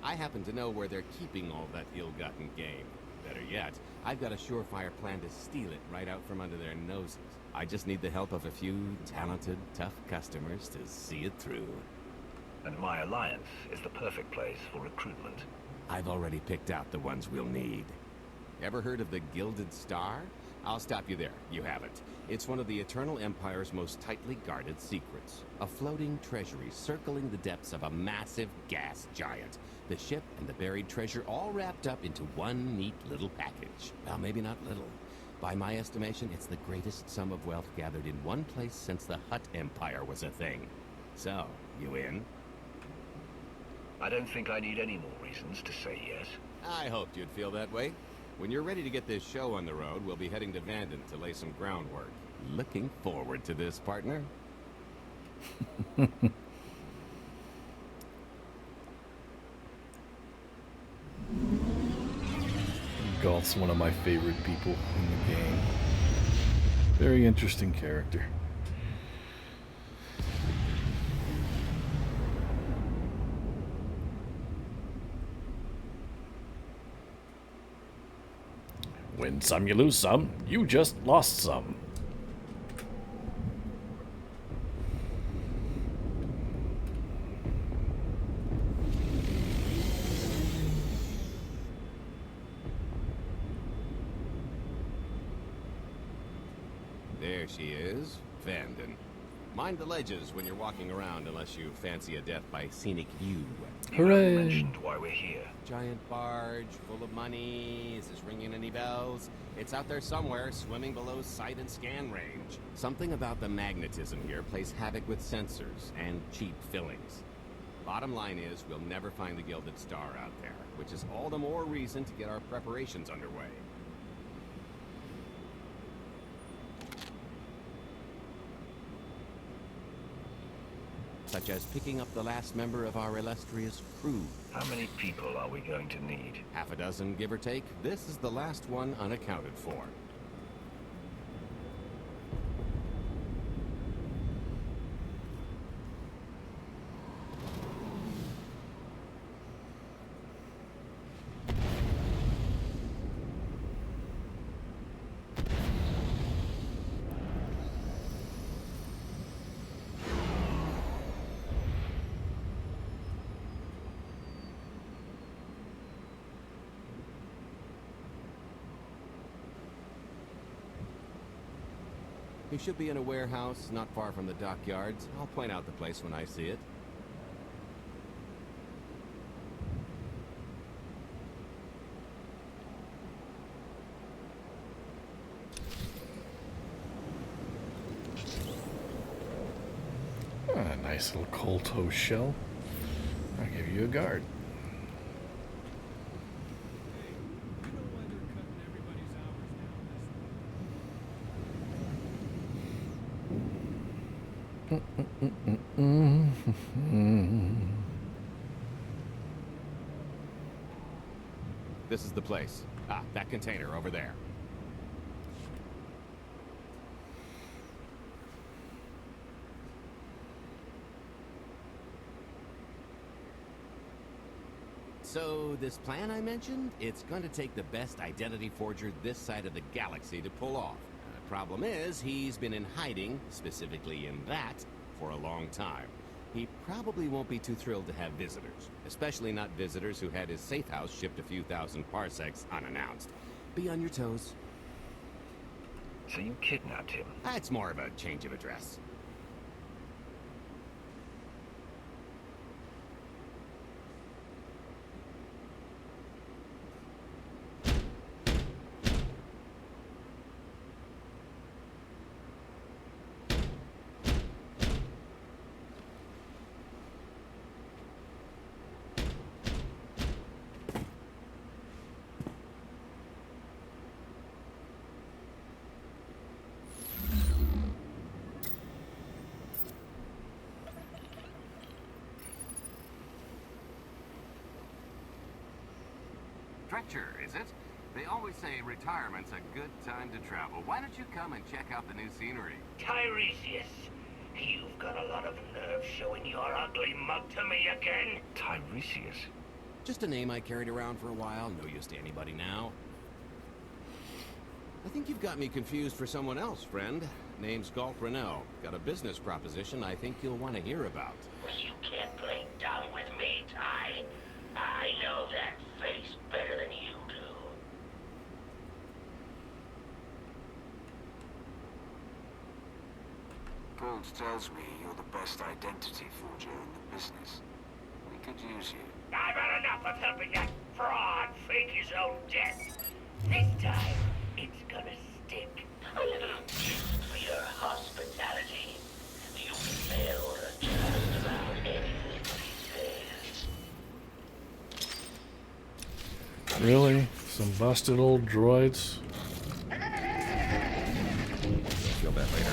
I happen to know where they're keeping all that ill-gotten gain. Better yet, I've got a surefire plan to steal it right out from under their noses. I just need the help of a few talented, tough customers to see it through. And my alliance is the perfect place for recruitment. I've already picked out the ones we'll need. Ever heard of the Gilded Star? I'll stop you there. You haven't. It's one of the Eternal Empire's most tightly guarded secrets. A floating treasury circling the depths of a massive gas giant. The ship and the buried treasure all wrapped up into one neat little package. Well, maybe not little. By my estimation, it's the greatest sum of wealth gathered in one place since the Hutt Empire was a thing. So, you in? I don't think I need any more reasons to say yes. I hoped you'd feel that way. When you're ready to get this show on the road, we'll be heading to Vanden to lay some groundwork. Looking forward to this, partner. Galt's one of my favorite people in the game. Very interesting character. Win some, you lose some. You just lost some. There she is, Vanden. Mind the ledges when you're walking around unless you fancy a death by scenic view. Hooray! You mentioned why we're here. Giant barge, full of money. Is this ringing any bells? It's out there somewhere, swimming below sight and scan range. Something about the magnetism here plays havoc with sensors and cheap fillings. Bottom line is, we'll never find the Gilded Star out there, which is all the more reason to get our preparations underway. Such as picking up the last member of our illustrious crew. How many people are we going to need? Half a dozen, give or take. This is the last one unaccounted for. We should be in a warehouse not far from the dockyards. I'll point out the place when I see it. A nice little Colto shell. I'll give you a guard. This is the place. Ah, that container over there. So, this plan I mentioned, it's going to take the best identity forger this side of the galaxy to pull off. Problem is, he's been in hiding, specifically in that, for a long time. He probably won't be too thrilled to have visitors, especially not visitors who had his safe house shipped a few thousand parsecs unannounced. Be on your toes. So you kidnapped him? It's more of a change of address. Stretcher, is it? They always say retirement's a good time to travel. Why don't you come and check out the new scenery? Tiresias, you've got a lot of nerve showing your ugly mug to me again. Tiresias? Just a name I carried around for a while, no use to anybody now. I think you've got me confused for someone else, friend. Name's Galt Renault. Got a business proposition I think you'll want to hear about. You can't play dumb with me, Ty. I know that face better than you do. Gold tells me you're the best identity forger in the business. We could use you. I've had enough of helping that fraud fake his own death. This time, it's gonna stick. A little gift for your hospitality. You failed just about anything these days. Really? Some busted old droids? Feel that later.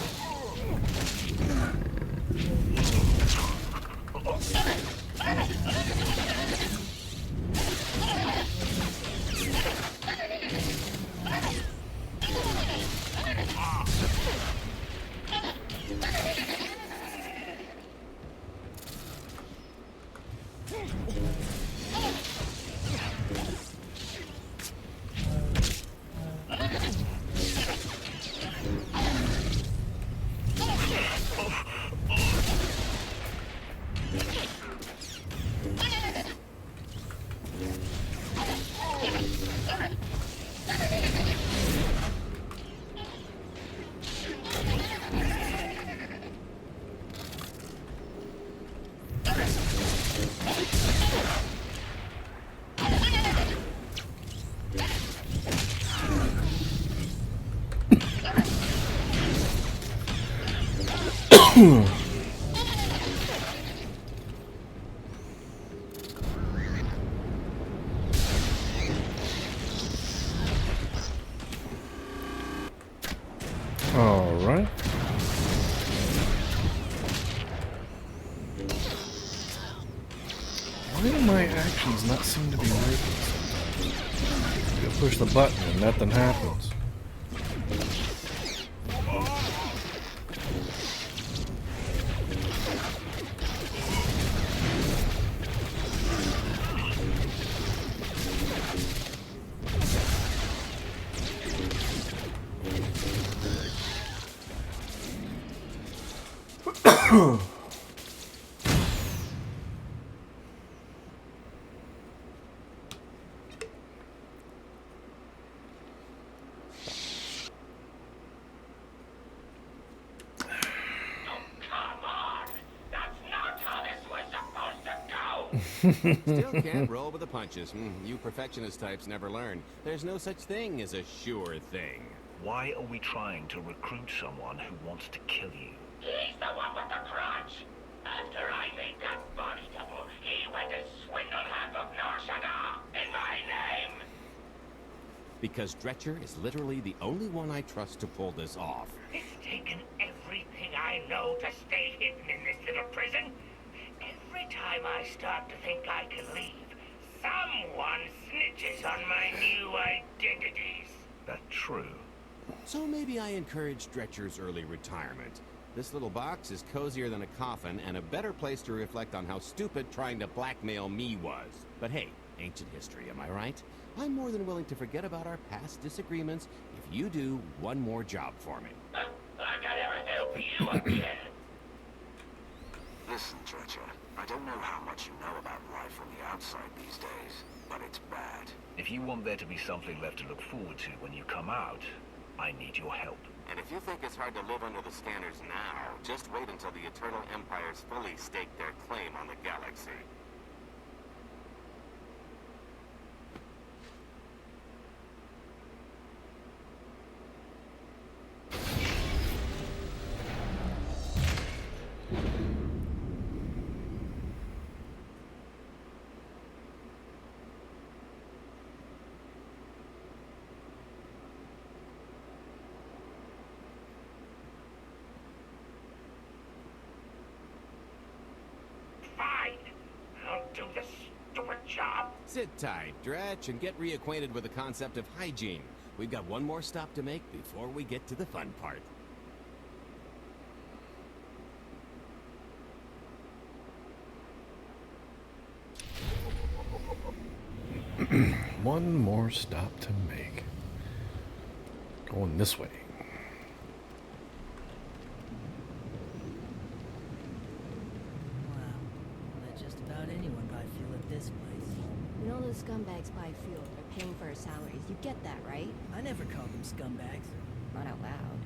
All right. Why do my actions not seem to be working sometimes? You push the button and nothing happens. Still can't roll with the punches. You perfectionist types never learn. There's no such thing as a sure thing. Why are we trying to recruit someone who wants to kill you? He's the one with the crutch. After I made that body double, he went and swindled half of Narshana in my name. Because Dretcher is literally the only one I trust to pull this off. It's taken everything I know to stay hidden in this little prison. Every time I start to think I can leave, someone snitches on my new identities. That's true. So maybe I encourage Dretcher's early retirement. This little box is cozier than a coffin and a better place to reflect on how stupid trying to blackmail me was. But hey, ancient history, am I right? I'm more than willing to forget about our past disagreements if you do one more job for me. I gotta help you again. Listen, Dredger, I don't know how much you know about life on the outside these days, but it's bad. If you want there to be something left to look forward to when you come out, I need your help. And if you think it's hard to live under the scanners now, just wait until the Eternal Empires fully stake their claim on the galaxy. Do the stupid job. Sit tight, Dretch, and get reacquainted with the concept of hygiene. We've got one more stop to make before we get to the fun part. One more stop to make. Going this way. You know those scumbags buy fuel. They're paying for our salaries. You get that, right? I never called them scumbags. Not out loud.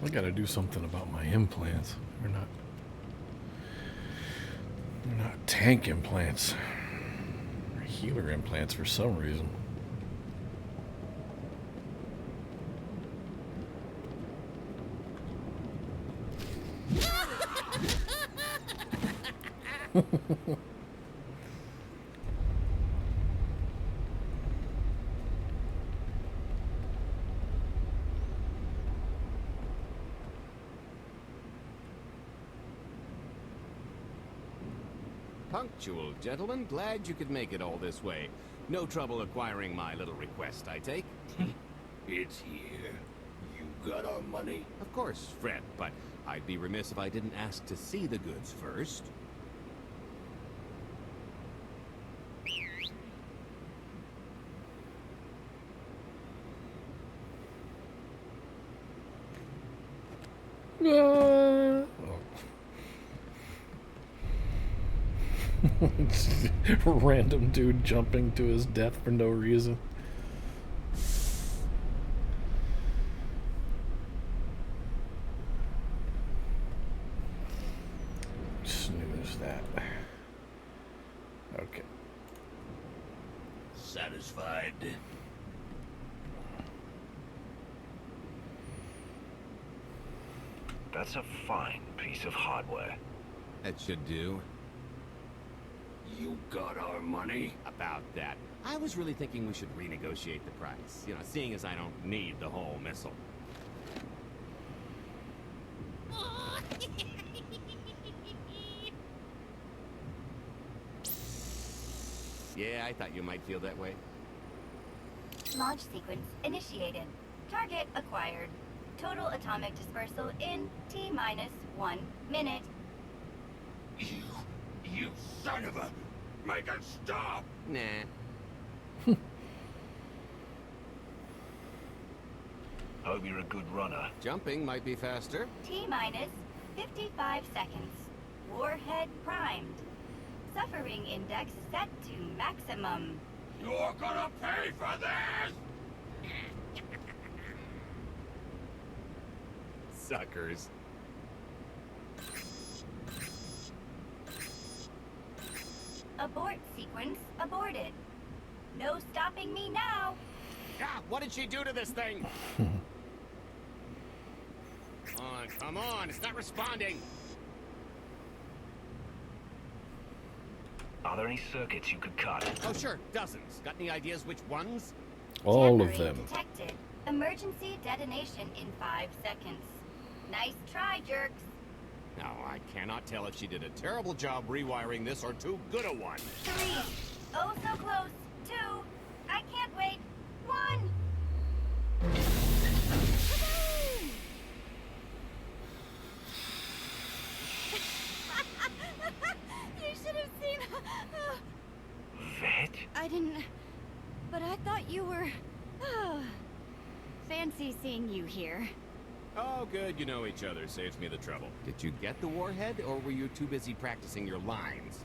I gotta do something about my implants. They're not tank implants. They're healer implants for some reason. Punctual, gentlemen. Glad you could make it all this way. No trouble acquiring my little request, I take? It's here. You got our money? Of course, Fred, but I'd be remiss if I didn't ask to see the goods first. Random dude jumping to his death for no reason. Snooze that. Okay. Satisfied? That's a fine piece of hardware. That should do. You got our money? About that. I was really thinking we should renegotiate the price. You know, seeing as I don't need the whole missile. Yeah, I thought you might feel that way. Launch sequence initiated. Target acquired. Total atomic dispersal in T-1 minute. You son of a... Make it stop! Nah. Hope you're a good runner. Jumping might be faster. T-minus 55 seconds. Warhead primed. Suffering index set to maximum. You're gonna pay for this! Suckers. Abort sequence aborted. No stopping me now. Ah, what did she do to this thing? Come on, it's not responding. Are there any circuits you could cut? Oh, sure, dozens. Got any ideas which ones? All of Tampering them. detected. Emergency detonation in 5 seconds. Nice try, jerks. Now, I cannot tell if she did a terrible job rewiring this or too good a one. 3. Oh, so close. 2. I can't wait. 1. didn't... But I thought you were... Oh, fancy seeing you here. Oh, good, you know each other. Saves me the trouble. Did you get the warhead, or were you too busy practicing your lines?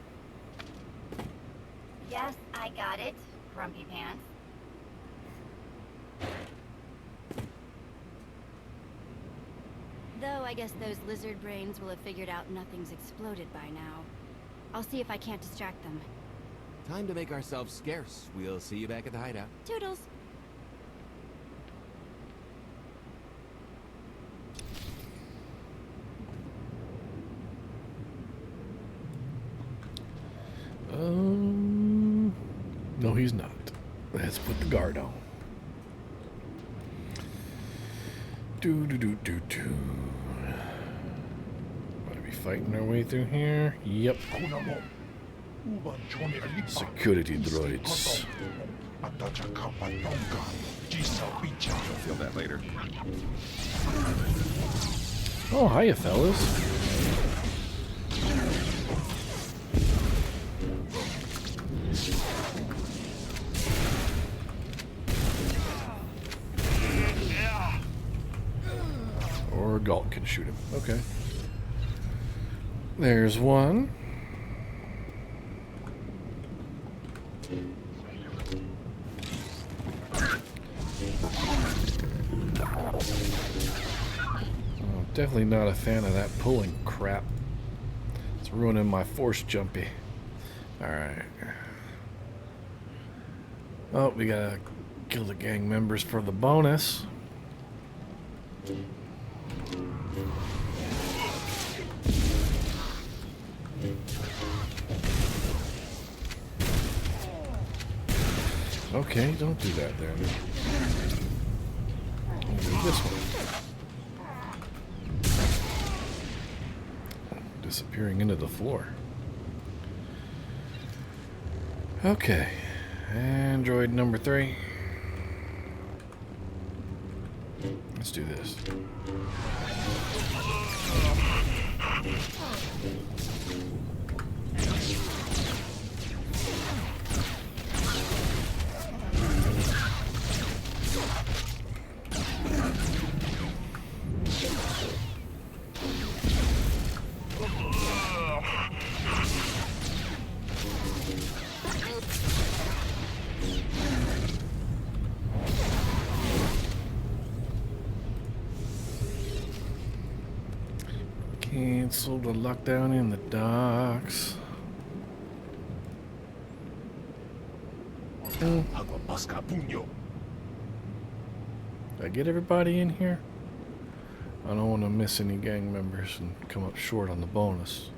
Yes, I got it, Grumpy Pants. Though I guess those lizard brains will have figured out nothing's exploded by now. I'll see if I can't distract them. Time to make ourselves scarce. We'll see you back at the hideout. Toodles. No, he's not. Let's put the guard on. Do. Wanna be fighting our way through here? Yep. Security droids. You'll feel that later. Oh, hiya, fellas. Or Galt can shoot him. Okay. There's one. Oh, definitely not a fan of that pulling crap. It's ruining my force jumpy. Alright. Oh, we gotta kill the gang members for the bonus. Okay, don't do that there. We'll do this one. Disappearing into the floor. Okay. Android number 3. Let's do this. Cancel the lockdown in the docks. Did I get everybody in here? I don't want to miss any gang members and come up short on the bonus.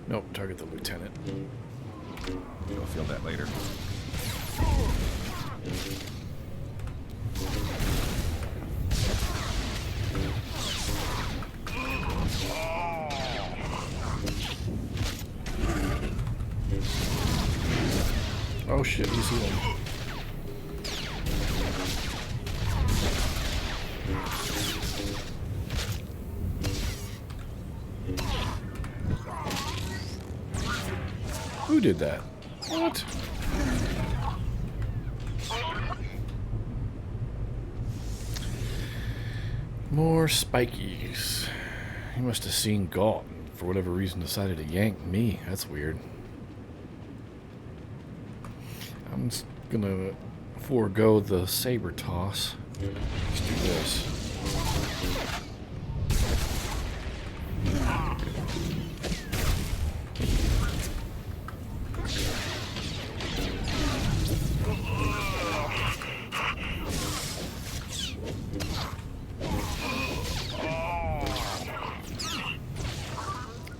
Nope, target the lieutenant. You'll feel that later. Oh shit, he's healing. Who did that? What? More spikies. He must have seen Galt and for whatever reason decided to yank me. That's weird. I'm just gonna forego the saber toss. Let's do this.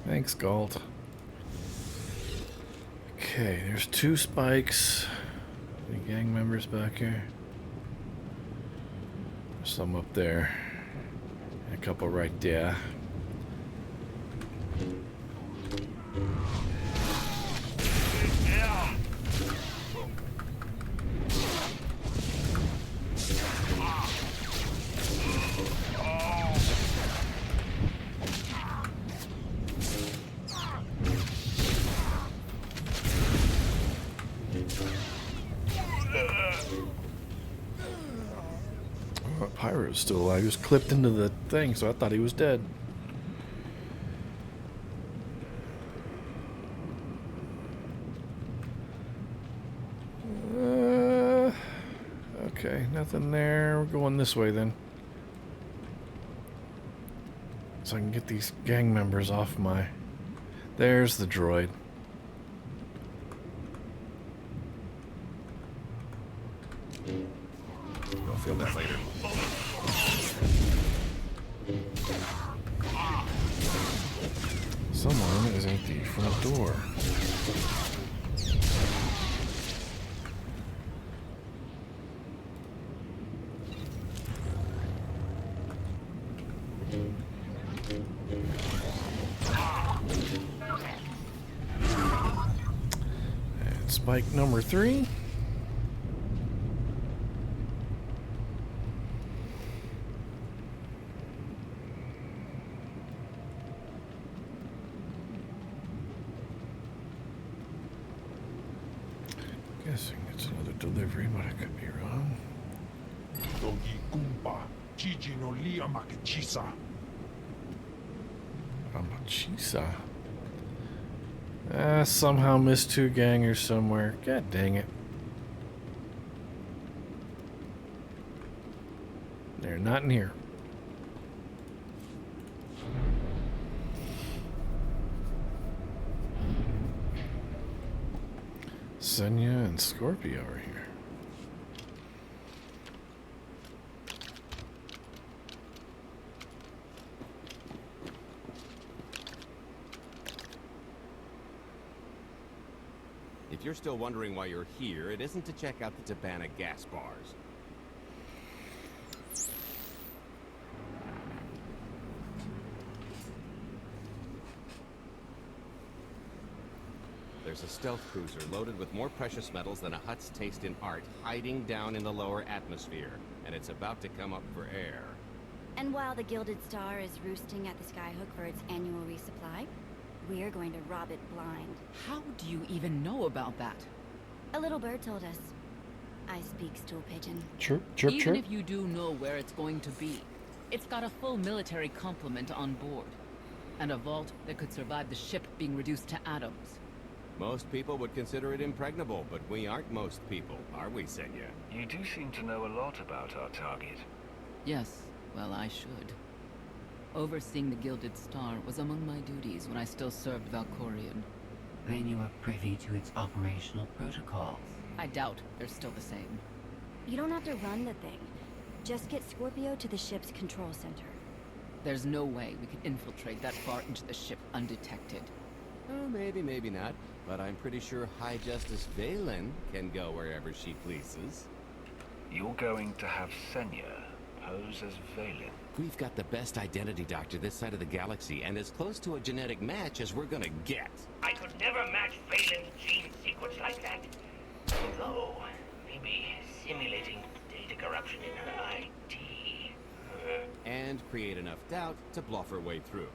Thanks, Galt. Okay, there's 2 spikes. Any gang members back here? There's some up there. And a couple right there. was still alive. He was clipped into the thing, so I thought he was dead. Okay, nothing there. We're going this way then. So I can get these gang members off my... There's the droid. You'll feel that later. Someone is at the front door. And spike number 3. Guessing it's another delivery, but I could be wrong. Amachisa. Somehow missed 2 gangers somewhere. God dang it. They're not in here. Senya and Scorpio are here. If you're still wondering why you're here, it isn't to check out the Tabana gas bars. There's a stealth cruiser loaded with more precious metals than a hut's taste in art, hiding down in the lower atmosphere, and it's about to come up for air. And while the Gilded Star is roosting at the Skyhook for its annual resupply, we're going to rob it blind. How do you even know about that? A little bird told us. I speak stool pigeon. Chirp, chirp, Even chirp. if you do know where it's going to be, it's got a full military complement on board. And a vault that could survive the ship being reduced to atoms. Most people would consider it impregnable, but we aren't most people, are we, Senya? You do seem to know a lot about our target. Yes, well, I should. Overseeing the Gilded Star was among my duties when I still served Valkorion. Then you are privy to its operational protocols. I doubt they're still the same. You don't have to run the thing. Just get Scorpio to the ship's control center. There's no way we could infiltrate that far into the ship undetected. Oh, maybe, maybe not. But I'm pretty sure High Justice Valen can go wherever she pleases. You're going to have Senya pose as Valen. We've got the best identity doctor this side of the galaxy, and as close to a genetic match as we're gonna get. I could never match Valen's gene sequence like that. Although, maybe simulating data corruption in her IT. And create enough doubt to bluff her way through.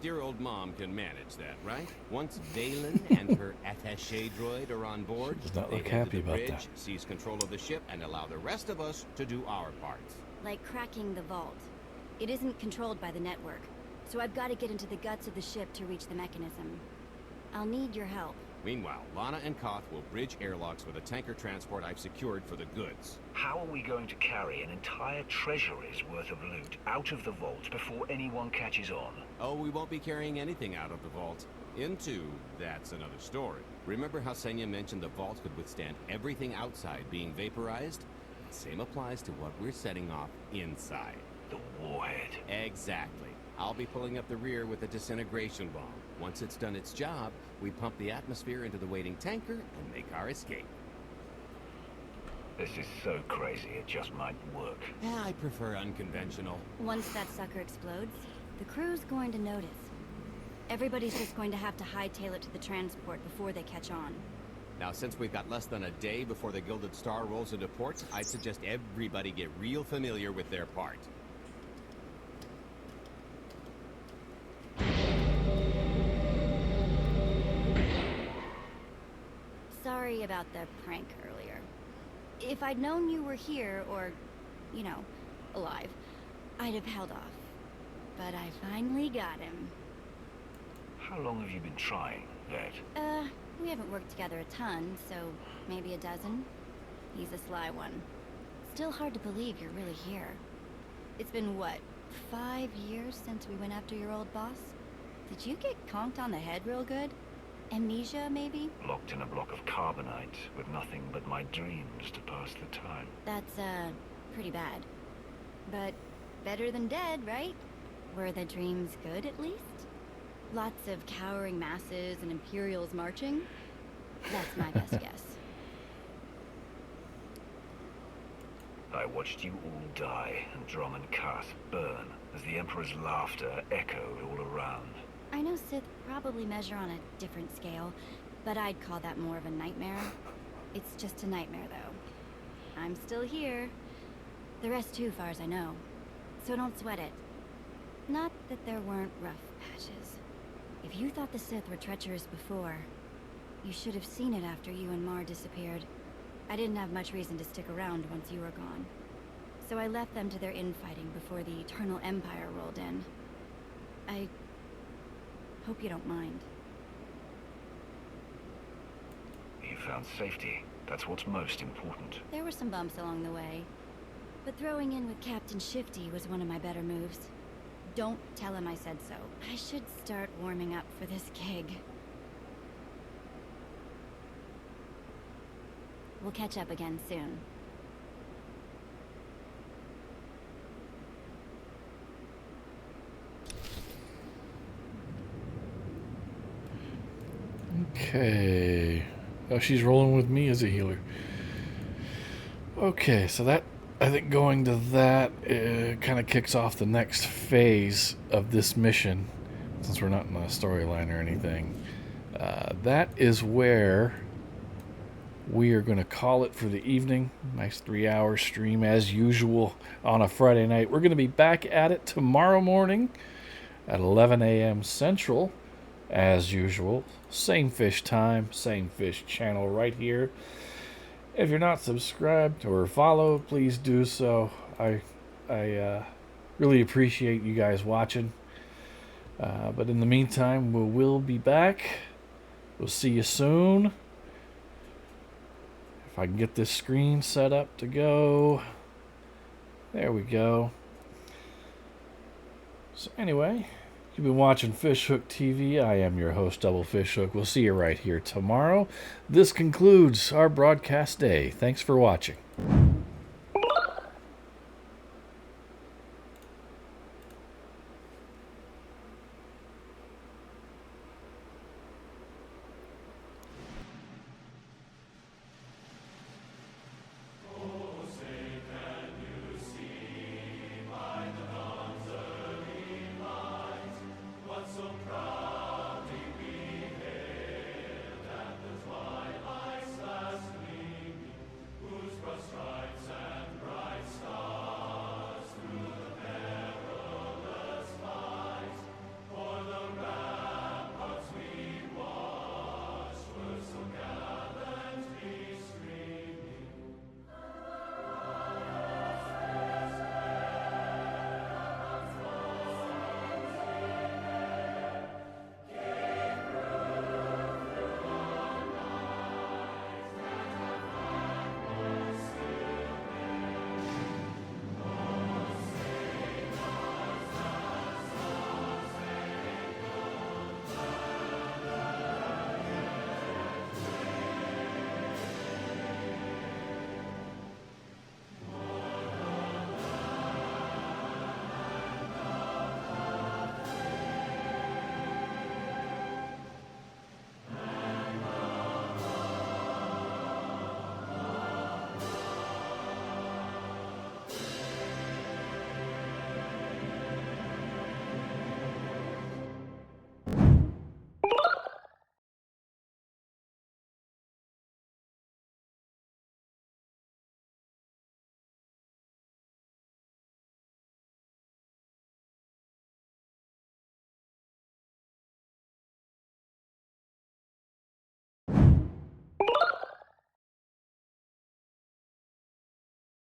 Dear old mom can manage that, right? Once Valen and her attaché droid are on board, Does not they look head to happy the about bridge, that. seize control of the ship, and allow the rest of us to do our parts. Like cracking the vault. It isn't controlled by the network, so I've got to get into the guts of the ship to reach the mechanism. I'll need your help. Meanwhile, Lana and Koth will bridge airlocks with a tanker transport I've secured for the goods. How are we going to carry an entire treasury's worth of loot out of the vault before anyone catches on? Oh, we won't be carrying anything out of the vault. Into, that's another story. Remember how Senya mentioned the vault could withstand everything outside being vaporized? Same applies to what we're setting off inside. The warhead. Exactly. I'll be pulling up the rear with a disintegration bomb. Once it's done its job, we pump the atmosphere into the waiting tanker and make our escape. This is so crazy, it just might work. Yeah, I prefer unconventional. Once that sucker explodes, the crew's going to notice. Everybody's just going to have to hightail it to the transport before they catch on. Now, since we've got less than a day before the Gilded Star rolls into port, I'd suggest everybody get real familiar with their part. Sorry about the prank earlier. If I'd known you were here, or, you know, alive, I'd have held off. But I finally got him. How long have you been trying, Vet? We haven't worked together a ton, so maybe a dozen. He's a sly one. Still hard to believe you're really here. It's been, what, 5 years since we went after your old boss? Did you get conked on the head real good? Amnesia, maybe? Locked in a block of carbonite with nothing but my dreams to pass the time. That's, pretty bad. But better than dead, right? Were the dreams good, at least? Lots of cowering masses and Imperials marching? That's my best guess. I watched you all die and Drum and Kath burn as the Emperor's laughter echoed all around. I know Sith probably measure on a different scale, but I'd call that more of a nightmare. It's just a nightmare, though. I'm still here. The rest too, far as I know. So don't sweat it. Not that there weren't rough patches. If you thought the Sith were treacherous before, you should have seen it after you and Mar disappeared. I didn't have much reason to stick around once you were gone. So I left them to their infighting before the Eternal Empire rolled in. I hope you don't mind. You found safety. That's what's most important. There were some bumps along the way, but throwing in with Captain Shifty was one of my better moves. Don't tell him I said so. I should start warming up for this gig. We'll catch up again soon. Okay. Oh, she's rolling with me as a healer. Okay, so that, I think going to that kind of kicks off the next phase of this mission, since we're not in a storyline or anything. That is where we are going to call it for the evening. Nice 3-hour stream as usual on a Friday night. We're going to be back at it tomorrow morning at 11 a.m. Central as usual. Same fish time, same fish channel right here. If you're not subscribed or followed, please do so. I really appreciate you guys watching. But in the meantime, we will be back. We'll see you soon. If I can get this screen set up to go. There we go. So anyway, you've been watching Fishhook TV. I am your host, Double Fishhook. We'll see you right here tomorrow. This concludes our broadcast day. Thanks for watching.